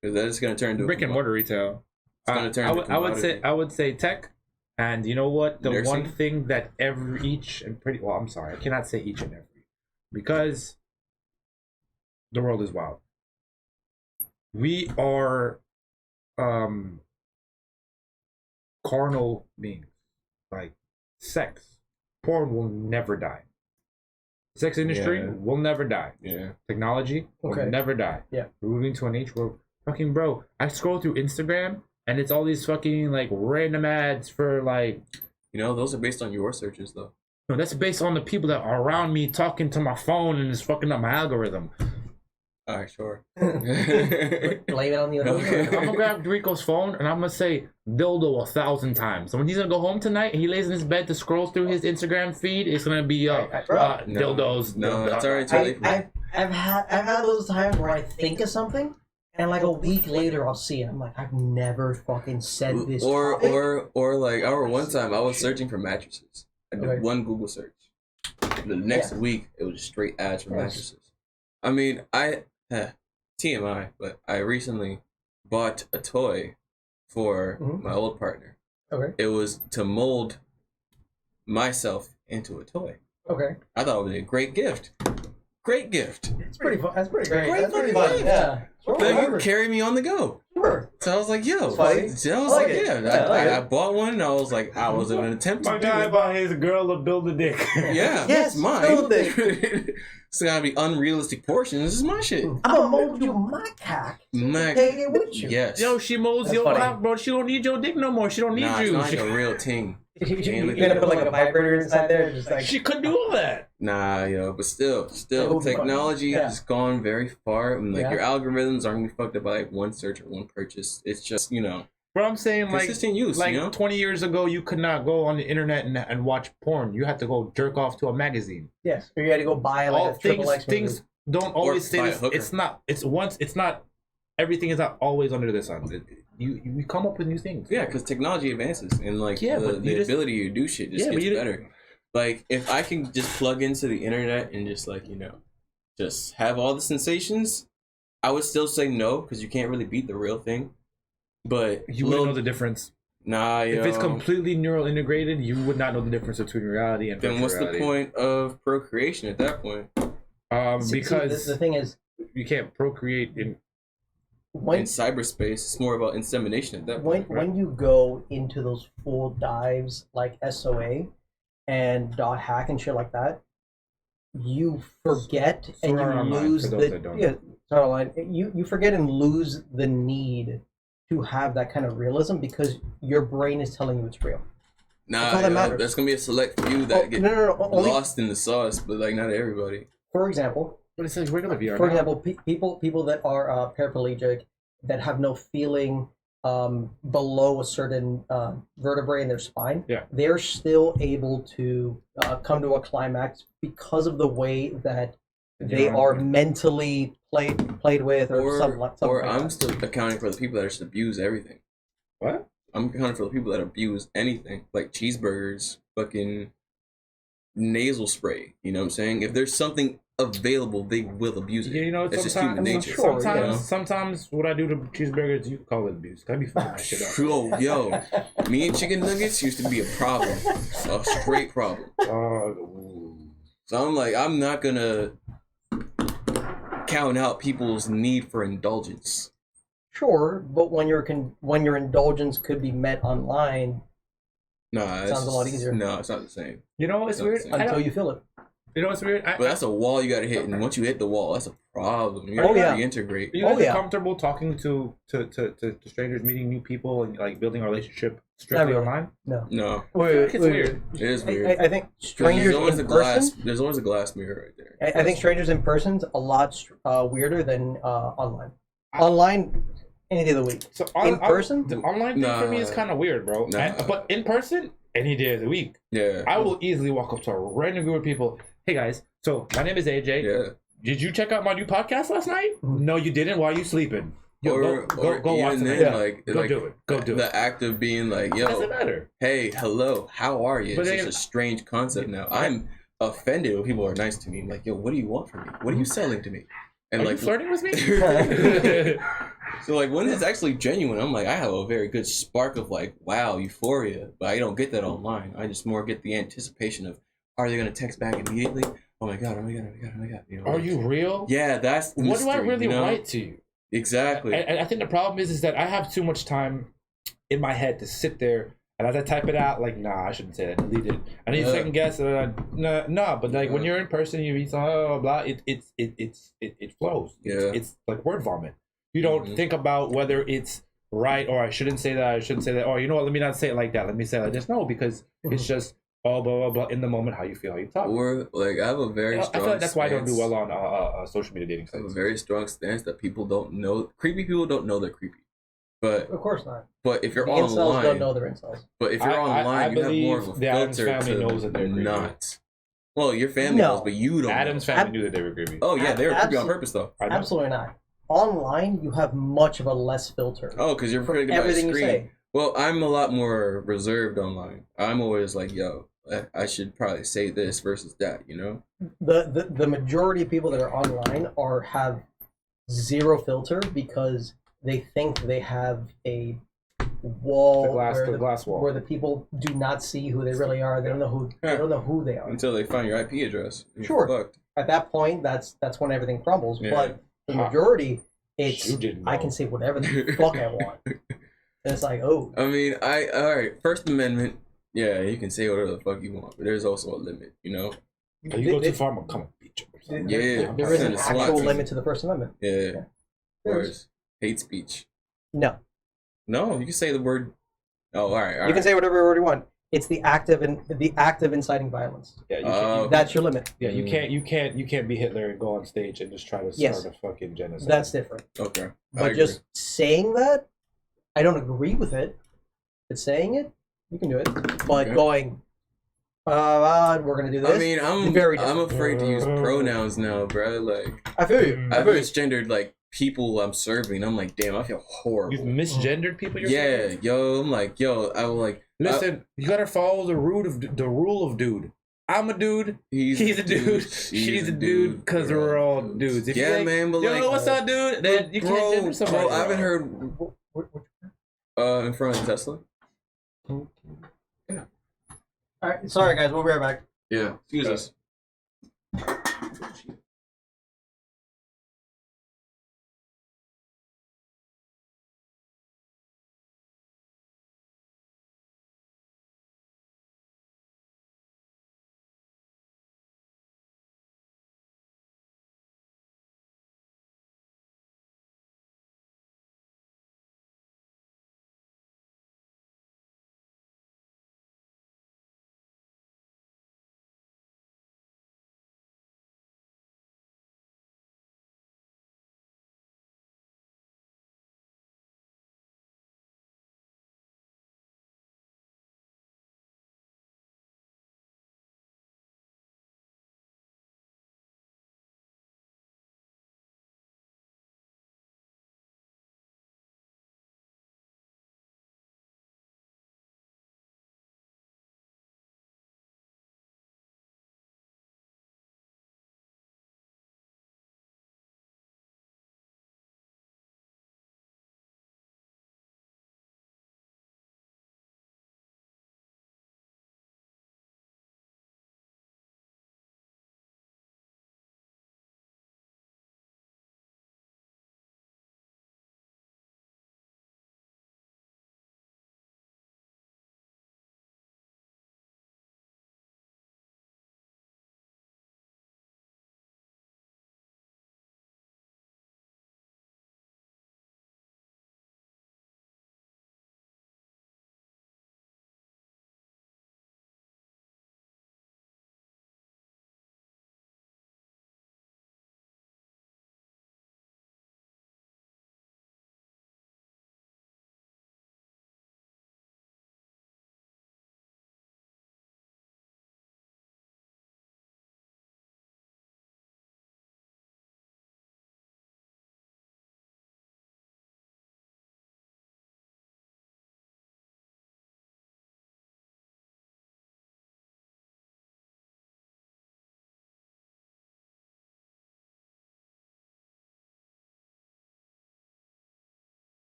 because that is going to turn into Brick and mortar retail. It's gonna turn into I would say tech, and you know what? The Nursing? one thing that I'm sorry, I cannot say each and every, because the world is wild. We are carnal beings, like sex. Porn will never die. Sex industry Yeah. will never die. Yeah. Technology will Okay. never die. Yeah. We're moving to an age where fucking bro, I scroll through Instagram and it's all these fucking like random ads for like Those are based on your searches though. no, that's based on the people that are around me talking to my phone and it's fucking up my algorithm. All right, sure. Blame it on the other. Okay. I'm gonna grab Rico's phone and I'm gonna say dildo 1,000 times. So when he's gonna go home tonight and he lays in his bed to scroll through his Instagram feed, it's gonna be No, dildos. No, it's already too late for me. I've had those times where I think of something, and like a week later I'll see it. I'm like, I've never fucking said this. Or topic. like I remember one time I was searching for mattresses. I did Okay. one Google search. The next week it was straight ads for mattresses. I mean, TMI, but I recently bought a toy for my old partner. Okay. It was to mold myself into a toy. Okay. I thought it was a great gift. Great gift. It's pretty fun. That's pretty great. Great That's pretty fucking fun. gift. Yeah. Sure, Then you whatever. carry me on the go. Sure. So I was like, yo, It's funny. so I was I like like, it. yeah. Yeah, I like I it. bought one and I was like, I was in an attempt to My do guy it. bought his girl to build a dick. Yeah, Yes, it's mine. build It's gotta be unrealistic portions. This is my shit. I'm gonna mold you my cock. My, Take it with you. yes. Yo, she molds That's your funny. cock, bro. She don't need your dick no more. She don't need nah, it's you. not like a real thing. You're gonna put like a vibrator inside there, just like She could do all that. Nah, yo, but still, It'll be fun. technology Yeah. has gone very far, and like Yeah. your algorithms aren't gonna be fucked up by like one search or one purchase. It's just Bro, I'm saying like consistent use. 20 years ago, you could not go on the internet and watch porn. You had to go jerk off to a magazine. yes. Or you had to go buy like All a triple X movie. things don't always say buy a this. hooker. It's not. Everything is not always under the sun. You come up with new things. Yeah, because technology advances and like Yeah, but the you just- ability to do shit just Yeah, but gets you- better. Like if I can just plug into the internet and just like just have all the sensations, I would still say no because you can't really beat the real thing. But You wouldn't know the difference. nah, yo. If it's completely neural integrated, you would not know the difference between reality and then virtual what's the reality. point of procreation at that point? See, Because the thing is, you can't procreate in. In when cyberspace, it's more about insemination at that point. when you go into those full dives like SOA and .hack and shit like that, you forget and Sword Art you Online, lose for those the that don't yeah, know. Sword Art Online. You forget and lose the need to have that kind of realism because your brain is telling you it's real. Nah, That's all that yo, matters. that's gonna be a select few that get no, only, lost in the sauce, but like not everybody. for example, But it's like regular VR. for now. example, people that are paraplegic that have no feeling below a certain vertebrae in their spine, Yeah. they're still able to come to a climax because of the way that they Yeah. are mentally played with, or something like I'm that. still accounting for the people that just abuse everything. What? I'm accounting for the people that abuse anything, like cheeseburgers, fucking nasal spray. You know what I'm saying? If there's something available, they will abuse it. Yeah, you know, That's just human sometimes, nature. sure, sometimes, you know? sometimes what I do to cheeseburgers, you call it abuse. I'd be fucking that shit up. Yo, me and chicken nuggets used to be a problem, a straight problem. So I'm like, I'm not gonna count out people's need for indulgence. Sure, but when your indulgence could be met online Nah, Sounds a lot easier. No, it's not the same. You know what's Not weird? the same. I until don't- you feel it. You know what's weird? But that's a wall you gotta hit, and once you hit the wall, that's a problem. You Oh, gotta yeah. reintegrate. You guys Oh, yeah. comfortable talking to strangers, meeting new people, and like building a relationship strictly Not really. online? No. No, It's weird. it is I weird. I think 'Cause strangers there's always in a glass. person. There's always a glass mirror right there. I think strangers in person's a lot weirder than online. Online, any day of the week. So In person? the online thing for me is Nah. kind of weird, bro. Nah. But in person, any day of the week, Yeah. I will easily walk up to a random group of people. Hey guys, so my name is AJ. Yeah. Did you check out my new podcast last night? Mhm. No, you didn't. Why are you sleeping? Yo, or go watch even it. then, Yeah. like, Go do it. Go do it. The act of being like, Doesn't yo, matter. hey, hello, how are you? But It's they- such a strange concept now. I'm offended when people are nice to me. I'm like, yo, what do you want from me? What are you selling to me? And Are like, you flirting with me? so like when it's actually genuine, I'm like, I have a very good spark of like, wow, euphoria, but I don't get that online. I just more get the anticipation of, are they gonna text back immediately? Oh my god, oh my god, oh my god, oh my god. You know, Are you real? Yeah, that's the What do I mystery, really you know? write to you? Exactly. And I think the problem is that I have too much time in my head to sit there, and as I type it out, like, nah, I shouldn't say that. Delete it. I need to second guess. No, but like when you're in person, you read something, blah, blah, blah, it flows. Yeah. It's like word vomit. You don't think about whether it's right or I shouldn't say that. I shouldn't say that. Or you know what? Let me not say it like that. Let me say it like this. No, because it's just all blah blah blah in the moment. How you feel, how you talk. Or like I have a very I strong feel like that's why I don't do stance- well on social media dating I have a sites. very strong stance that people don't know. Creepy people don't know they're creepy. But Of course not. if you're The incels don't online, know they're incels. but if you're I online, you have more of believe a the Addams filter family to knows that they're creepy. not. Well, your family No. knows, but you don't. Adam's know. family knew that they were creepy. Oh yeah, they were creepy on Absol- purpose though. I know. Absolutely not. Online, you have much of a less filter. Oh, because you're for created by a everything you screen. say. Well, I'm a lot more reserved online. I'm always like, yo, I should probably say this versus that, you know? The majority of people that are online have zero filter because they think they have a wall The glass wall. where the people do not see who they really are. They don't know who they are. Until they find your IP address. You're Sure. fucked. At that point, that's when everything crumbles. Yeah. But the Huh. majority, it's You didn't I know. can say whatever the fuck I want. And it's like, oh, I mean, all right, First Amendment, yeah, you can say whatever the fuck you want, but there's also a limit, you know? Oh, you go too far, I'm gonna come and beat you. Yeah. there is an Send a SWAT actual team. limit to the First Amendment. Yeah. Of There's- course. Hate speech. No, No, you can say the word. Oh, all right. you can say whatever word you want. It's the act of inciting violence. Yeah, you Oh. can't. That's your limit. Yeah, you can't be Hitler and go on stage and just try to Yes. start a fucking genocide. That's different. Okay. I But agree. just saying that, I don't agree with it. But saying it, you can do it. But Okay. going, we're gonna do this. I mean, I'm very I'm different. afraid to use pronouns now, bro. Like, I feel you. I've misgendered like people I'm serving. I'm like, damn, I feel horrible. You've misgendered people. Yeah, yo, I'm like, yo, I will like. Listen, you gotta follow the rule of dude. I'm a dude. He's a dude. She's a dude. Cause bro. we're all dudes. If you Yeah, like, man, but yo, like, what's up, dude? Then you bro, can't gender somebody. bro, I haven't heard All in front of Tesla. right, sorry guys, we'll be right back. Yeah, excuse us.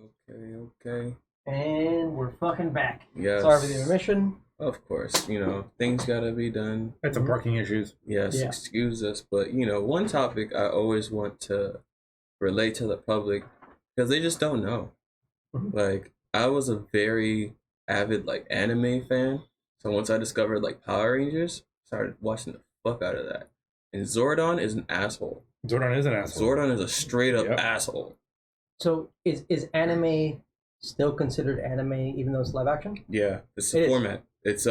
Okay. And we're fucking back. Yes. Sorry for the intermission. Of course, things gotta be done. Had some parking issues. Yes, Yeah. excuse us, but one topic I always want to relate to the public because they just don't know. Mhm. Like, I was a very avid anime fan, so once I discovered Power Rangers, started watching the fuck out of that. And Zordon is an asshole. Zordon is an asshole. Zordon is a straight up Yep. asshole. So is anime still considered anime even though it's live action? Yeah, it's It a is. format. It's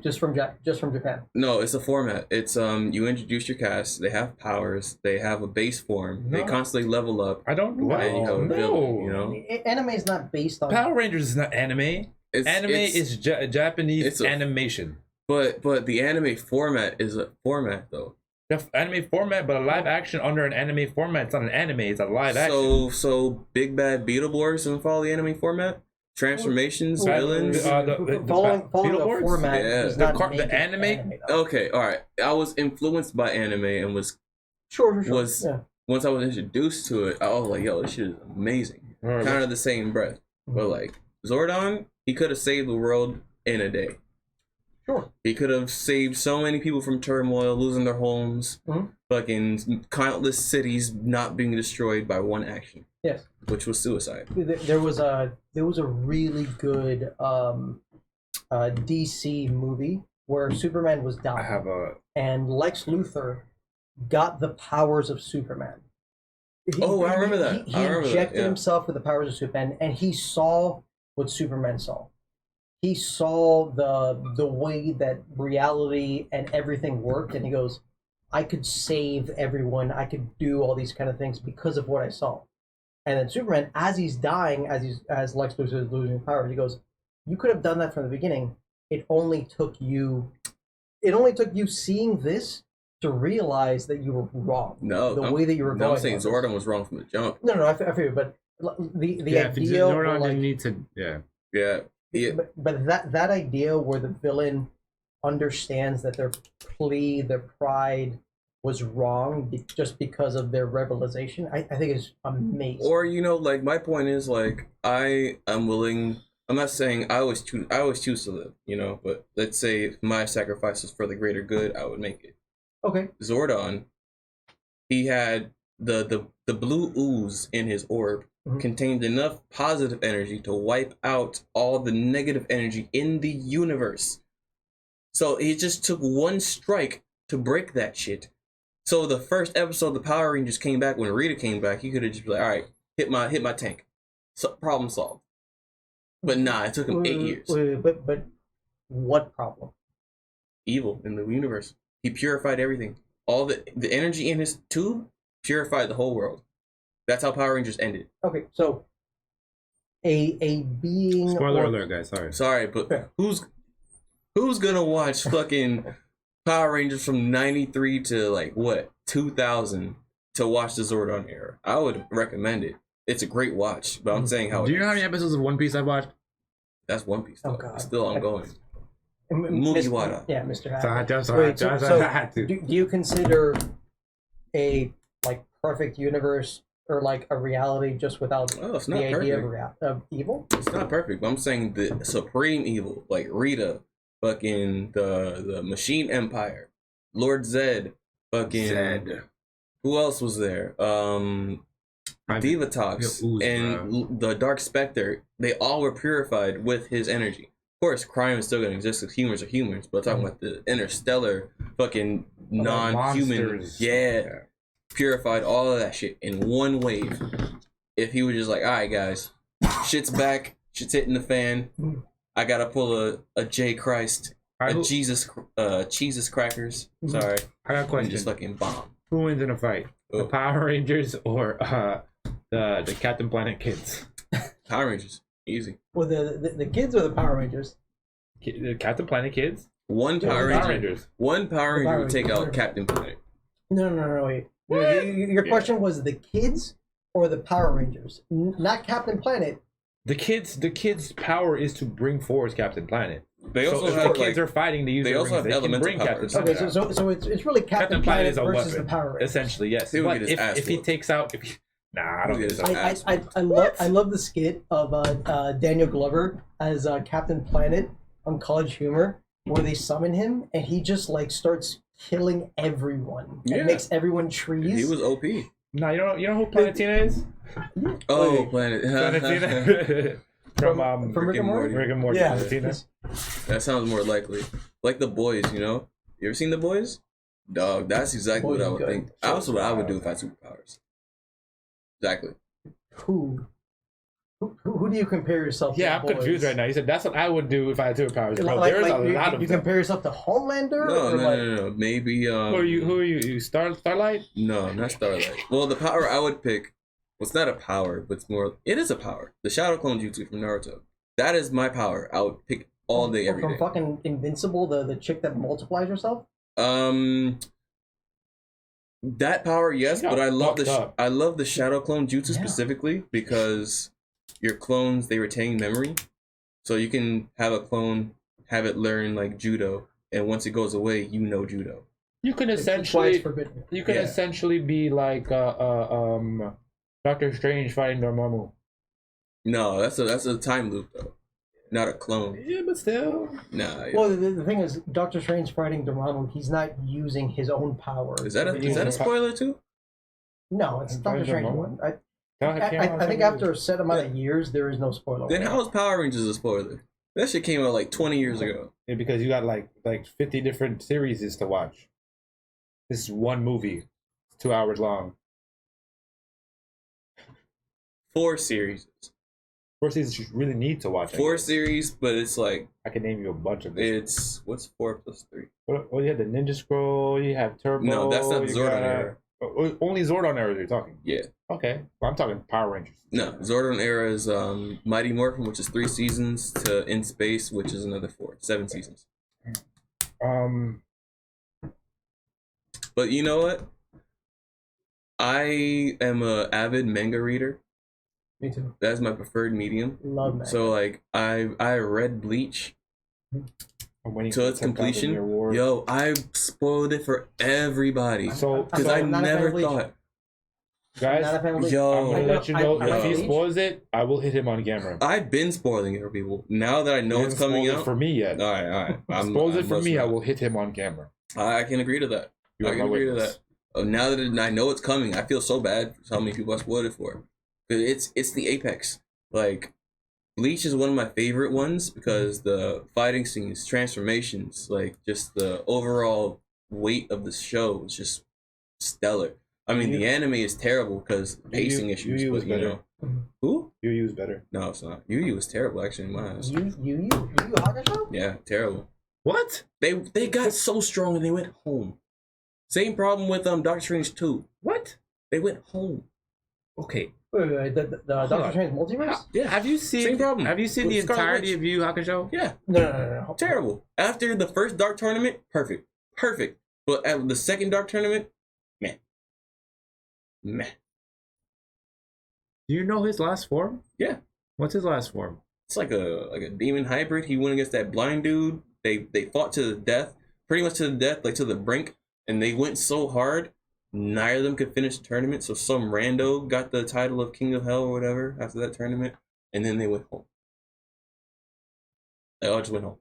Just from Japan. No, it's a format. It's you introduce your cast. They have powers. They have a base form. They No. constantly level up. I don't know. And you have a villain. No. Anime is not based on Power Rangers is not anime. Anime is Japanese it's a- animation. But the anime format is a format though. The anime format, but a live action under an anime format. It's not an anime. It's a live action. So Big Bad Beetleborgs doesn't follow the anime format. Transformations, Well, villains. following the Beetleborgs? format Yeah. is The not the anime? though. Okay, all right. I was influenced by anime and was Sure. Yeah. once I was introduced to it, I was like, yo, this shit is amazing. Alright. Kind of the same breath, but Zordon, he could have saved the world in a day. Sure. He could have saved so many people from turmoil, losing their homes, Mhm. fucking countless cities not being destroyed by one action, Yes. which was suicide. There was a really good DC movie where Superman was I dying, have a. and Lex Luthor got the powers of Superman. Oh, I remember that. He I remember that, injected yeah. himself with the powers of Superman, and he saw what Superman saw. He saw the way that reality and everything worked, and he goes, "I could save everyone. I could do all these kind of things because of what I saw." And then Superman, as he's dying, as Lex Luthor is losing powers, he goes, "You could have done that from the beginning. It only took you seeing this to realize that you were wrong. No, the way that you were no, going. I'm saying about this." Zordon was wrong from the jump. No, I feel you, but the Yeah, if it's idea, where, Zordon, like, didn't need to. Yeah. Yeah, yeah. but that idea where the villain understands that their plea, their pride was wrong just because of their revelation, I think is amazing. Or my point is I am willing. I'm not saying I always choose to live, but let's say if my sacrifice is for the greater good, I would make it. Okay. Zordon, he had the blue ooze in his orb Mhm. contained enough positive energy to wipe out all the negative energy in the universe. So he just took one strike to break that shit. So the first episode the Power Rangers came back, when Rita came back, he could have just been like, all right, hit my tank. So, problem solved. But nah, it took him 8 years. But what problem? Evil in the universe. He purified everything. All the energy in his tube purified the whole world. That's how Power Rangers ended. Okay, so a being. Spoiler or- alert, guys. Sorry. Sorry, but Yeah. who's gonna watch fucking Power Rangers from 93 to 2000 to watch the Zordon era? I would recommend it. It's a great watch, but I'm saying how Do you it know how many ends. episodes of One Piece I've watched? That's One Piece. Oh, Though. God. It's still ongoing. Miss- Mugiwara. Yeah, Mr. Hack. So I just, Wait, so I had to. do you consider a perfect universe or a reality just without Oh, it's the not idea perfect. of evil? It's not perfect, but I'm saying the supreme evil, like Rita, fucking the Machine Empire, Lord Zed, fucking Zed. Who else was there? Divatox Ooze, and the Dark Spectre. They all were purified with his energy. Of course, crime is still gonna exist because humans are humans, but I'm talking about the interstellar fucking non-human. Monsters. Yeah, purified all of that shit in one wave. If he was just like, all right, guys, shit's back, shit's hitting the fan. I gotta pull a J Christ, a Jesus crackers. Sorry, I got a and question. just fucking bomb. Who wins in a fight? The Oh. Power Rangers or the Captain Planet kids? Power Rangers, easy. Well, the kids or the Power Rangers? The Captain Planet kids? One Yeah, Power the Ranger. Power Rangers. One Power The Ranger Power would take Rangers. out Captain Planet. No, wait. What? Your question was the kids or the Power Rangers, not Captain Planet. The kids' power is to bring forward Captain Planet. They So also if have the kids are fighting, they use they their also rings. have They can elemental bring Captain powers. Planet. Okay, so it's really Captain Captain Planet Planet is a versus weapon, the Power Rangers. essentially. Yes, He would but get his ass if he whooped. takes out, Nah, I don't think so. I love the skit of Daniel Glover as Captain Planet on College Humor, where they summon him and he just like starts killing everyone and Yeah. makes everyone trees. He was OP. No, you know who Planetina is? Oh, Planet. Planetina from Rick and Morty. Rick and Morty. Yeah. Planetina. That sounds more likely. Like The Boys, you know? You ever seen The Boys? Dog, that's exactly Boys what I is would good. think. That's what I would do if I had superpowers. Exactly. Who do you compare yourself to? Yeah, I'm Boys? confused right now. You said that's what I would do if I had superpowers. Bro, Like, there's a you, lot of you them. compare yourself to Homelander? No, or like, no. Maybe, Who are you? You Starlight? No, not Starlight. Well, the power I would pick was not a power, but it is a power. The Shadow Clone Jutsu from Naruto. That is my power. I would pick all day, every from day. fucking Invincible, the chick that multiplies herself? That power, yes, She got but I love fucked up. I love the Shadow Clone Jutsu Yeah. specifically because your clones, they retain memory, so you can have a clone have it learn like judo, and once it goes away, you know judo. You can It's essentially forbidden. you can Yeah. essentially be like Doctor Strange fighting Dormammu. No, that's a time loop though, not a clone. Yeah, but still. Nah, Well, the thing is, Doctor Strange fighting Dormammu, he's not using his own power. is that He's a using- spoiler too? No, it's Doctor Fighting Strange Dormammu? 1. I think after a set amount of years, there is no spoiler. Then how is Power Rangers a spoiler? That shit came out like 20 years ago. Yeah, because you got like 50 different series to watch. This is one movie. It's 2 hours long. 4 series. 4 seasons you really need to watch. I 4 guess. series, but it's like I can name you a bunch of them. it's what's 4 plus 3? Well, you had the Ninja Scroll, you have Turbo. No, that's not you Zordon got- era. Only Zordon era you're talking. Yeah. Okay. Well, I'm talking Power Rangers. No, Zordon era is Mighty Morphin, which is 3 seasons, to In Space, which is another 7 seasons. But you know what? I am a avid manga reader. Me too. That's my preferred medium. Love that. So like I read Bleach I'm waiting to for its 10,000 completion. Year War. Yo, I spoiled it for everybody So, because so I I'm not a fan never of Bleach. thought. I'm not a guys, fan of Bleach. Yo. I'm gonna let you know I if he Bleach. spoils it, I will hit him on camera. I've been spoiling it for people. Now that I know You it's haven't coming spoiled it out, for me yet. all right. Spoils it for me, I busting will hit him on camera. out. I can agree to that. You I are can my agree to witness. that. Oh, now that I know it's coming, I feel so bad for how many people I spoiled it for. 'Cause it's the apex. Like Bleach is one of my favorite ones because the fighting scenes, transformations, like just the overall weight of the show is just stellar. I mean, the anime is terrible because pacing issues, Yu but is you better. know, who? You use better. No, it's not. Yu Yu is terrible actually in my eyes. You Hakusho? Yeah, terrible. What? They got so strong and they went home. Same problem with Doctor Strange 2. What? They went home. Okay. Wait, the Doctor on. Strange multiverse? Yeah. Have you seen? Same problem. Have you seen With the Scarlet entirety Witch. of Yu Yu Hakusho? Yeah, No. terrible. After the first Dark Tournament, perfect. But at the second Dark Tournament, meh. Do you know his last form? Yeah. What's his last form? It's like a demon hybrid. He went against that blind dude. They fought to the death, pretty much to the death, like to the brink, and they went so hard. Neither of them could finish the tournament, so some rando got the title of King of Hell or whatever after that tournament, and then they went home. They all just went home.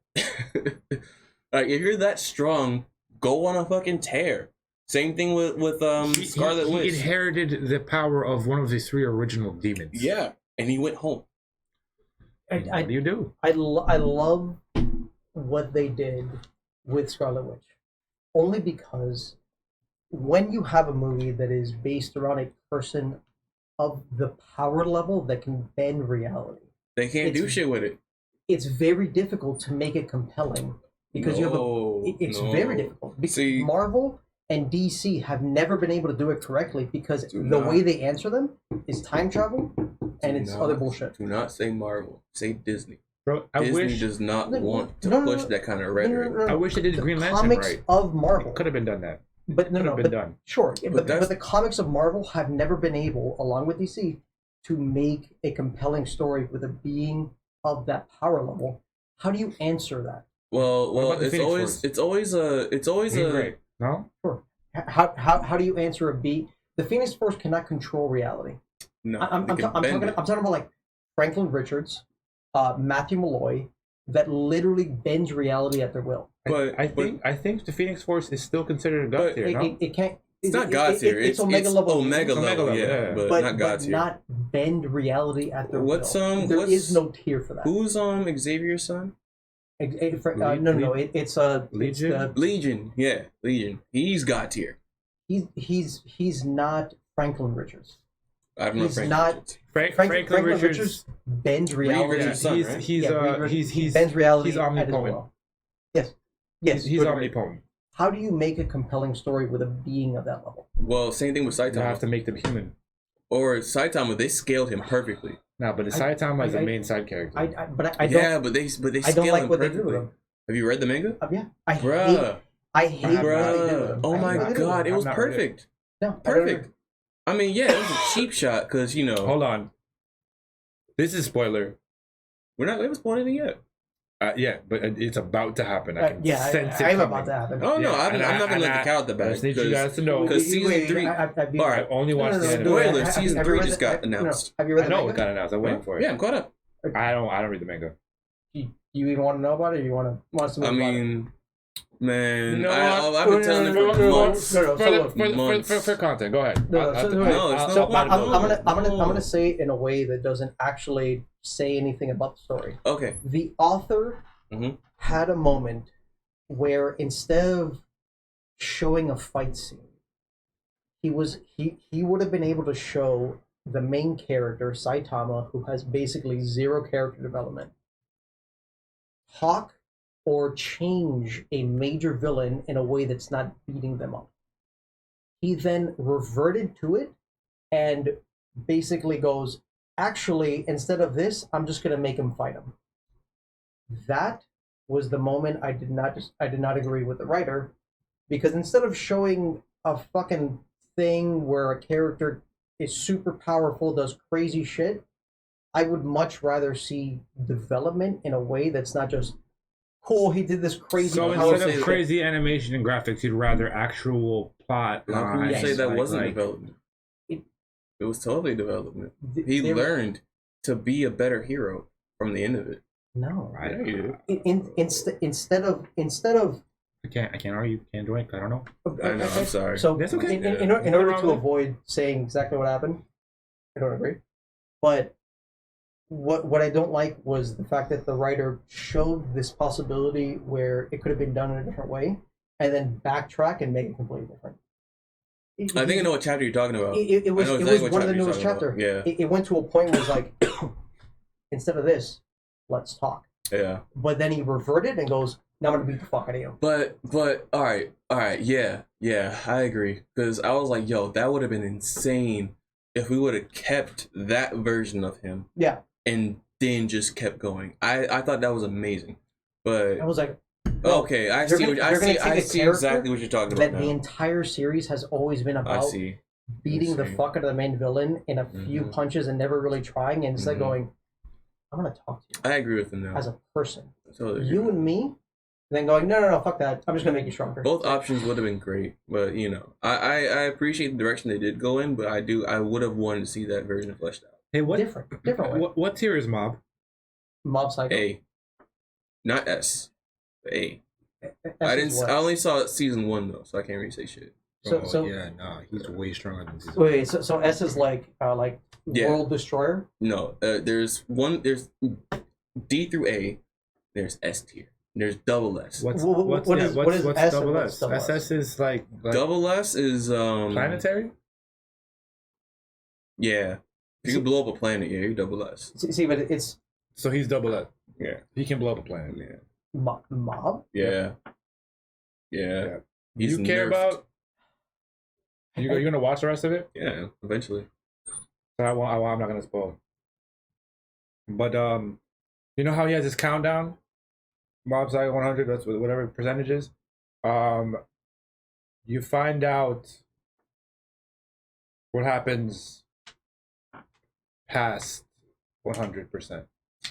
Like if you're that strong, go on a fucking tear. Same thing with Scarlet He Witch. inherited the power of one of the 3 original demons. Yeah, and he went home. What do you do? I love what they did with Scarlet Witch, only because when you have a movie that is based around a person of the power level that can bend reality, They can't do It's- shit with it. it's very difficult to make it compelling because you have it's very difficult. Because See- Marvel and DC have never been able to do it correctly because Do the not. way they answer them is time travel and it's other bullshit. Do not say Marvel. Say Disney. Bro, I Disney wish does not No, want to no, no, push no. that kind of rhetoric. I wish they did The Green Lantern comics right. of Marvel Could have been done that. But Could have been but done. sure, but that's- the comics of Marvel have never been able, along with DC, to make a compelling story with a being of that power level. How do you answer that? Well, about the it's Phoenix always Force? it's always Green a Ray. No? Sure. How do you answer a being? The Phoenix Force cannot control reality. No, I'm they can bend it. talking about like Franklin Richards, Matthew Malloy, that literally bends reality at their will. But I think the Phoenix Force is still considered a god It, tier. No, it can't. it's not God tier. It's Omega level. Omega level, level, yeah, yeah. but, but not God tier. not bend reality at their What's, will. There what's- is no tier for that. Who's Xavier's son? No, it's Legion? it's Legion. Yeah, Legion. He's God tier. he's not Franklin Richards. I don't know. He's Frank not- Richards. Franklin Richards. bends reality. Richards' son, right? He bends reality he's at his omnipotent. will. Yes, He's good, omnipotent. How do you make a compelling story with a being of that level? Well, same thing with You Saitama. have to make them human. Or Saitama, they scaled him perfectly. No, but the Saitama is the I- main side character. I don't. Yeah, but they I scale don't like him what they do with perfectly. him. Have you read the manga? Yeah, I hate. Bruh, I hate what they do with bruh. him. Oh I my hate what they do with god, him. it was I'm not ready. perfect. No, I don't Perfect. agree. I mean, yeah, it was a cheap shot because you know Hold on. This is spoiler. we haven't spoiled anything yet. Yeah, but it's about to happen. I can Yeah, sense it I'm coming. about to happen. Oh no, Yeah, I'm and not gonna and let the cat out the I bag. just need you guys to know. because season 3 I've all right, only watched the anime. Spoiler, Have season you 3 read just the- got no, announced. Have you read I the know manga? it got announced. I'm waiting for it. Yeah, I'm caught up. I don't read the manga. Do you even want to know about it, or you want us to know I about it? mean, man, You know I've been telling it for months. No, so look, months. content, go ahead. No, so it's so not I'm gonna say it in a way that doesn't actually say anything about the story. Okay. The author Mhm. had a moment where instead of showing a fight scene, he would have been able to show the main character Saitama, who has basically zero character development, talk or change a major villain in a way that's not beating them up. He then reverted to it and basically goes, actually, instead of this, I'm just gonna make him fight him. That was the moment I did not agree with the writer, because instead of showing a fucking thing where a character is super powerful, does crazy shit, I would much rather see development in a way that's not just cool. He did this crazy. So powerful instead of shit. crazy animation and graphics, you'd rather actual plot How can you lines. say that like- wasn't like- development? It- It was totally development. Th- He there- learned to be a better hero from the end of it. No. I, Instead of I can't argue. Can't do it. I don't know. I know, I'm sorry. So That's okay. in Nothing order wrong to with it. avoid saying exactly what happened, I don't agree. But what I don't like was the fact that the writer showed this possibility where it could have been done in a different way, and then backtrack and make it completely different. I think I know what chapter you're talking about. It was I know it exactly was what one of the chapter you're newest talking about. chapter. Yeah. It went to a point where it's like, instead of this, let's talk. Yeah. But then he reverted and goes, "Now I'm gonna beat the fuck out of you." But all right, yeah, I agree. Because I was like, yo, that would have been insane if we would have kept that version of him Yeah, and then just kept going. I thought that was amazing. But I was like, no, okay, I you're see. gonna- I you're gonna see. take I a see character exactly what you're talking that about the now. entire series has always been I about see. beating the see. fuck out of the main villain in a few Mhm. punches and never really trying, and instead Mhm. going, "I'm gonna talk to you I agree with him now. as a person, Totally agree you with him. and me." And then going, "No, fuck that. I'm just gonna make you stronger." Both options would have been great, but you know, I appreciate the direction they did go in, but I would have wanted to see that version fleshed out. Hey, what different way. what tier is Mob? Mob Psycho. A, not S, A. S I is didn't. what? I only saw season 1 though, so I can't really say shit. So yeah, no, he's way stronger than season. wait, so S is like Yeah. World Destroyer. No, there's D through A, there's S tier, there's double S. What's What what's is- yeah, what what's is what's S and double what's S? double S? SS is like Double S is planetary. Yeah, if you can blow up a planet, yeah, you're double S. See, but it's So he's double S. Yeah, He can blow up a planet. yeah, Mob. yeah. Yeah. He's You care nerfed. about? You're gonna watch the rest of it? Yeah, eventually. So I'm not gonna spoil. But you know how he has his countdown? Mob Psycho 100. That's whatever percentage is. You find out what happens past 100%.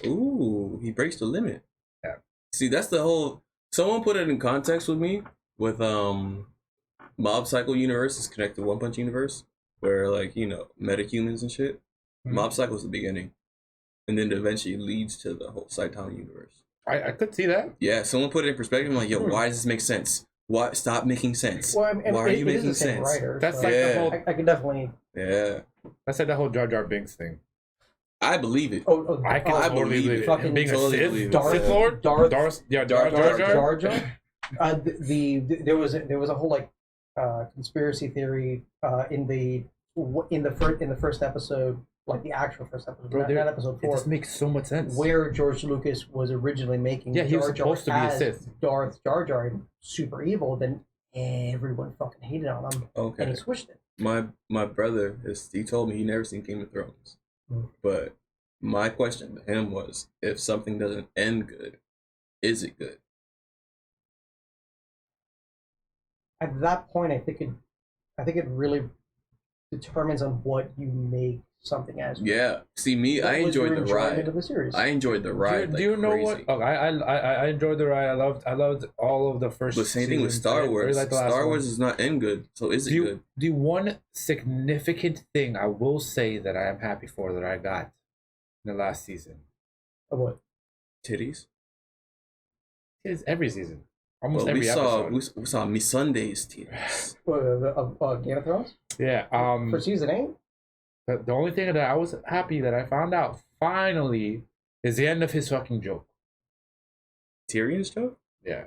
Ooh, he breaks the limit. Yeah. See, that's the whole. Someone put it in context with me with Mob Psycho universe is connected to One Punch universe, where like metahumans and shit. Mob Psycho was the beginning, and then it eventually leads to the whole Saitama universe. I could see that. Yeah, someone put it in perspective. I'm like, yo, why does this make sense? Why stop making sense? Well, I mean, Why are you it is making the same sense? Writer, That's so like the Yeah. whole. I can definitely. Yeah, That's like the whole Jar Jar Binks thing. I believe it. I Totally believe it. Fucking Being a totally Sith, believe it. Darth- Sith Lord, Darth- Jar Jar Jar. Jar Jar. There was a whole like conspiracy theory in the first episode, like the actual first episode, Bro, not episode It 4, just makes so much sense. where George Lucas was originally making Yeah, he was Jar Jar supposed to be a as Sith. Darth Jar Jar and super evil, then everyone fucking hated on him, and Okay, he switched it. my brother he told me he never seen Game of Thrones, but my question to him was, if something doesn't end good, is it good? At that point, I think it really determines on what you make something as. Yeah. See, me, What I was your enjoyed the enjoyment ride. of the series? I enjoyed the ride. Do you like know crazy. what? Oh, I enjoyed the ride. I loved all of the first. But same thing with seasons. Star I really Wars. liked the last Star one. Wars is not end good, so is it good? The one significant thing I will say that I am happy for that I got in the last season Of what? Titties. is every season, almost Well, every episode. we saw Miss Sunday's titties. Game of Thrones Yeah. for season 8. The only thing that I was happy that I found out finally is the end of his fucking joke. Tyrion's joke? Yeah.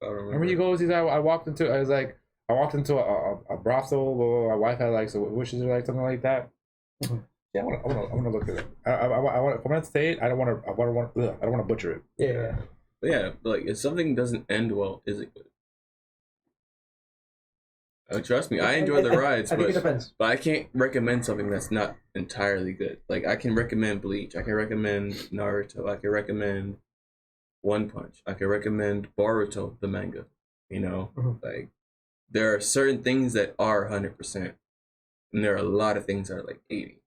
I don't remember. Remember he goes, I walked into a brothel, my wife had like some wishes or like something like that. Mhm. Yeah, I want to look at it. I want to say it. I don't want to butcher it. Yeah. But yeah, like if something doesn't end well, is it good? Trust me, I enjoy the rides, I think it but depends. I can't recommend something that's not entirely good. Like I can recommend Bleach, I can recommend Naruto, I can recommend One Punch, I can recommend Boruto, the manga. You know, Mhm. like there are certain things that are 100%, and there are a lot of things that are like 80.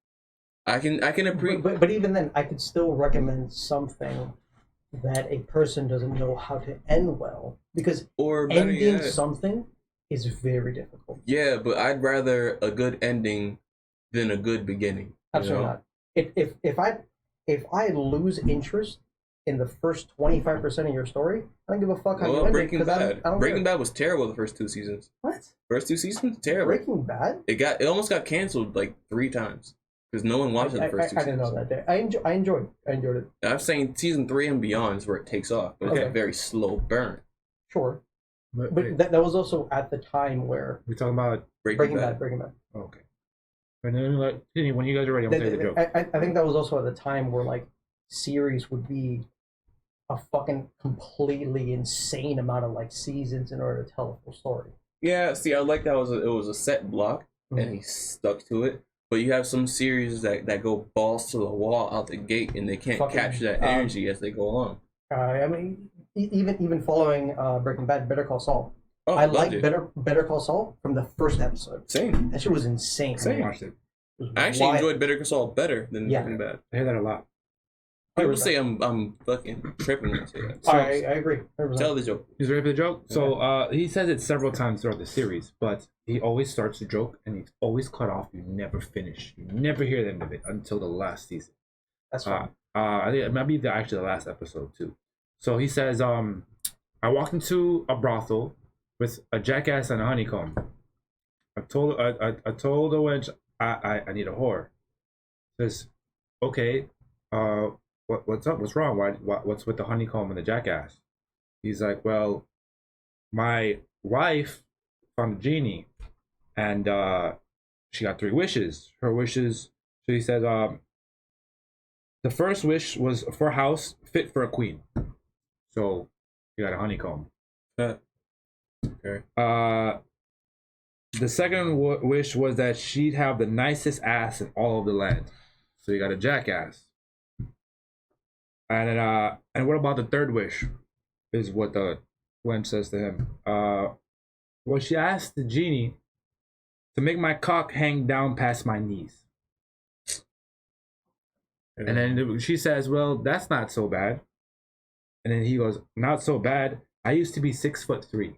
I can appreciate. But even then, I could still recommend something that a person doesn't know how to end well, because Or better ending yet, something is very difficult. yeah, but I'd rather a good ending than a good beginning. Absolutely not. If I lose interest in the first 25% of your story, I don't give a fuck how you Well, end Breaking it. 'Cause Bad. I don't Breaking care. Bad was terrible the first 2 seasons. What? First 2 seasons, terrible. Breaking Bad? It almost got canceled like 3 times because no one watched it the first 2 I didn't seasons. know that. I enjoyed it. I'm saying season 3 and beyond is where it takes off, but it's Okay. a very slow burn. Sure, But but that was also at the time where we're talking about Breaking Breaking Bad. Bad. okay. And then like when you guys are ready, I'm gonna say the joke. I think that was also at the time where like series would be a fucking completely insane amount of like seasons in order to tell a full story. Yeah, see, I like that it was a set block and he stuck to it. But you have some series that go balls to the wall out the gate and they can't Fucking, capture that energy as they go along. I mean, even following Breaking Bad, Better Call Saul. Oh, I loved like it. Better Call Saul from the first episode. Same. That shit was insane. Same. Watched it. It was I actually wild. enjoyed Better Call Saul better than Yeah. Breaking Bad. I hear that a lot. People say I'm fucking tripping when I say that. I agree. 100%. Tell the joke. He's ready for the joke. So he says it several times throughout the series, but he always starts the joke and he's always cut off. You never finish. You never hear the end of it until the last season. That's fine. I think it might be actually the last episode too. So he says, I walked into a brothel with a jackass and a honeycomb. I told the wench I need a whore. Says, okay, what's up? What's wrong? What's with the honeycomb and the jackass? He's like, well, my wife found a genie, and she got 3 wishes. Her wishes. So he said, the first wish was for a house fit for a queen. So you got a honeycomb. Okay. The second wish was that she'd have the nicest ass in all of the land. So you got a jackass. And what about the third wish? Is what the wench says to him. Well, she asked the genie to make my cock hang down past my knees. And then she says, well, that's not so bad. And then he goes, not so bad. I used to be 6'3".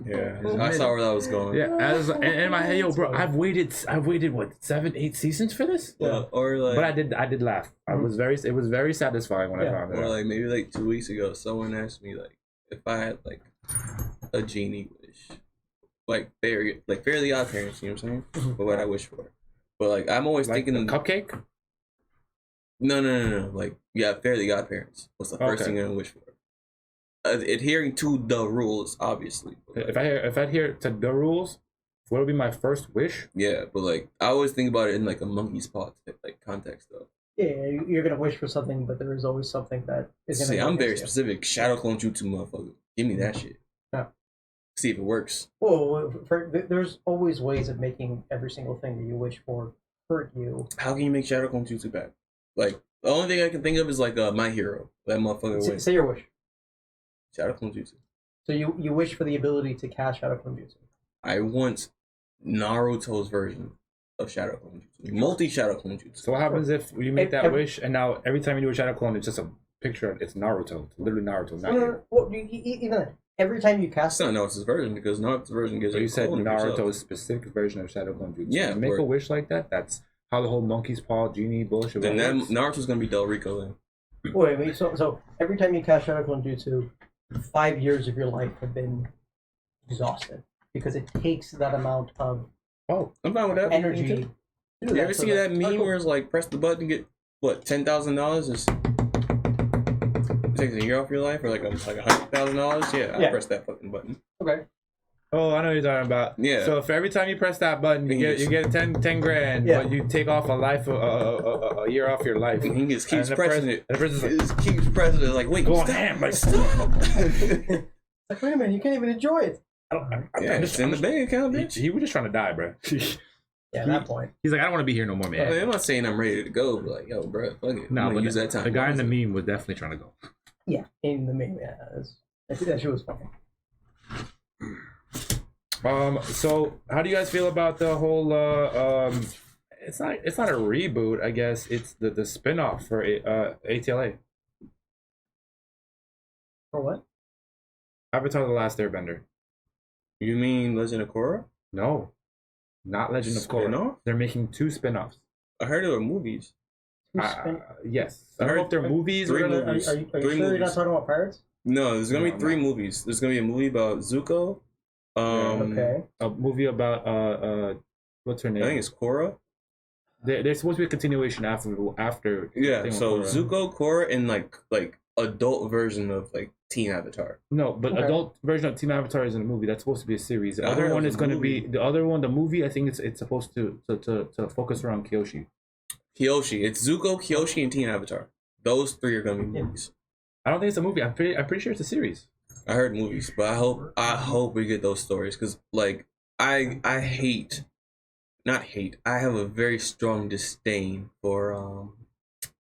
Yeah, I saw where that was going. Yeah, as and in my head, yo, bro, I've waited what 7, 8 seasons for this. Yeah. Or like, But I did laugh. It was very satisfying when I found it or out. like maybe like 2 weeks ago, someone asked me like if I had like a genie wish, like Fairly Odd Parents. You know what I'm saying? But what I wish for. But like I'm always Like thinking the cupcake. No. Like Fairly Odd Parents. What's the first Okay. thing you're gonna wish for? Adhering to the rules, obviously. But, like, If I adhere to the rules, what would be my first wish? yeah, but like I always think about it in like a monkey's paw like context though. Yeah, you're gonna wish for something, but there is always something that is gonna. See, go I'm very against you. specific. Shadow Clone Jutsu, motherfucker. Give me that shit. Yeah. See if it works. Well, there's always ways of making every single thing that you wish for hurt you. How can you make Shadow Clone Jutsu back? Like the only thing I can think of is like My Hero. That motherfucker wins. Say your wish. Shadow Clone Jutsu. So you wish for the ability to cast Shadow Clone Jutsu. I want Naruto's version of Shadow Clone Jutsu. Multi Shadow Clone Jutsu. So what happens if you make that Every- wish and now every time you do a shadow clone, it's just a picture of it's Naruto. It's literally Naruto, not you. Well, even then, every time you cast That's not Naruto's version because Naruto's version gives So you you a said clone of yourself. Naruto's specific version of shadow clone jutsu. Yeah, You make where- a wish like that. That's how the whole monkey's paw genie bullshit Then that works. Naruto's gonna be Del Rico then. Wait, so every time you cast Shadow Clone Jutsu, 5 years of your life have been exhausted because it takes that amount of Oh, I'm fine with that. energy. to do You ever so see that that's meme cool. where it's like press the button and get what $10,000 is it takes a year off your life or like $100,000? Yeah, I'll Yeah. press that fucking button. Okay. oh, I know what you're talking about. Yeah. So for every time you press that button, you get 10 grand, Yeah. but you take off a year off your life. And he just keeps And the pressing pres- it. and the person's like, He just keeps pressing it. Like, wait, Go stop, ham, like, stop. Like, wait a minute, you can't even enjoy it. Yeah, it's in the bank account, bitch. He was just trying to die, bro. Yeah, at that point. He's like, I don't want to be here no more, I mean, man. I'm not saying I'm ready to go, but like, yo, bro, fuck it. No, I'm but gonna use that time. the guy in the meme was definitely trying to go. Yeah, in the main. Yeah, I think that shit was funny. So how do you guys feel about the whole it's not a reboot, I guess. It's the spin-off for ATLA. For what? Avatar The Last Airbender. You mean Legend of Korra? No. Not Legend of Korra. Spin-off? They're making 2 spin-offs. I heard there were movies. Yes. I I don't know heard if they're movies three or Are movies. you sure Three you're not movies. talking about pirates? No, there's gonna No, be 3 no. movies. There's gonna be a movie about Zuko. Okay. a movie about what's her I name? think it's Korra. There's supposed to be a continuation after Yeah, thing with so Korra. Zuko, Korra, and like adult version of like Teen Avatar. No, but Okay. adult version of Team Avatar is in a movie. That's supposed to be a series. The I other heard it one was is a going to be movie. the other one. The movie, I think it's supposed to focus around Kyoshi. Kyoshi. It's Zuko, Kyoshi, and Teen Avatar. Those 3 are gonna be Yeah. movies. I don't think it's a movie. I'm pretty sure it's a series. I heard movies, but I hope we get those stories because like I hate, not hate. I have a very strong disdain for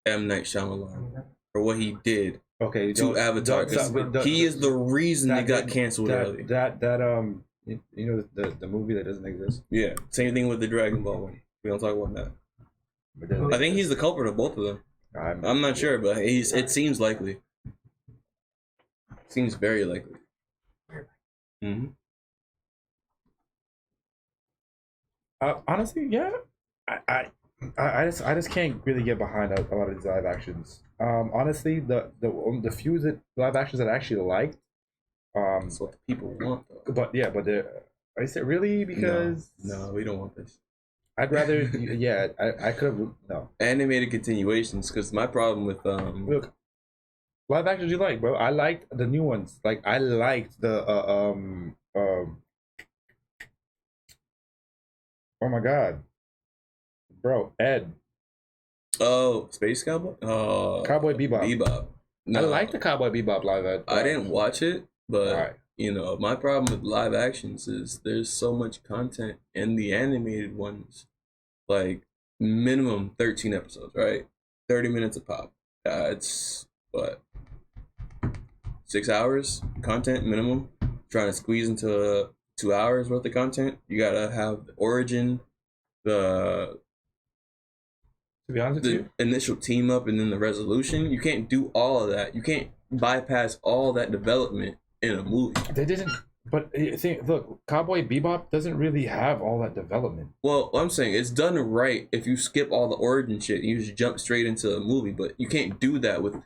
M. Night Shyamalan for what he did Okay, to Avatar. 'Cause he is the reason it got canceled early. You know the movie that doesn't exist. Yeah, same thing with the Dragon Ball one. We don't talk about that. I think he's the culprit of both of them. I'm not sure, but it seems likely. Seems very likely. Mm-hmm. Honestly, yeah. I just can't really get behind a lot of these live actions. Honestly, the few live actions that I actually liked. That's what the people want, though. But yeah, but I said really because No, we don't want this. I'd rather yeah I could have no Animated continuations, because my problem with look live actions you like, bro. I liked the new ones. Like I liked the oh my god, bro, Ed. Oh, Space Cowboy? Cowboy Bebop. Bebop. I like the Cowboy Bebop live. I didn't watch it, but Alright. you know, my problem with live actions is there's so much content in the animated ones, like minimum 13 episodes, right? 30 minutes a pop. It's what, 6 hours content minimum. Trying to squeeze into 2 hours worth of content. You gotta have the origin, the To be honest with you, initial team up, and then the resolution. You can't do all of that. You can't bypass all that development in a movie. they didn't. But look, Cowboy Bebop doesn't really have all that development. Well, I'm saying it's done right if you skip all the origin shit. You just jump straight into a movie, but you can't do that with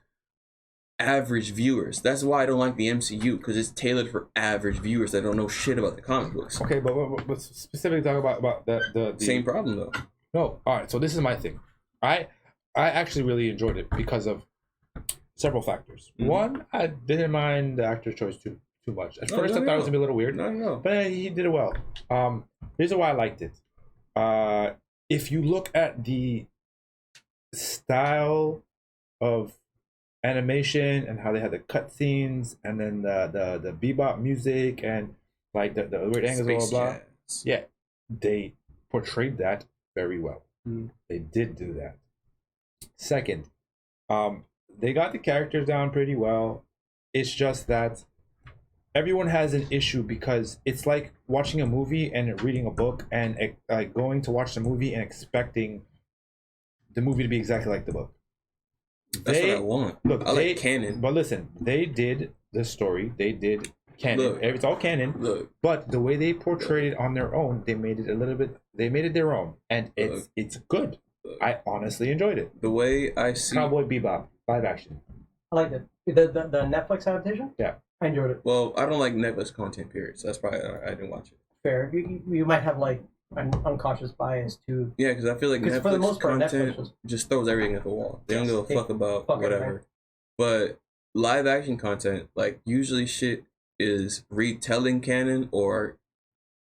average viewers. That's why I don't like the MCU, because it's tailored for average viewers that don't know shit about the comic books. Okay, but specifically talk about the Same problem though. No, all right. So this is my thing. I actually really enjoyed it because of several factors. Mhm. One, I didn't mind the actor's choice too much. At No, first, no, I thought it was no. gonna be a little weird, No. but he did it well. Here's why I liked it. If you look at the style of animation and how they had the cutscenes and then the bebop music and like the weird angles, blah Space blah blah. Jazz. Yeah, they portrayed that very well. Mm. They did do that. Second, they got the characters down pretty well. It's just that everyone has an issue because it's like watching a movie and reading a book and like going to watch the movie and expecting the movie to be exactly like the book. That's what I want. Look, I like canon. But listen, they did the story. They did canon. Look. It's all canon. Look, But the way they portrayed it on their own, they made it a little bit. They made it their own, and Look. it's good. Look. I honestly enjoyed it. the way I see. Cowboy Bebop live action. I liked it. The Netflix adaptation. Yeah. I enjoyed it. Well, I don't like Netflix content, period. So that's probably I didn't watch it. Fair. You might have like an unconscious bias to. Yeah, because I feel like 'Cause for the Netflix most part, content Netflix was- just throws everything at the wall. They don't give a They fuck about fucking whatever. right. But live action content, like usually shit is retelling canon or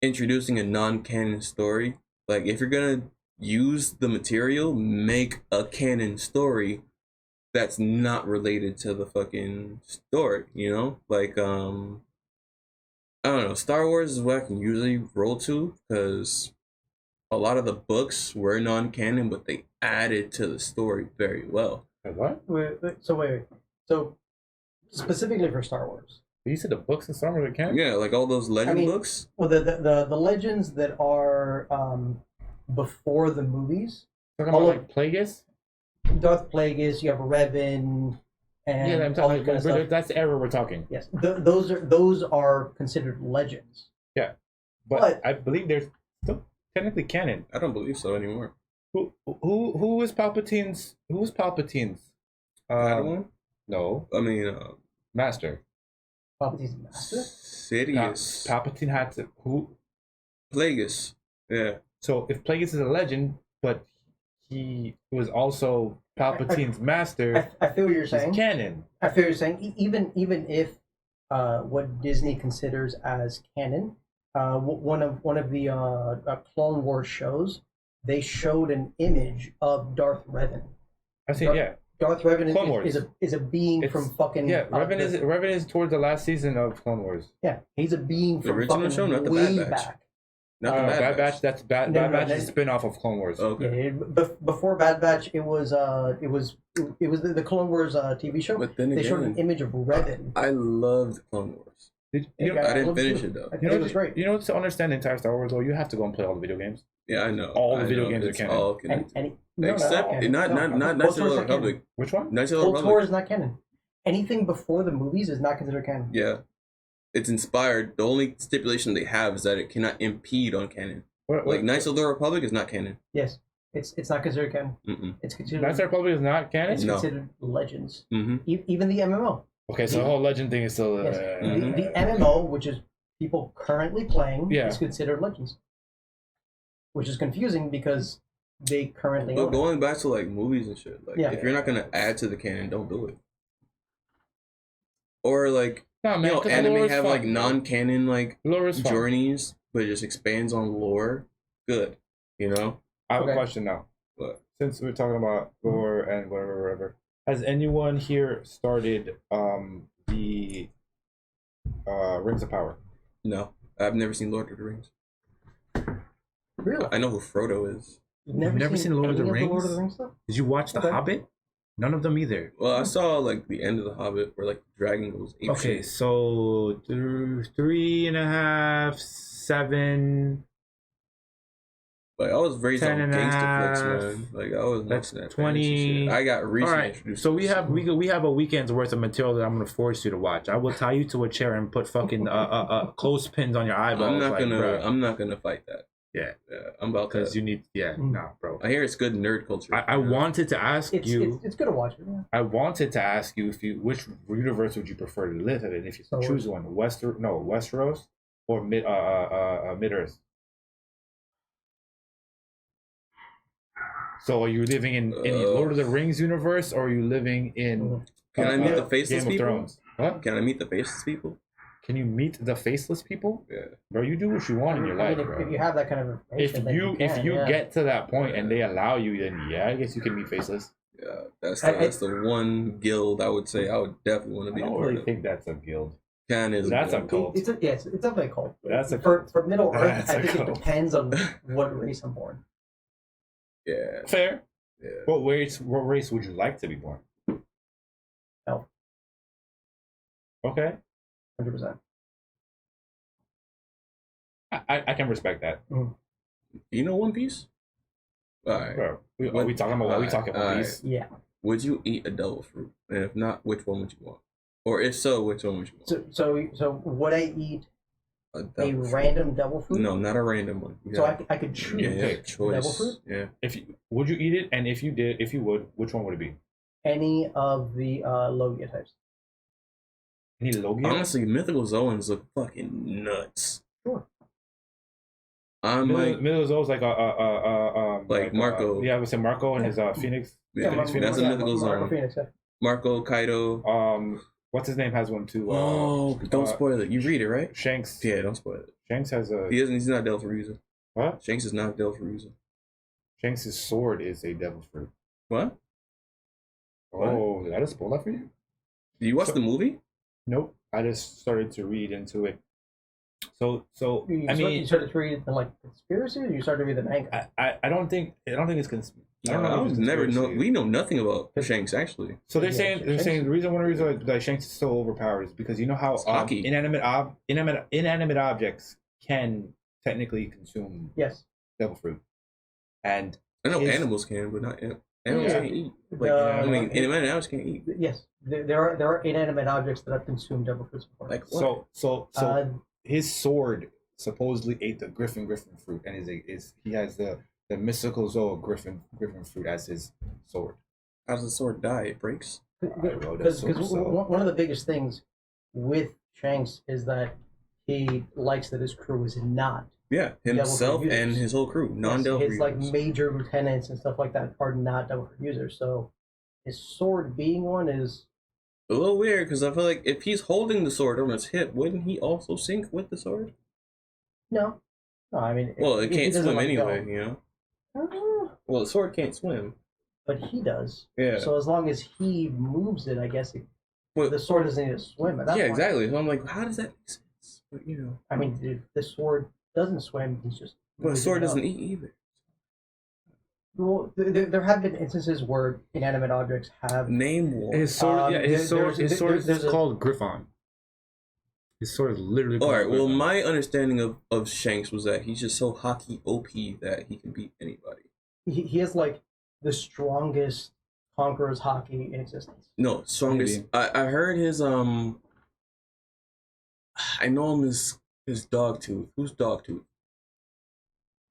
introducing a non-canon story. Like if you're gonna use the material, make a canon story that's not related to the fucking story, you know? Like I don't know, Star Wars is what I can usually roll to because a lot of the books were non-canon, but they added to the story very well. What? Wait. So specifically for Star Wars. You said the books and Star Wars are canon? Yeah, like all those legend mean- books. Well, the legends that are before the movies. Talking all about of- like Plagueis? Darth Plagueis. You have Revan, and Yeah, I'm all talking. that kind of stuff. That's the era we're talking. Yes, those are considered legends. But I believe they're still technically canon. I don't believe so anymore. Who was Palpatine's? Who was Palpatine's? Padawan? No, I mean, Master. Palpatine's master. Sidious. Palpatine had to who? Plagueis. Yeah. So if Plagueis is a legend, but he was also Palpatine's master, I feel what you're he's saying. canon. I feel what you're saying. Even if what Disney considers as canon, one of the Clone Wars shows, they showed an image of Darth Revan. I see. Darth- Yeah, Darth Revan Clone Wars. is a being It's- from fucking yeah. Revan is towards the last season of Clone Wars. yeah, he's a being The from original fucking show, not the way Bad Batch. back. Not the Bad Batch. That's Bad No, Batch no, is a spin-off of Clone Wars. Okay. Yeah, before Bad Batch, it was the Clone Wars TV show. But then They showed an again, image of Revan. I loved Clone Wars. Did, Yeah, you know, I didn't loved finish too. it though. I think it was great. You know, to understand the entire Star Wars, though, you have to go and play all the video games. Yeah, I know. All the I video know. games are It's canon. all And, connected. and no, Except no, not no, Knights of Cold the War's not Republic. Which one? Knights of the Cold War Republic. is not canon. Anything before the movies is not considered canon. Yeah. It's inspired. The only stipulation they have is that it cannot impede on canon. Like Knights of the Republic is not canon. Yes, it's not considered canon. Mm-mm. It's considered Knights of the Republic is not canon. it's No. considered legends. Mm-hmm. Even the MMO. Okay, so the whole legend thing is still. Yes. Mhm. The MMO, which is people currently playing, Yeah. is considered legends. Which is confusing because they currently But own it. going back to like movies and shit, like Yeah. if you're not gonna add to the canon, don't do it. Or like No, man, you know, 'cause the lore anime is have fun, like bro. non-canon like Lore is fun. journeys, but it just expands on lore. Good, you know. I have Okay. a question now. But Since we're talking about lore and whatever, has anyone here started the Rings of Power? no, I've never seen Lord of the Rings. Really? I know who Frodo is. You've never seen Lord of any the Lord of the Rings? Rings stuff? Did you watch The Okay. Hobbit? None of them either. Well, I saw like the end of the Hobbit where like the dragon goes ape Okay, shit. so 3.5, 7, Like I was raised 10 on and a gangster flicks, half. man. Like I was That's watching that 20. shit. I got All recently right, introduced. so to we this. have a weekend's worth of material that I'm gonna force you to watch. I will tie you to a chair and put fucking clothespins on your eyeballs. I'm not like, gonna. bruh. I'm not gonna fight that. Yeah. I'm about Because to. you need, nah, bro. I hear it's good nerd culture. I wanted to ask you. It's good to watch it. Yeah. I wanted to ask you which universe would you prefer to live in if you Star choose Wars. one, Westeros or Mid Earth. So are you living in Lord of the Rings universe or are you living in Can I meet the Game faceless of people? Thrones? What? Can I meet the faceless people? Can you meet the faceless people? Yeah. Bro, you do what you want in your I life, mean, bro. if you have that kind of information, then If can, you yeah. get to that point and they allow you, then yeah, I guess you can meet faceless. Yeah, that's I- the one guild I would say I would definitely want to I be a don't part really of. think that's a guild. Canon is That's a guild. cult. It's definitely a cult. That's a for Middle Earth. That's I a think it cult. depends on what race I'm born. Yeah, Fair. yeah. What race would you like to be born? Elf. Okay. 100%. I can respect that. You know One Piece? All right. Bro, are we talking about what we talking about? Alright. These? Yeah. Would you eat a devil fruit? And if not, which one would you want? Or if so, which one would you want? So would I eat A a devil fruit. random devil fruit? No, not a random one. You So gotta- I could choose yeah, yeah, pick choice. devil fruit? Yeah. Would you eat it? And if you would, which one would it be? any of the Logia types. Any Logia? Honestly, mythical Zoans look fucking nuts. Sure. I'm like, Middle of those like Marco. Yeah, I would say Marco and his Phoenix. yeah, Phoenix that's a Phoenix. mythical Marco zone. Phoenix, yeah. Marco, Kaido. What's his name has one too? Oh, don't spoil it. You read it, right? Shanks. Yeah, don't spoil it. Shanks has a He isn't. He's not Del Faruza. what? Shanks is not Del Faruza. Shanks' sword is a devil fruit. What? What? Oh, did I just spoil that for you? Do you watch So- the movie? Nope. I just started to read into it. So You I mean, started to read the like conspiracy, or you started to read the manga? I don't think it's I don't know. I if it's never know. conspiracy. We know nothing about Shanks actually. So they're Yeah, saying Shanks- the reason one reason why Shanks is so overpowered is because you know how It's hockey. inanimate objects can technically consume Yes. devil fruit, and I know Is- animals can, but not animals Yeah. can't eat. Like, I mean, it- animals can't eat. Yes, there are inanimate objects that have consumed devil fruits before. Like what? so Uh, his sword supposedly ate the griffin fruit, and he has the mystical zoa griffin fruit as his sword. How does the sword die? It breaks. Because one of the biggest things with Shanks is that he likes that his crew is not. Yeah, Devil himself fruit and users. his whole crew, non-Del His like users. major lieutenants and stuff like that are not devil fruit users. So his sword being one is A little weird because I feel like if he's holding the sword on his hip, wouldn't he also sink with the sword? no. I mean, Well, if it he can't doesn't swim let go- anyway, you know. Uh, Well, the sword can't swim. but he does. Yeah. So as long as he moves it, I guess But- the sword doesn't need to swim. At that yeah, point. exactly. So I'm like, how does that make sense? But you know, I mean, if the sword doesn't swim, he's just. but the sword moving it doesn't up. eat either. Well, there have been instances where inanimate objects have. Name one. His sword, his sword there's is a- called Griffon. His sword is literally called All right. Well, Griffon. my understanding of Shanks was that he's just so hockey OP that he can beat anybody. He has like the strongest conqueror's hockey in existence. No, strongest. Maybe. I heard his I know him as his Dogtooth. Who's Dogtooth?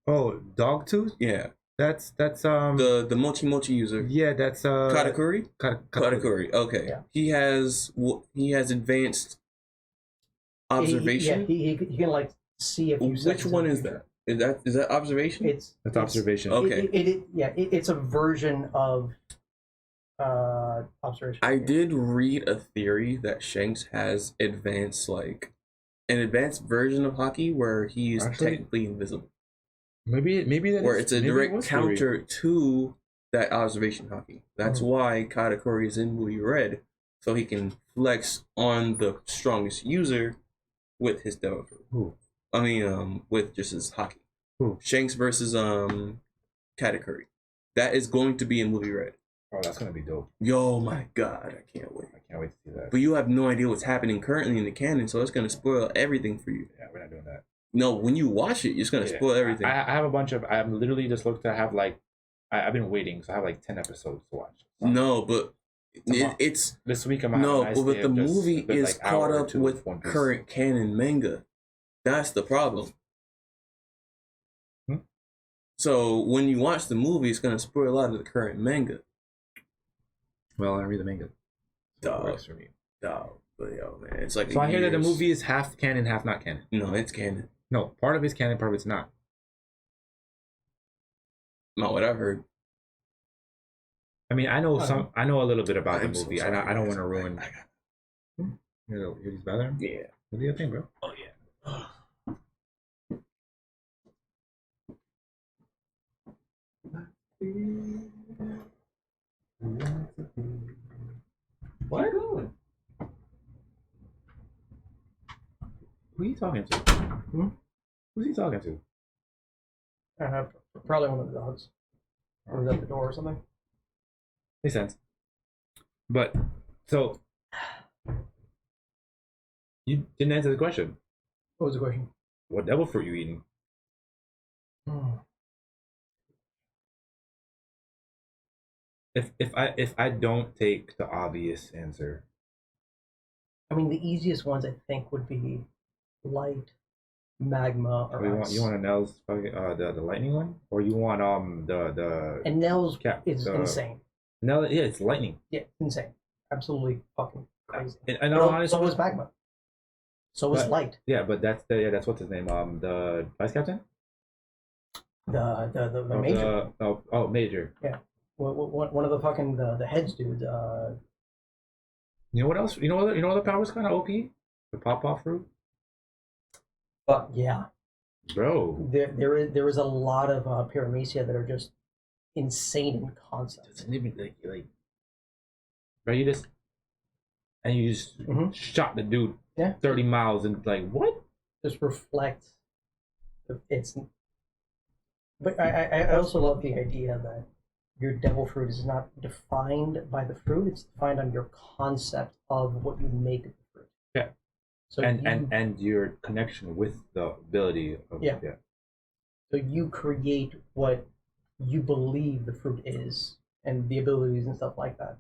Oh, Dogtooth? Yeah, That's the Mochi Mochi user. yeah, that's Katakuri. Katakuri. Okay. Yeah. He has advanced observation. He can like see a few. Which seconds in one the is future. that? Is that observation? That's observation. Okay. It's a version of observation. I did read a theory that Shanks has advanced, like an advanced version of hockey where he's Actually- technically invisible. Maybe that Where is- it's a maybe it direct was theory. counter to that observation hockey. That's why Katakuri is in Movie Red, so he can flex on the strongest user with his devil fruit. Who? I mean, with just his hockey. Who? Shanks versus Katakuri. That is going to be in Movie Red. Oh, that's gonna be dope. Yo, my God, I can't wait. I can't wait to see that. But you have no idea what's happening currently in the canon, so it's gonna spoil everything for you. Yeah, we're not doing that. No, when you watch it, you're just gonna Yeah. spoil everything. I have a bunch of. I'm literally just looked to have like. I've been waiting, so I have like 10 episodes to watch. So No, but it's this week I'm having a no, nice but day the of just movie a good, is like, hour caught or up two with of One Piece. current canon manga. That's the problem. Hmm? So when you watch the movie, it's gonna spoil a lot of the current manga. Well, I read the manga. So it Dog. works for me. Dog, but yo, man, it's like. So I hear that the years. movie is half canon, half not canon. No, it's canon. No, part of it's canon, part of it's not. Not what I've heard. I mean, I know I know a little bit about the I'm so movie. sorry, I don't guys. want to ruin. Hear these bathroom? Yeah. What do you think, bro? Oh yeah. What? Who are you talking to? Who's he talking to? Probably one of the dogs. Or was at the door or something. Makes sense. But so you didn't answer the question. What was the question? What devil fruit you eating? If I don't take the obvious answer, I mean, the easiest ones I think would be light, magma, or ice. you want a Nell's the lightning one, or you want the And Nell's Cap- is the- insane. Nell? Yeah, it's lightning. Yeah, insane. Absolutely fucking crazy. And all honesty, So is magma. So is But- light. yeah, but that's what's his name. The vice captain. The Of major. Major. One of the fucking the heads dudes. You know what else? You know other powers kind of OP? The pop fruit, But yeah, bro. there is a lot of paramecia that are just insane in concept. Doesn't even like. Bro, you just Mhm. shot the dude Yeah. 30 miles and like what? Just reflects. It's. But I also love the idea that your devil fruit is not defined by the fruit; it's defined on your concept of what you make of the fruit. Yeah. So And your connection with the ability of Yeah. so you create what you believe the fruit is and the abilities and stuff like that.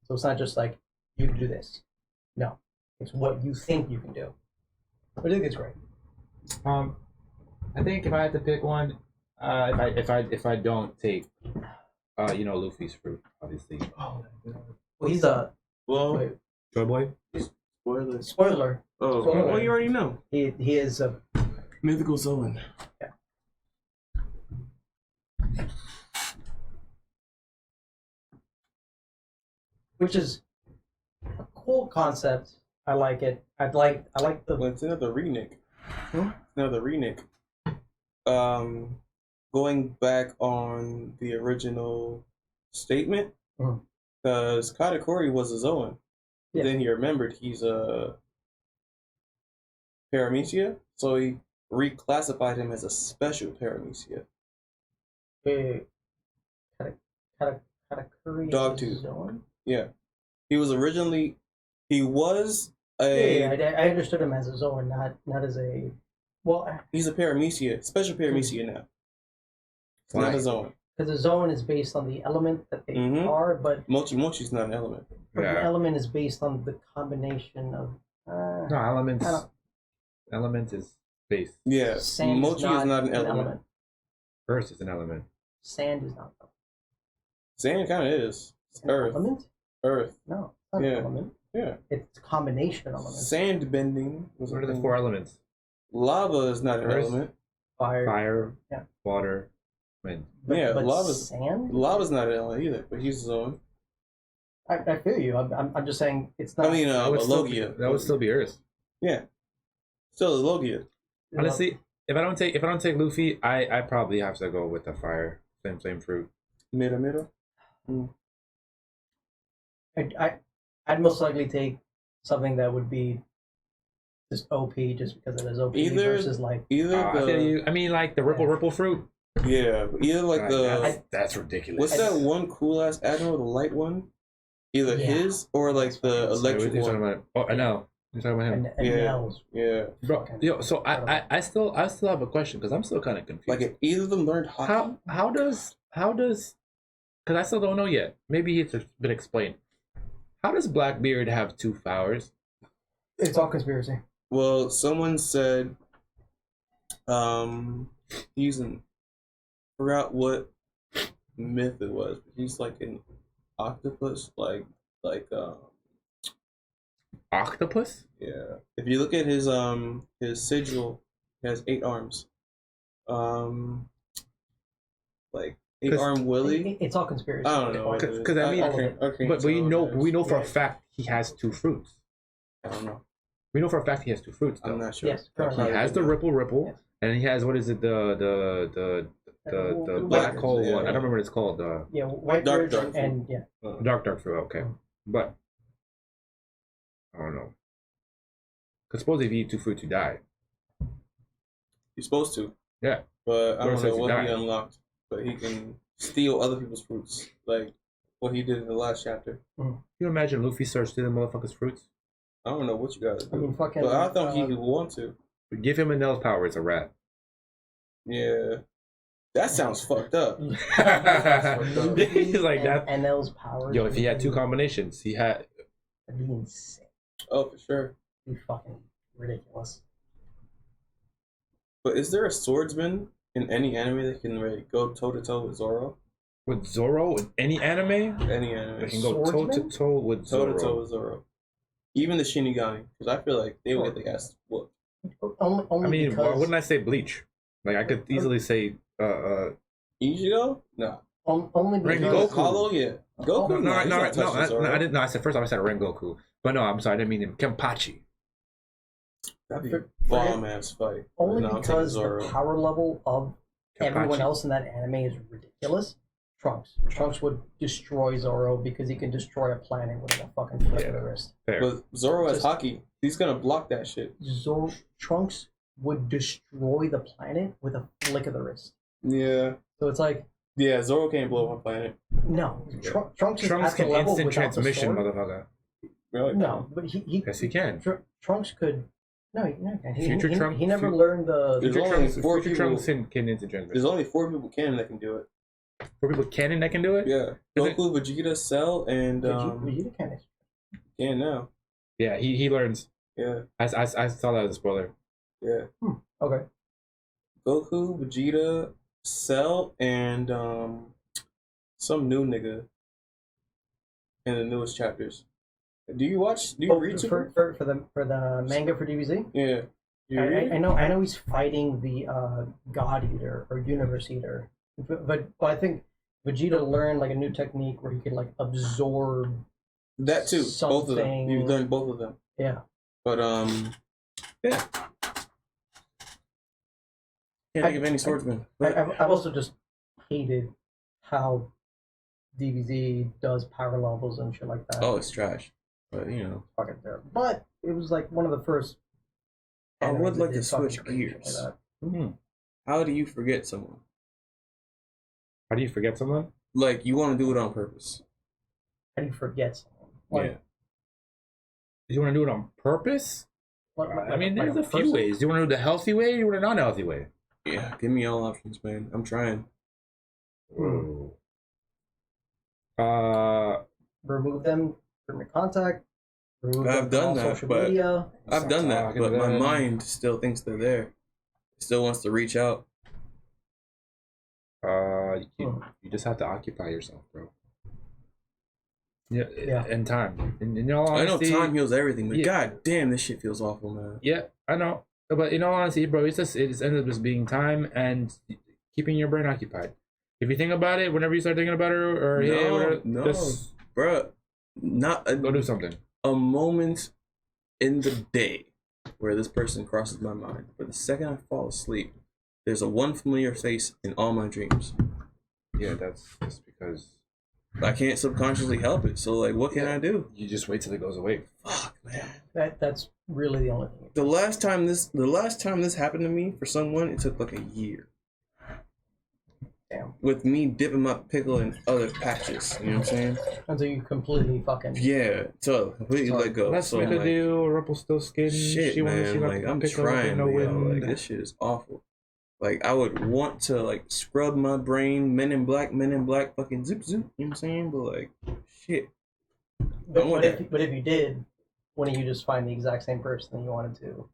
So it's not just like you can do this. No, it's what you think you can do. I think it's great. I think if I had to pick one, if I don't take, Luffy's fruit, obviously. Well, he's a Well, Joy Boy. spoilers. spoiler. Oh, Spoiler. well, you already know. He is a Mythical Zoan. which is a cool concept. I like it. I like the Well, it's another Renick. Hmm? Another Renick. Going back on the original statement, Mhm. because Katakuri was a Zoan. Yeah. Then he remembered he's a Paramecia, so he reclassified him as a special Paramecia. Katakuri Dogtooth. Zone. Yeah. He was a I understood him as a Zoan, not as a. Well, he's a Paramecia, special Paramecia now. It's not Why? a Zoan. because the zone is based on the element that they Mhm. are, but Mochi Mochi's not an element. the Yeah. element is based on the combination of. No, elements. I don't- Element is base. Yeah, Sand Mochi is not an element. Earth is an element. Sand is not. Sand kind of is. It's An Earth. element? Earth. No, it's not Yeah. an element. Yeah. It's a combination of elements. Sand bending. Was What a are the thing. 4 elements? Lava is not an Earth. element. Fire. Fire, Yeah. water, wind. Yeah, but lava's- sand. Lava's not an element either, but he's his own. I feel you. I'm just saying it's not. I mean, That would still be- Logia. that would still be Earth. Yeah. Still a Logia. Honestly, if I don't take Luffy, I probably have to go with the fire. Same fruit. Middle. I'd most likely take something that would be just OP, just because it is OP Either- versus like. Either I feel the you. I mean, like the ripple fruit. yeah, either like the that's ridiculous. what's that one cool ass admiral, the light one? Either Yeah. his or like the What are electric you talking one. about? Oh, I know. You talking about him? and Yeah. Nels. Yeah. Bro, yo, so I still have a question because I'm still kind of confused. Like if either of them learned hockey, how does because I still don't know yet. Maybe it's been explained. How does Blackbeard have 2 flowers? It's all conspiracy. well, someone said, he's an forgot what myth it was, but he's like an octopus, like Octopus? yeah. If you look at his sigil, he has 8 arms. Like 8-arm Willie. It's all conspiracy. I don't know. what it is. Because I mean, can't but we tell know what it is. we know for a fact he has 2 fruits. I don't know. We know for a fact he has 2 fruits. Though. I'm not sure. Yes, I correct. He probably has the don't know. ripple, Yes. and he has what is it the black hole Yeah. one? I don't remember what it's called. Yeah, white Dark beard fruit. and yeah. Dark fruit. Okay, but I don't know. Because suppose if you eat 2 fruits, you die. He's supposed to. Yeah. But I Or don't says know he what died. he unlocked. But he can steal other people's fruits, like what he did in the last chapter. Can you imagine Luffy starts stealing motherfuckers' fruits? I don't know what you gotta do. I mean, fucking. But I thought he would want to. Give him a Nell's power. It's a rat. Yeah. That sounds fucked up. He's like that. And those powers. Yo, if he had 2 combinations, he had. That'd be insane. Oh, for sure. It'd be fucking ridiculous. But is there a swordsman in any anime that can really go toe to toe with Zoro? With Zoro in any anime, Any anime. they can go toe to toe with toe to toe Zoro. with Zoro. Even the Shinigami, because I feel like they would get the ass whooped. Only I mean, why because, wouldn't I say Bleach? Like I could easily say Ichigo? No. only Rengoku. because Hollow, yeah. Goku? No, he's not touching Zoro. I didn't. No, I said first. I said Rengoku, but no, I'm sorry. I didn't mean him. Kenpachi. That'd be For- a bomb ass fight. only No, I'm taking because the Zoro. power level of everyone Kenpachi. else in that anime is ridiculous. Trunks would destroy Zoro because he can destroy a planet with a fucking flick of the wrist. Fair. But Zoro has Just- hockey. He's gonna block that shit. Trunks would destroy the planet with a flick of the wrist. Yeah. So it's like, Yeah, Zoro can't blow up a planet. no, Trunks is Trunks at the can level instant without transmission, the sword. motherfucker. Really? No, but he Yes, he can. Trunks could. No, he Future Trunks- he never fu- learned the. There's Future only Trunks, 4 Future people. Trunks can instant There's transmission. only 4 people canon that can do it. 4 people canon that can do it. Yeah. Is it- Goku, Vegeta, Cell, and Vegeta can. can now. Yeah, he learns. Yeah. I saw that as a spoiler. Yeah. Okay. Goku, Vegeta, Cell, and some new nigga in the newest chapters. Do you read Super? For the manga for DBZ? Yeah. Do you read it? I know he's fighting the God Eater or Universe Eater, but I think Vegeta learned like a new technique where he could like absorb. That too. Both of them. something- You've done both of them. Yeah. But yeah. Can't think of any swordsman. But I've also just hated how DBZ does power levels and shit like that. oh, it's trash. But you know, Fucking terrible. But it was like one of the first. I would animes like that to did fucking switch great shit gears. Like that. how do you forget someone? How do you forget someone? Like you want to do it on purpose? How do you forget someone? Yeah. You want to do it on purpose? I mean, there's a few person? ways. Do you want to do the healthy way or you want a non-healthy way? Yeah. Give me all options, man. I'm trying. Whoa. Remove them from your contact. Remove I've them done from all that, social but- media. I've done that, talking but to my them. mind still thinks they're there. It still wants to reach out. You just have to occupy yourself, bro. Yeah, Yeah. and time. In all I know honesty, time heals everything, but yeah. god damn, this shit feels awful, man. Yeah, I know. But in all honesty, bro, it ends up just being time and keeping your brain occupied. If you think about it, whenever you start thinking about it, or hey, whatever, no, just bruh. Not go a, do something. a moment in the day where this person crosses my mind. But the second I fall asleep, there's a one familiar face in all my dreams. Yeah, that's just because I can't subconsciously help it. So like, what can I do? you just wait till it goes away. Fuck, man. That's really the only thing. The last time this happened to me for someone, it took like a year. Damn. with me dipping my pickle in other patches. You know what I'm saying? Until you completely fucking. Yeah, so completely So, let go. Let's So make I'm a like, deal. Rumpelstiltskin. shit, She wants to see man. like Like I'm pick her up in trying, the but yo, wind. like this shit is awful. Like I would want to like scrub my brain, Men in Black, fucking zip zoop. You know what I'm saying? But like, shit. But, I want but, that. but if you did, wouldn't you just find the exact same person that you wanted to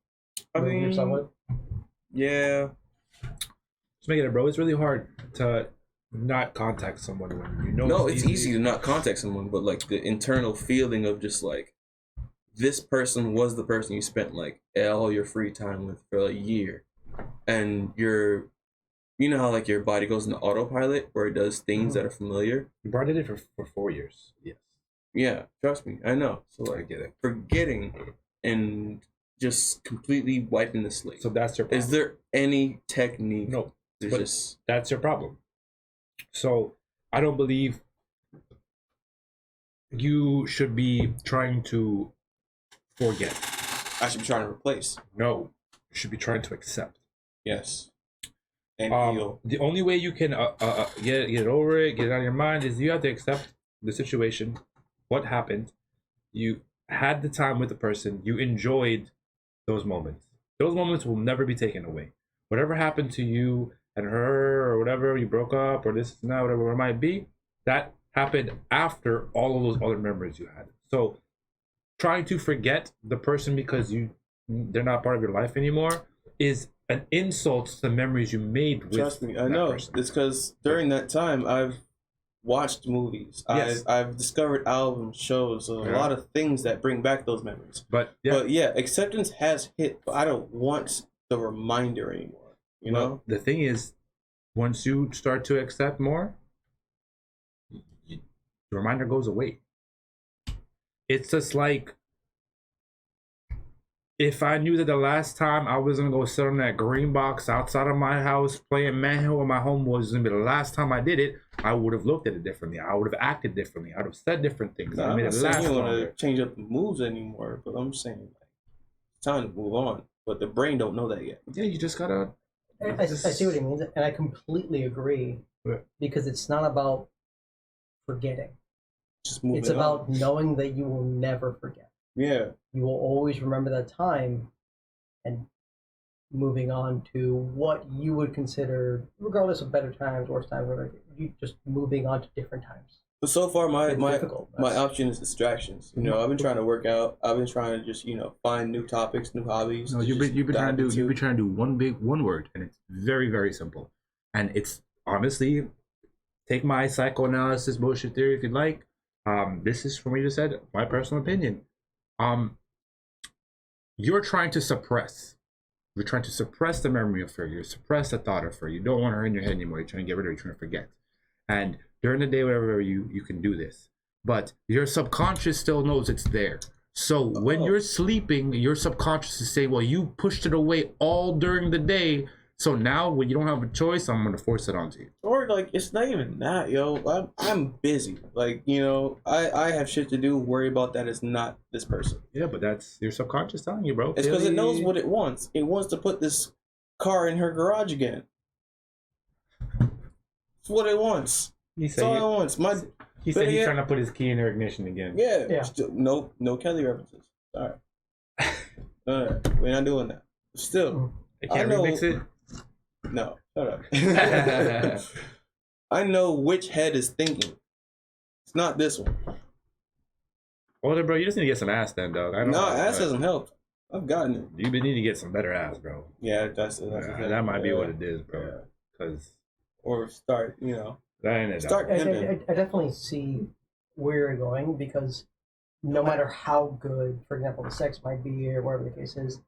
I move yourself mean, with? yeah. Just make it, bro. It's really hard to not contact someone when you know. No, it's easy to not contact someone, but like the internal feeling of just like this person was the person you spent like all your free time with for a year, and you know how like your body goes into autopilot where it does things that are familiar. You brought it in for 4 years. Yes. Yeah, trust me, I know. So I like get it. forgetting and just completely wiping the slate. So that's your problem. Is there any technique? No, There's but- just that's your problem. So I don't believe you should be trying to forget. I should be trying to replace. No, you should be trying to accept. Yes. And heal. The only way you can get over it, get it out of your mind, is you have to accept the situation, what happened. You had the time with the person. You enjoyed those moments. Those moments will never be taken away. Whatever happened to you and her, or whatever, you broke up, or this and that, whatever it might be, that happened after all of those other memories you had. So trying to forget the person because they're not part of your life anymore is an insult to the memories you made with Trust me, I that know. person. It's because during that time I've watched movies. Yes. I've discovered albums, shows, a Yeah. lot of things that bring back those memories. But yeah, But yeah, acceptance has hit, but I don't want the reminder anymore. You well, know? the thing is, once you start to accept more, the reminder goes away. It's just like if I knew that the last time I was gonna go sit on that green box outside of my house playing Manhunt with my home was gonna be the last time I did it, I would have looked at it differently. I would have acted differently. I would have said different things. Nah, I I'm made not it saying last you want longer. to change up the moves anymore, but I'm saying like, it's time to move on. But the brain don't know that yet. Yeah, you just gotta. I see what he means, and I completely agree. Yeah. Because it's not about forgetting. Just moving It's on. about knowing that you will never forget. Yeah. You will always remember that time and moving on to what you would consider, regardless of better times, worse times, whatever, you just moving on to different times. But so far, my It's difficult. my option is distractions. You know, I've been trying to work out. I've been trying to just find new topics, new hobbies. No, to you've just been trying dive to do into. you've been trying to do one word, and it's very, very simple. And it's honestly, take my psychoanalysis bullshit theory if you'd like. This is, for me to said, my personal opinion. You're trying to suppress. You're trying to suppress the memory of her. You suppress the thought of her. You don't want her in your head anymore. You're trying to get rid of her. You're trying to forget. And during the day, whatever, you can do this. But your subconscious still knows it's there. So when you're sleeping, your subconscious is saying, well, you pushed it away all during the day. So now when you don't have a choice, I'm going to force it onto you. Or like it's not even that, yo. I'm busy. Like I have shit to do. Worry about that is not this person. Yeah, but that's your subconscious telling you, bro. It's because it knows Clearly- what it wants. It wants to put this car in her garage again. It's what it wants. He That's said, all he, it wants. My he said But he's yeah. trying to put his key in her ignition again. yeah. Yeah. Still, no Kelly references. All right. We're not doing that. Still, I can't I know- remix it. no. Shut up. I know which head is thinking. It's not this one. Well, then, bro, you just need to get some ass then, dog. I don't No, know, ass but hasn't helped. I've gotten it. You need to get some better ass, bro. Yeah, that's That might be what it is, bro. Yeah. Because Or start, that ain't it. Start- dog. I definitely see where you're going, because no matter how good, for example, the sex might be or whatever the case is,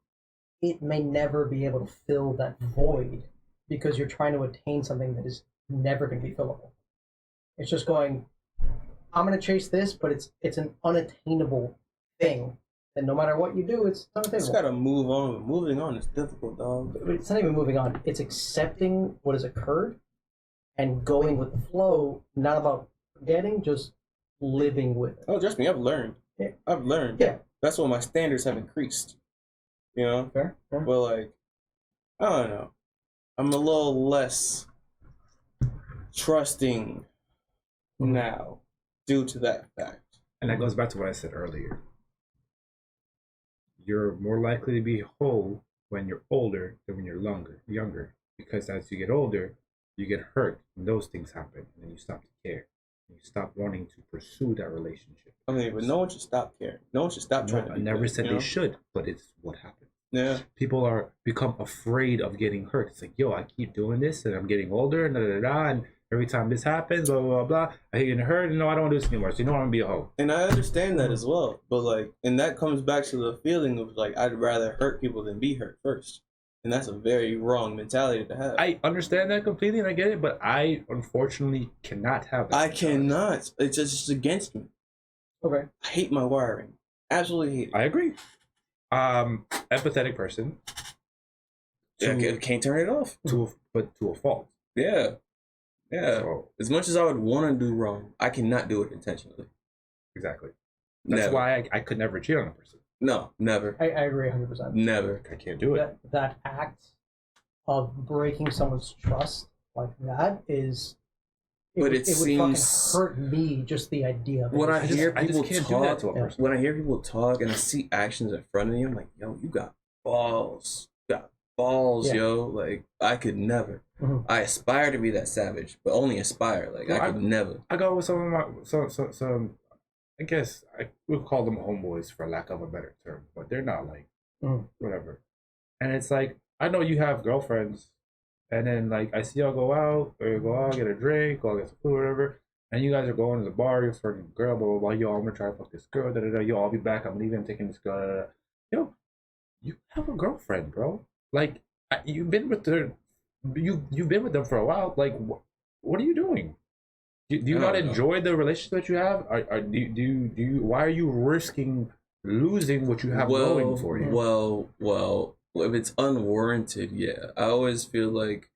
it may never be able to fill that void because you're trying to attain something that is never going to be fillable. It's just going, I'm going to chase this, but it's an unattainable thing. And no matter what you do, it's Just unattainable. gotta move on. Moving on is difficult, dog. But it's not even moving on. It's accepting what has occurred and going with the flow, not about forgetting, just living with it. Oh, trust me, I've learned. Yeah. I've learned. Yeah. That's why my standards have increased. Fair? Fair? But like, I don't know. I'm a little less trusting now due to that fact. And that goes back to what I said earlier. You're more likely to be whole when you're older than when you're younger. Because as you get older, you get hurt and those things happen. And then you stop to care. And you stop wanting to pursue that relationship. I mean, but no one should stop caring. No one should stop trying to I be never good, said you they know? should, but it's what happens. Yeah. People are become afraid of getting hurt. It's like, yo, I keep doing this and I'm getting older and da da da, and every time this happens, blah blah blah, I hate getting hurt and no, I don't want to do this anymore. So you know I'm gonna be a hoe. And I understand that as well. But like, and that comes back to the feeling of like, I'd rather hurt people than be hurt first. And that's a very wrong mentality to have. I understand that completely and I get it, but I unfortunately cannot have that. I mentality. cannot. It's just against me. Okay. I hate my wiring. Absolutely hate it. I agree. Empathetic person. I can't turn it off. But to a fault. Yeah. Yeah. So, As much as I would want to do wrong, I cannot do it intentionally. exactly. That's Never. why I could never cheat on a person. No, never. I agree 100%. Never. I can't do it. That act of breaking someone's trust like that is. But would- it would fucking seems- hurt me just the idea. Of it. When I I just- hear I just people can't do that to a talk, person. when I hear people talk and I see actions in front of me, I'm like, yo, you got balls. You got balls, Yeah. yo. Like, I could never. Mhm. I aspire to be that savage, but only aspire. Like, Well, I could never. I go with some of my some I guess I would call them homeboys for lack of a better term, but they're not like whatever. And it's like I know you have girlfriends, and then like I see y'all go out or go out get a drink, go get some food, or whatever, and you guys are going to the bar, you're flirting with a girl, blah blah blah. Yo, I'm gonna try to fuck this girl. Da da da. Yo, I'll be back. I'm leaving. I'm taking this girl. Da, da, da. Yo, you have a girlfriend, bro. Like you've been with her. You've been with them for a while. Like what are you doing? Do you I not don't know. enjoy the relationship that you have? Do you why are you risking losing what you have going for you? Well, if it's unwarranted, yeah. I always feel like,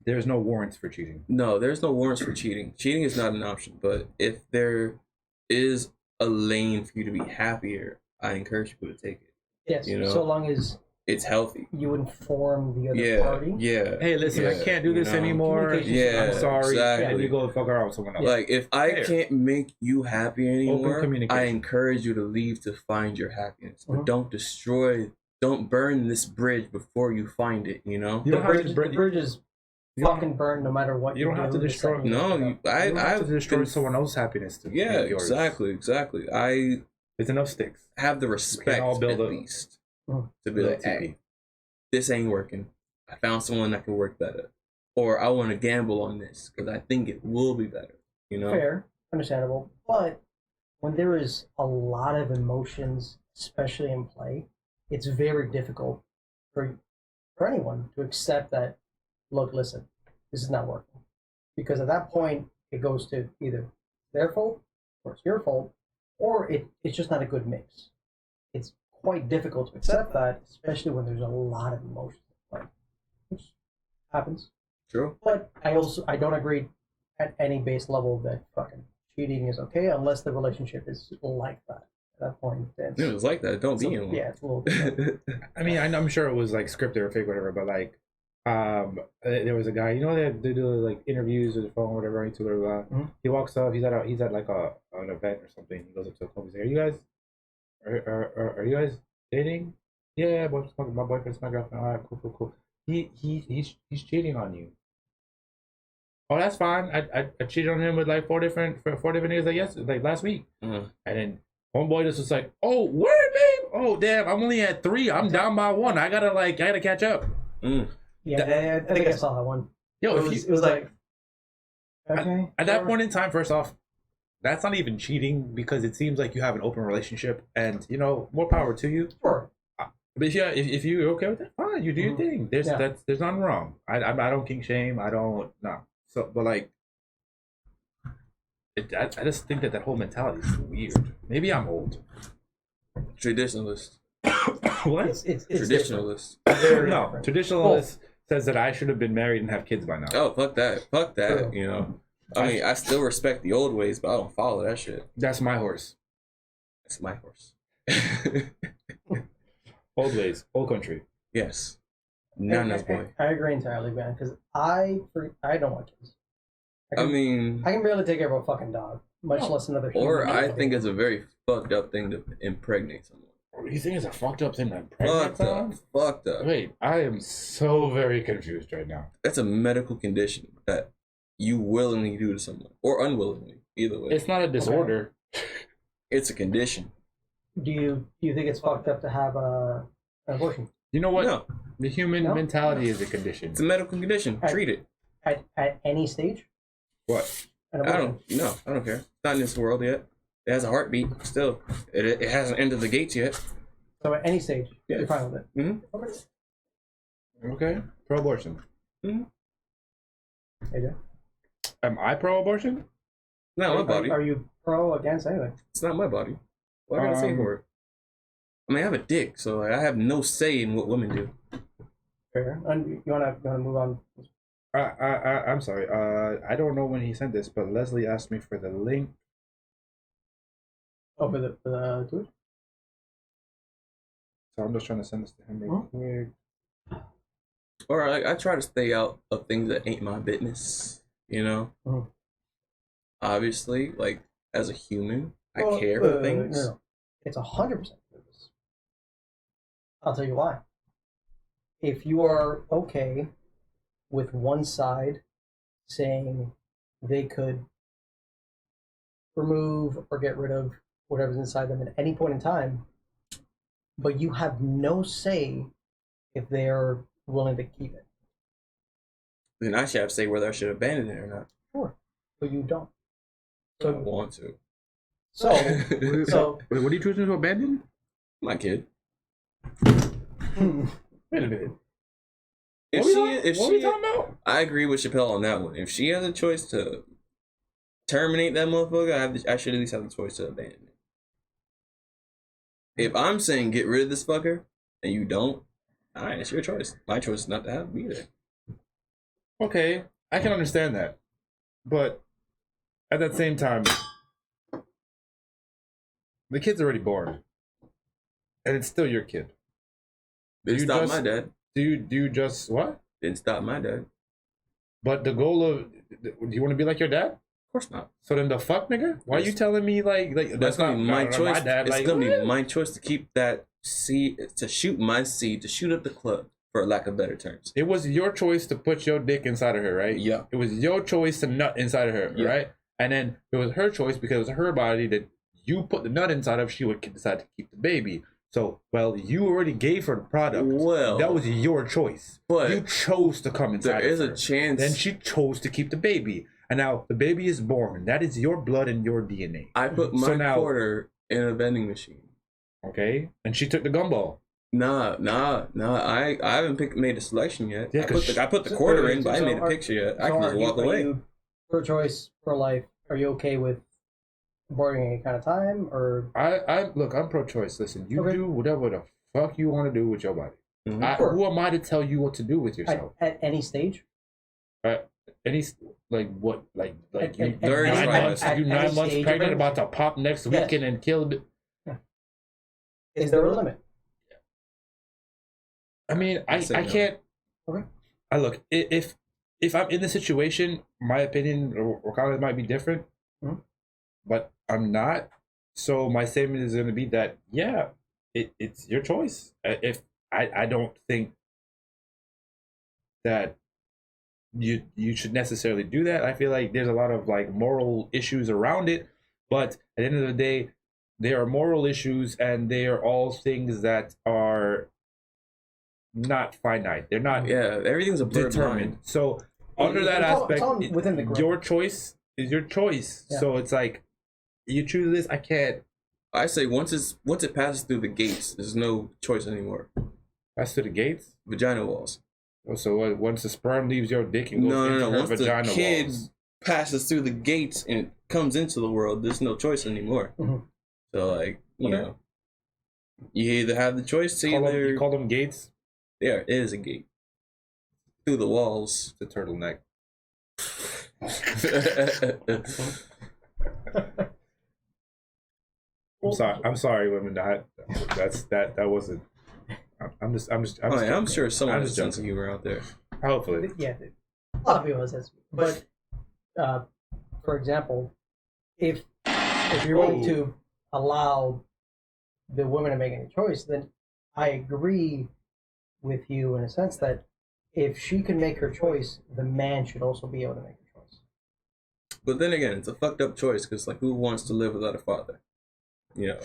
There's no warrants for cheating. no, there's no warrants for cheating. Cheating is not an option, but if there is a lane for you to be happier, I encourage people to take it. Yes, you know? so long as It's healthy. you inform the other Yeah, party. yeah. Hey, listen, I Yeah, can't do you this know? anymore. Communication. Yeah, I'm sorry. exactly. And you go fuck around with someone else. Like, if I Fair. can't make you happy anymore, communication. I encourage you to leave to find your happiness. But Mhm. don't burn this bridge before you find it, you know? You The don't have to bridge, burn- the bridge is you don't- fucking burned no matter what you don't have to do, the destroy- second you No, fuck you, up. I You don't have I've to destroy been- someone else's happiness to Yeah, make yours. exactly. I It's enough sticks. have the respect all build at up. least Mhm. to be Build like, to hey, be. this ain't working. I found someone that can work better, or I want to gamble on this because I think it will be better. You know? Fair, understandable. But when there is a lot of emotions, especially in play, it's very difficult for anyone to accept that, look, listen, this is not working. Because at that point, it goes to either their fault or it's your fault, or it's just not a good mix. It's quite difficult to accept that, especially when there's a lot of emotions in play, which happens. True. But I don't agree at any base level that fucking cheating is okay unless the relationship is like that. At that point, it's, It was like that. Don't be in one. yeah, it's a little bit. I mean, I'm sure it was like scripted or fake, whatever. But like, there was a guy, you know, they do like interviews with the phone, whatever, into blah, blah, blah. Mhm. He walks up. He's at like an event or something. He goes up to a couple. He's like, "Are you guys, are you guys dating?" Yeah, my boyfriend's my girlfriend. All right, cool. He's cheating on you. Oh, that's fine. I cheated on him with like four different niggas like last week. Mhm. And then homeboy just was like, "Oh, word, babe. Oh, damn. I'm only at 3. I'm down by 1. I gotta catch up." Mm. Yeah, I think I saw that one. Yo, It was like, okay. at that sure. point in time, first off, that's not even cheating because it seems like you have an open relationship, and you know, more power to you. Sure. But if you're okay with that, fine. You do your Mhm. thing. There's Yeah. there's nothing wrong. I don't kink shame. I don't no. So, but like, I just think that whole mentality is weird. Maybe I'm old. Traditionalist. What? It's Traditionalist. very No, different. traditionalist says that I should have been married and have kids by now. Oh, fuck that. True. You know. I mean, I still respect the old ways, but I don't follow that shit. That's my horse. That's my horse. Old ways, old country. Yes. Nana's boy. I agree entirely, man. Because I don't want kids, I mean, I can barely take care of a fucking dog, much less another human. or I being. think it's a very fucked up thing to impregnate someone. You think it's a fucked up thing to impregnate Fucked up. someone? Fucked up. Wait, I am so very confused right now. That's a medical condition that you willingly do to someone, or unwillingly, either way. It's not a disorder. It's a condition. Do you think it's fucked up to have an abortion You know what? No, The human No? mentality is a condition. it's a medical condition. Treat it. at any stage? What? An I abortion? don't. No, I don't care. It's not in this world yet. It has a heartbeat. Still, it hasn't entered the gates yet. So at any stage, Yeah. you're fine with it. Mhm. Okay. Okay. Pro-abortion. Hey, Jay. Am I pro-abortion? Not my body. Are you pro against anything? It's not my body. What I gotta say for it? I mean, I have a dick, so I have no say in what women do. Fair. And you wanna move on? I'm sorry. I don't know when he sent this, but Leslie asked me for the link. Oh, for the Twitch? So I'm just trying to send this to him real quick. Or I try to stay out of things that ain't my business. You know. Mhm. Obviously, like as a human, I Well, care about things. No. It's 100% business. I'll tell you why. If you are okay with one side saying they could remove or get rid of whatever's inside them at any point in time, but you have no say if they're willing to keep it. Then I should have to say whether I should abandon it or not. Sure. But you don't. I don't want to. So, so Wait, what are you choosing to abandon? My kid. Wait a minute. If What she, are we talking about? I agree with Chappelle on that one. If she has a choice to terminate that motherfucker, I should at least have the choice to abandon it. If I'm saying get rid of this fucker and you don't, alright, it's your choice. My choice is not to have him either. Okay, I can understand that, but at that same time, the kid's already born, and it's still your kid. Didn't You stop just- my dad. Do you just what? Didn't stop my dad. Of But the goal of, do you want to be like your dad? course not. So then the fuck, nigga? Why are you telling me like That's gonna be my choice. My dad, It's like, gonna what? be my choice to keep that seed, to shoot my seed, to shoot up the club, for lack of better terms. It was your choice to put your dick inside of her, right? Yeah. It was your choice to nut inside of her, Yeah. right? And then it was her choice because it was her body that you put the nut inside of. She would decide to keep the baby. So, well, you already gave her the product. Well, That was your choice. but You chose to come inside there is of a her. chance. Then she chose to keep the baby. And now the baby is born. That is your blood and your DNA. I put my So now- quarter in a vending machine. Okay? And she took the gumball. Nah. I haven't made a selection yet. Yeah, I put the quarter in, but I so ain't made a are- picture yet. I So can are just walk are away. you pro-choice, pro-life? Are you okay with aborting any kind of time, or Look, I'm pro-choice. Listen, you Okay. do whatever the fuck you want to do with your body. Mhm. Sure. Who am I to tell you what to do with yourself? at any stage? Any like what like At- you at- Very nine try months it. you At 9 any months stage of pregnant it? about to pop next Yes. weekend and kill. Is there a limit? I mean, I say no. can't. Okay. I look if I'm in the situation, my opinion or comment might be different, Mhm. but I'm not. So my statement is going to be that yeah, it's your choice. If I don't think that you should necessarily do that. I feel like there's a lot of like moral issues around it, but at the end of the day, there are moral issues, and they are all things that are not finite. They're not Yeah, everything's a blurred determined. line. So under that It's all- aspect, it's all within the grid. your choice is your choice. Yeah. So it's like you choose this. I can't. I say once it passes through the gates, there's no choice anymore. That's to the gates. Vagina walls. So once the sperm leaves your dick and goes No. into her Once the vagina kid walls. passes through the gates and comes into the world, there's no choice anymore. Mhm. So like you Okay. know, you either have the choice to either. You call them gates. There is a gate through the walls. The turtleneck. I'm sorry, women. That wasn't. I'm just. I'm joking. sure someone I'm has a just sense of joking. humor out there. Hopefully. Yeah, a lot of people have this, but for example, if you're going to allow the women to make any choice, then I agree with you in a sense that if she can make her choice, the man should also be able to make a choice. But then again, it's a fucked up choice because like, who wants to live without a father? You know.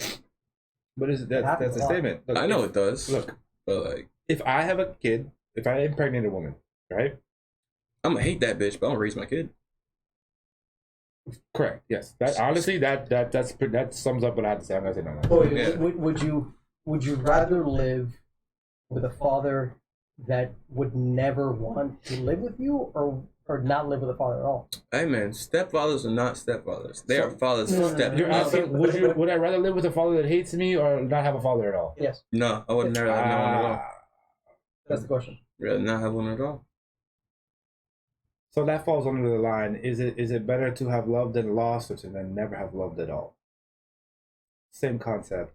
But that's a statement. Look, I know it does. Look, but like, if I have a kid, if I impregnate a woman, right? I'm gonna hate that bitch, but I'm gonna raise my kid. Correct. Yes. That honestly, that sums up what I had to say. I'm gonna say no. Well, would you rather live with a father that would never want to live with you, or not live with a father at all? Hey man, stepfathers are not stepfathers. They are fathers' No, no, no, step. You're no, asking, would I rather live with a father that hates me or not have a father at all? Yes, No, I would never have one at all. that's the question. Rather not have one at all. So that falls under the line. Is it better to have loved and lost, or to then never have loved at all? Same concept.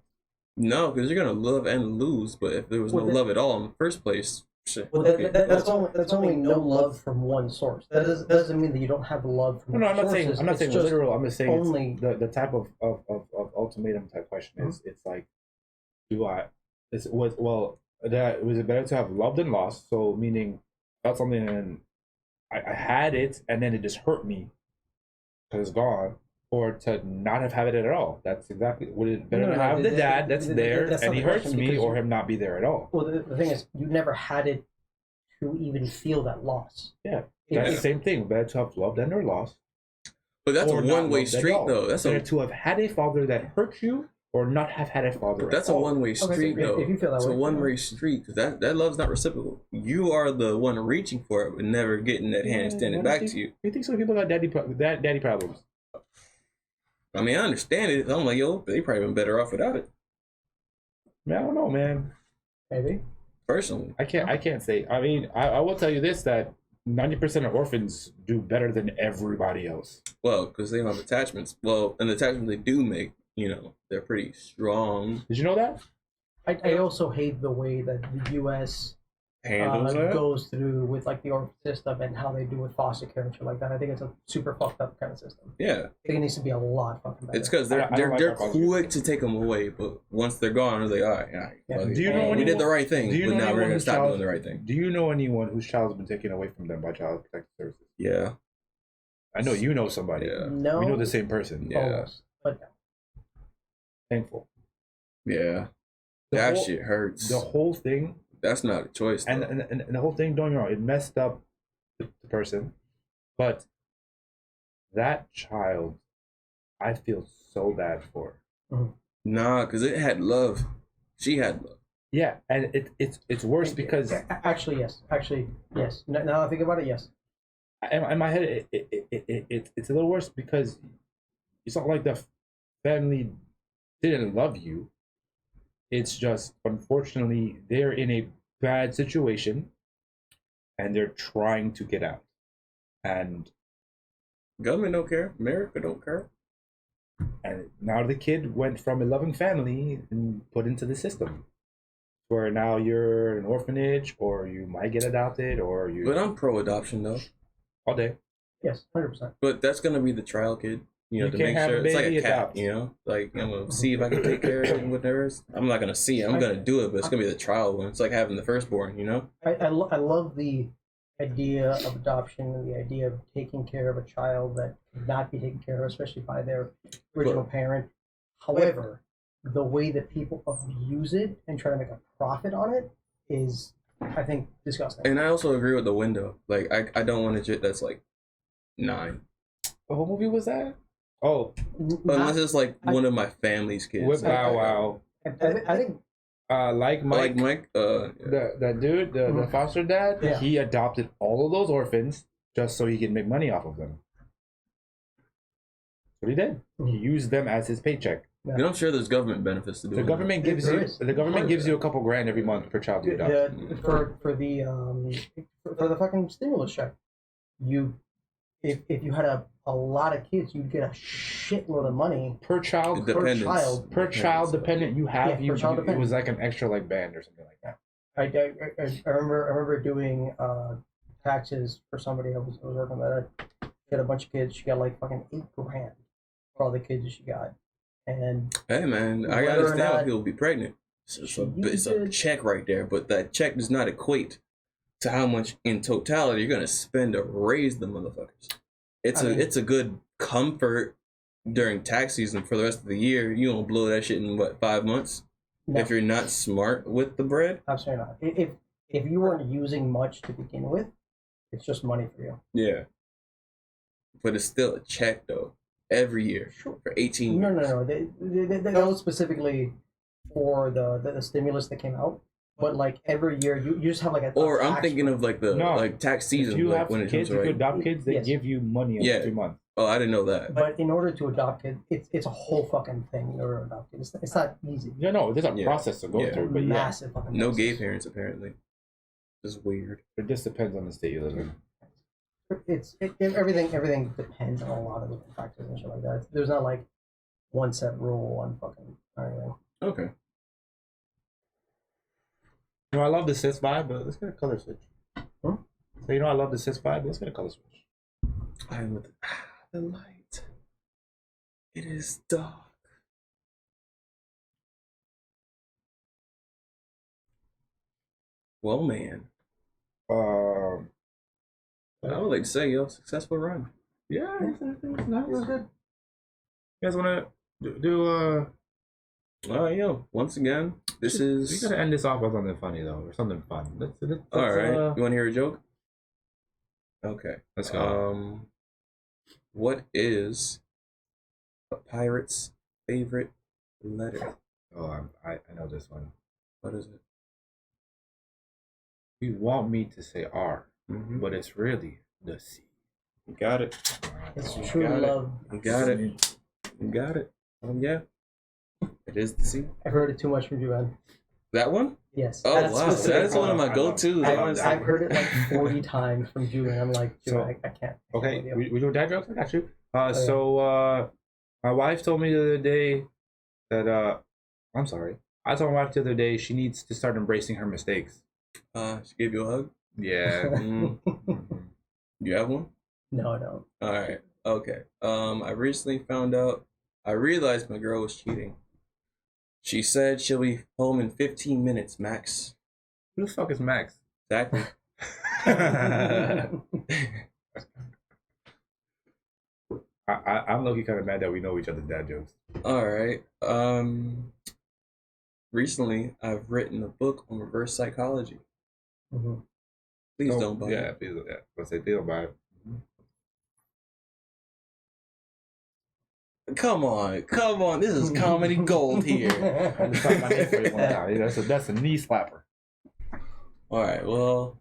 No, because you're gonna love and lose. But if there was no love at all in the first place, shit. Well, that's only no love from one source. That doesn't mean that you don't have love from No, I'm not saying sources. I'm not It's saying just literal. I'm just saying only- it's the type of ultimatum type question is it's like, was it better to have loved and lost? So meaning felt something and I had it and then it just hurt me because it's gone, or to not have had it at all. That's exactly would it better No, to no, have the dad that's that's there not and he the hurts question, me, because or him not be there at all. Well, the thing is, you never had it to even feel that loss. Yeah, It- that's it- the same thing. Better to have loved and or lost. But that's a or not one-way loved at street, all. though. That's better a to have had a father that hurt you, or not have had a father. But that's at a all. one-way so street, if though. you feel that It's a way, one-way street because that love's not reciprocal. You are the one reaching for it, but never getting that hand extended back to you. You think some people got daddy problems? I mean, I understand it. I'm like, yo, they probably been better off without it. Man, I don't know, man. Maybe. Personally, I can't say. I mean, I will tell you this, that 90% of orphans do better than everybody else. well, because they don't have attachments. Well, and the attachments they do make, they're pretty strong. Did you know that? I also hate the way that the U.S. Handles it. goes through with like the orphan system and how they do with foster care and shit like that. I think it's a super fucked up kind of system. Yeah, I think it needs to be a lot fucking better. it's because I they're don't like they're our policy. quick to take them away, but once they're gone, they're like, all right. Yeah. fuck it. Do you know we did the anyone- right thing, do you but know now we're anyone gonna whose stop child- doing the right thing. Do you know anyone whose child's been taken away from them by Child Protective Services? Yeah, I know you know somebody. yeah, No, We know the same person. Yeah. almost, but no. Thankful. yeah. The That whole- shit hurts. The whole thing, That's not a choice. and, though. and the whole thing, don't get me wrong, it messed up the person, but that child, I feel so bad for. Nah, because it had love. She had love. Yeah, and it's worse because Actually, yes. Now I think about it, yes. in my head it's a little worse because it's not like the family didn't love you. It's just unfortunately they're in a bad situation and they're trying to get out. And Government don't care. America don't care. now the kid went from a loving family and put into the system where now you're an orphanage, or you might get adopted, or you But I'm pro adoption though. all day. Yes, 100%. But that's gonna be the trial kid. You To can't make have sure a it's like baby a cat. adopt. Like I'm gonna see if I can take care of it with hers. I'm not gonna see it. I'm gonna do it, but it's gonna be the trial one. It's like having the firstborn. I love the idea of adoption and the idea of taking care of a child that could not be taken care of, especially by their original parent. However, the way that people abuse it and try to make a profit on it is, I think, disgusting. And I also agree with the window. Like I don't want a jit that's like 9. What movie was that? Oh, Unless it's like one of my family's kids. with Like, Bow Wow. I think Like Mike, Like Mike. that dude, the foster dad, Yeah. he adopted all of those orphans just so he could make money off of them. That's what he did. He used them as his paycheck. I'm sure there's government benefits to The doing government There gives you is. the government gives you a couple grand every month per child you adopt. for the fucking stimulus check, if you had a lot of kids, you'd get a shitload of money. Per child, The per dependents. child. per child dependent you have, Yeah, per you child it dependent. was like an extra like band or something like that. I remember doing taxes for somebody I was working with. had a bunch of kids. She got like fucking $8,000 for all the kids that she got. And Hey man, I Whether or understand why not people be pregnant. It's a did- check right there, but that check does not equate to how much in totality you're gonna spend to raise the motherfuckers. It's I mean- it's a good comfort during tax season for the rest of the year. You don't blow that shit in what 5 months no, if you're not smart with the bread. absolutely not. If you weren't using much to begin with, it's just money for you. Yeah, but it's still a check though every year Sure. for 18 No, years. no, no. That was specifically for the stimulus that came out. But like every year, you just have like a Or I'm tax thinking rate. of like the No. like tax If season you like have when it kids, comes if to you right. adopt kids, they Yes. give you money every Yeah. 3 months. Oh, I didn't know that. But in order to adopt it, it's a whole fucking thing. In order to adopt it, it's not easy. Yeah, no, there's a Yeah. process to go Yeah. through, but yeah, Massive fucking No gay process. parents apparently. Just weird. it just depends on the state you live in. Everything depends on a lot of different factors and shit like that. There's not like one set rule, one fucking anything. Okay. You know, I love the cis vibe, but let's get a color switch. Huh? So, you know, I love the cis vibe, let's get a color switch. I'm with the light. It is dark. Well, man, Um, I would like to say, yo, successful run. yeah, it's nice. It was good. You guys want to do Yo, once again, this we is gotta end this off with something funny though, or something fun. Let's all right. You want to hear a joke? Okay. let's go. What is a pirate's favorite letter? Oh, I know this one. What is it? You want me to say R, Mm-hmm. but it's really the C. You got it. It's You true got it. love. You got it. You got it. Yeah. It is the C. I've heard it too much from you, man. That one? Yes. Oh that's wow, that specific. is one of my go-tos. I love honestly. that. I've heard it like 40 times from you, and I'm like, dude, So- I can't. Okay, Yeah. we do dad jokes. I got you. yeah. So my wife told me the other day that I'm sorry. I told my wife the other day she needs to start embracing her mistakes. She gave you a hug. Yeah. Mm. You have one? No, I don't. All right. Okay. I recently found out. I realized my girl was cheating. She said she'll be home in 15 minutes max. Who the fuck is Max? Exactly. I'm low-key kind of mad that we know each other's dad jokes. All right. Recently I've written a book on reverse psychology. Mhm. Please Oh, don't buy yeah, it. please, yeah. Let's say please don't buy it. Come on. This is comedy gold here. I'm just talking my name for you one time. That's a knee slapper. All right. Well,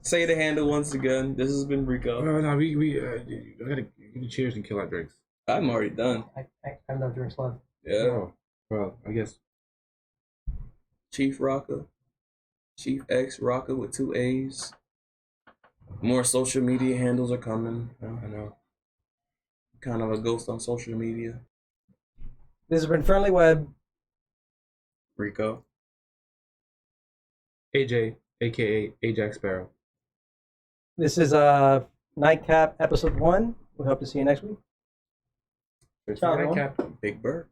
say the handle once again. This has been Rico. No, I gotta give you cheers and kill our drinks. I'm already done. I have no drinks left. Yeah. Oh, well, I guess. Chief Rocka. Chief X Rocka with 2 A's. More social media handles are coming. I know. Kind of a ghost on social media. This has been Friendly Web. Rico. AJ, aka Ajax Sparrow. This is Nightcap episode 1. We hope to see you next week. It's Ciao, Nightcap. Big Bird.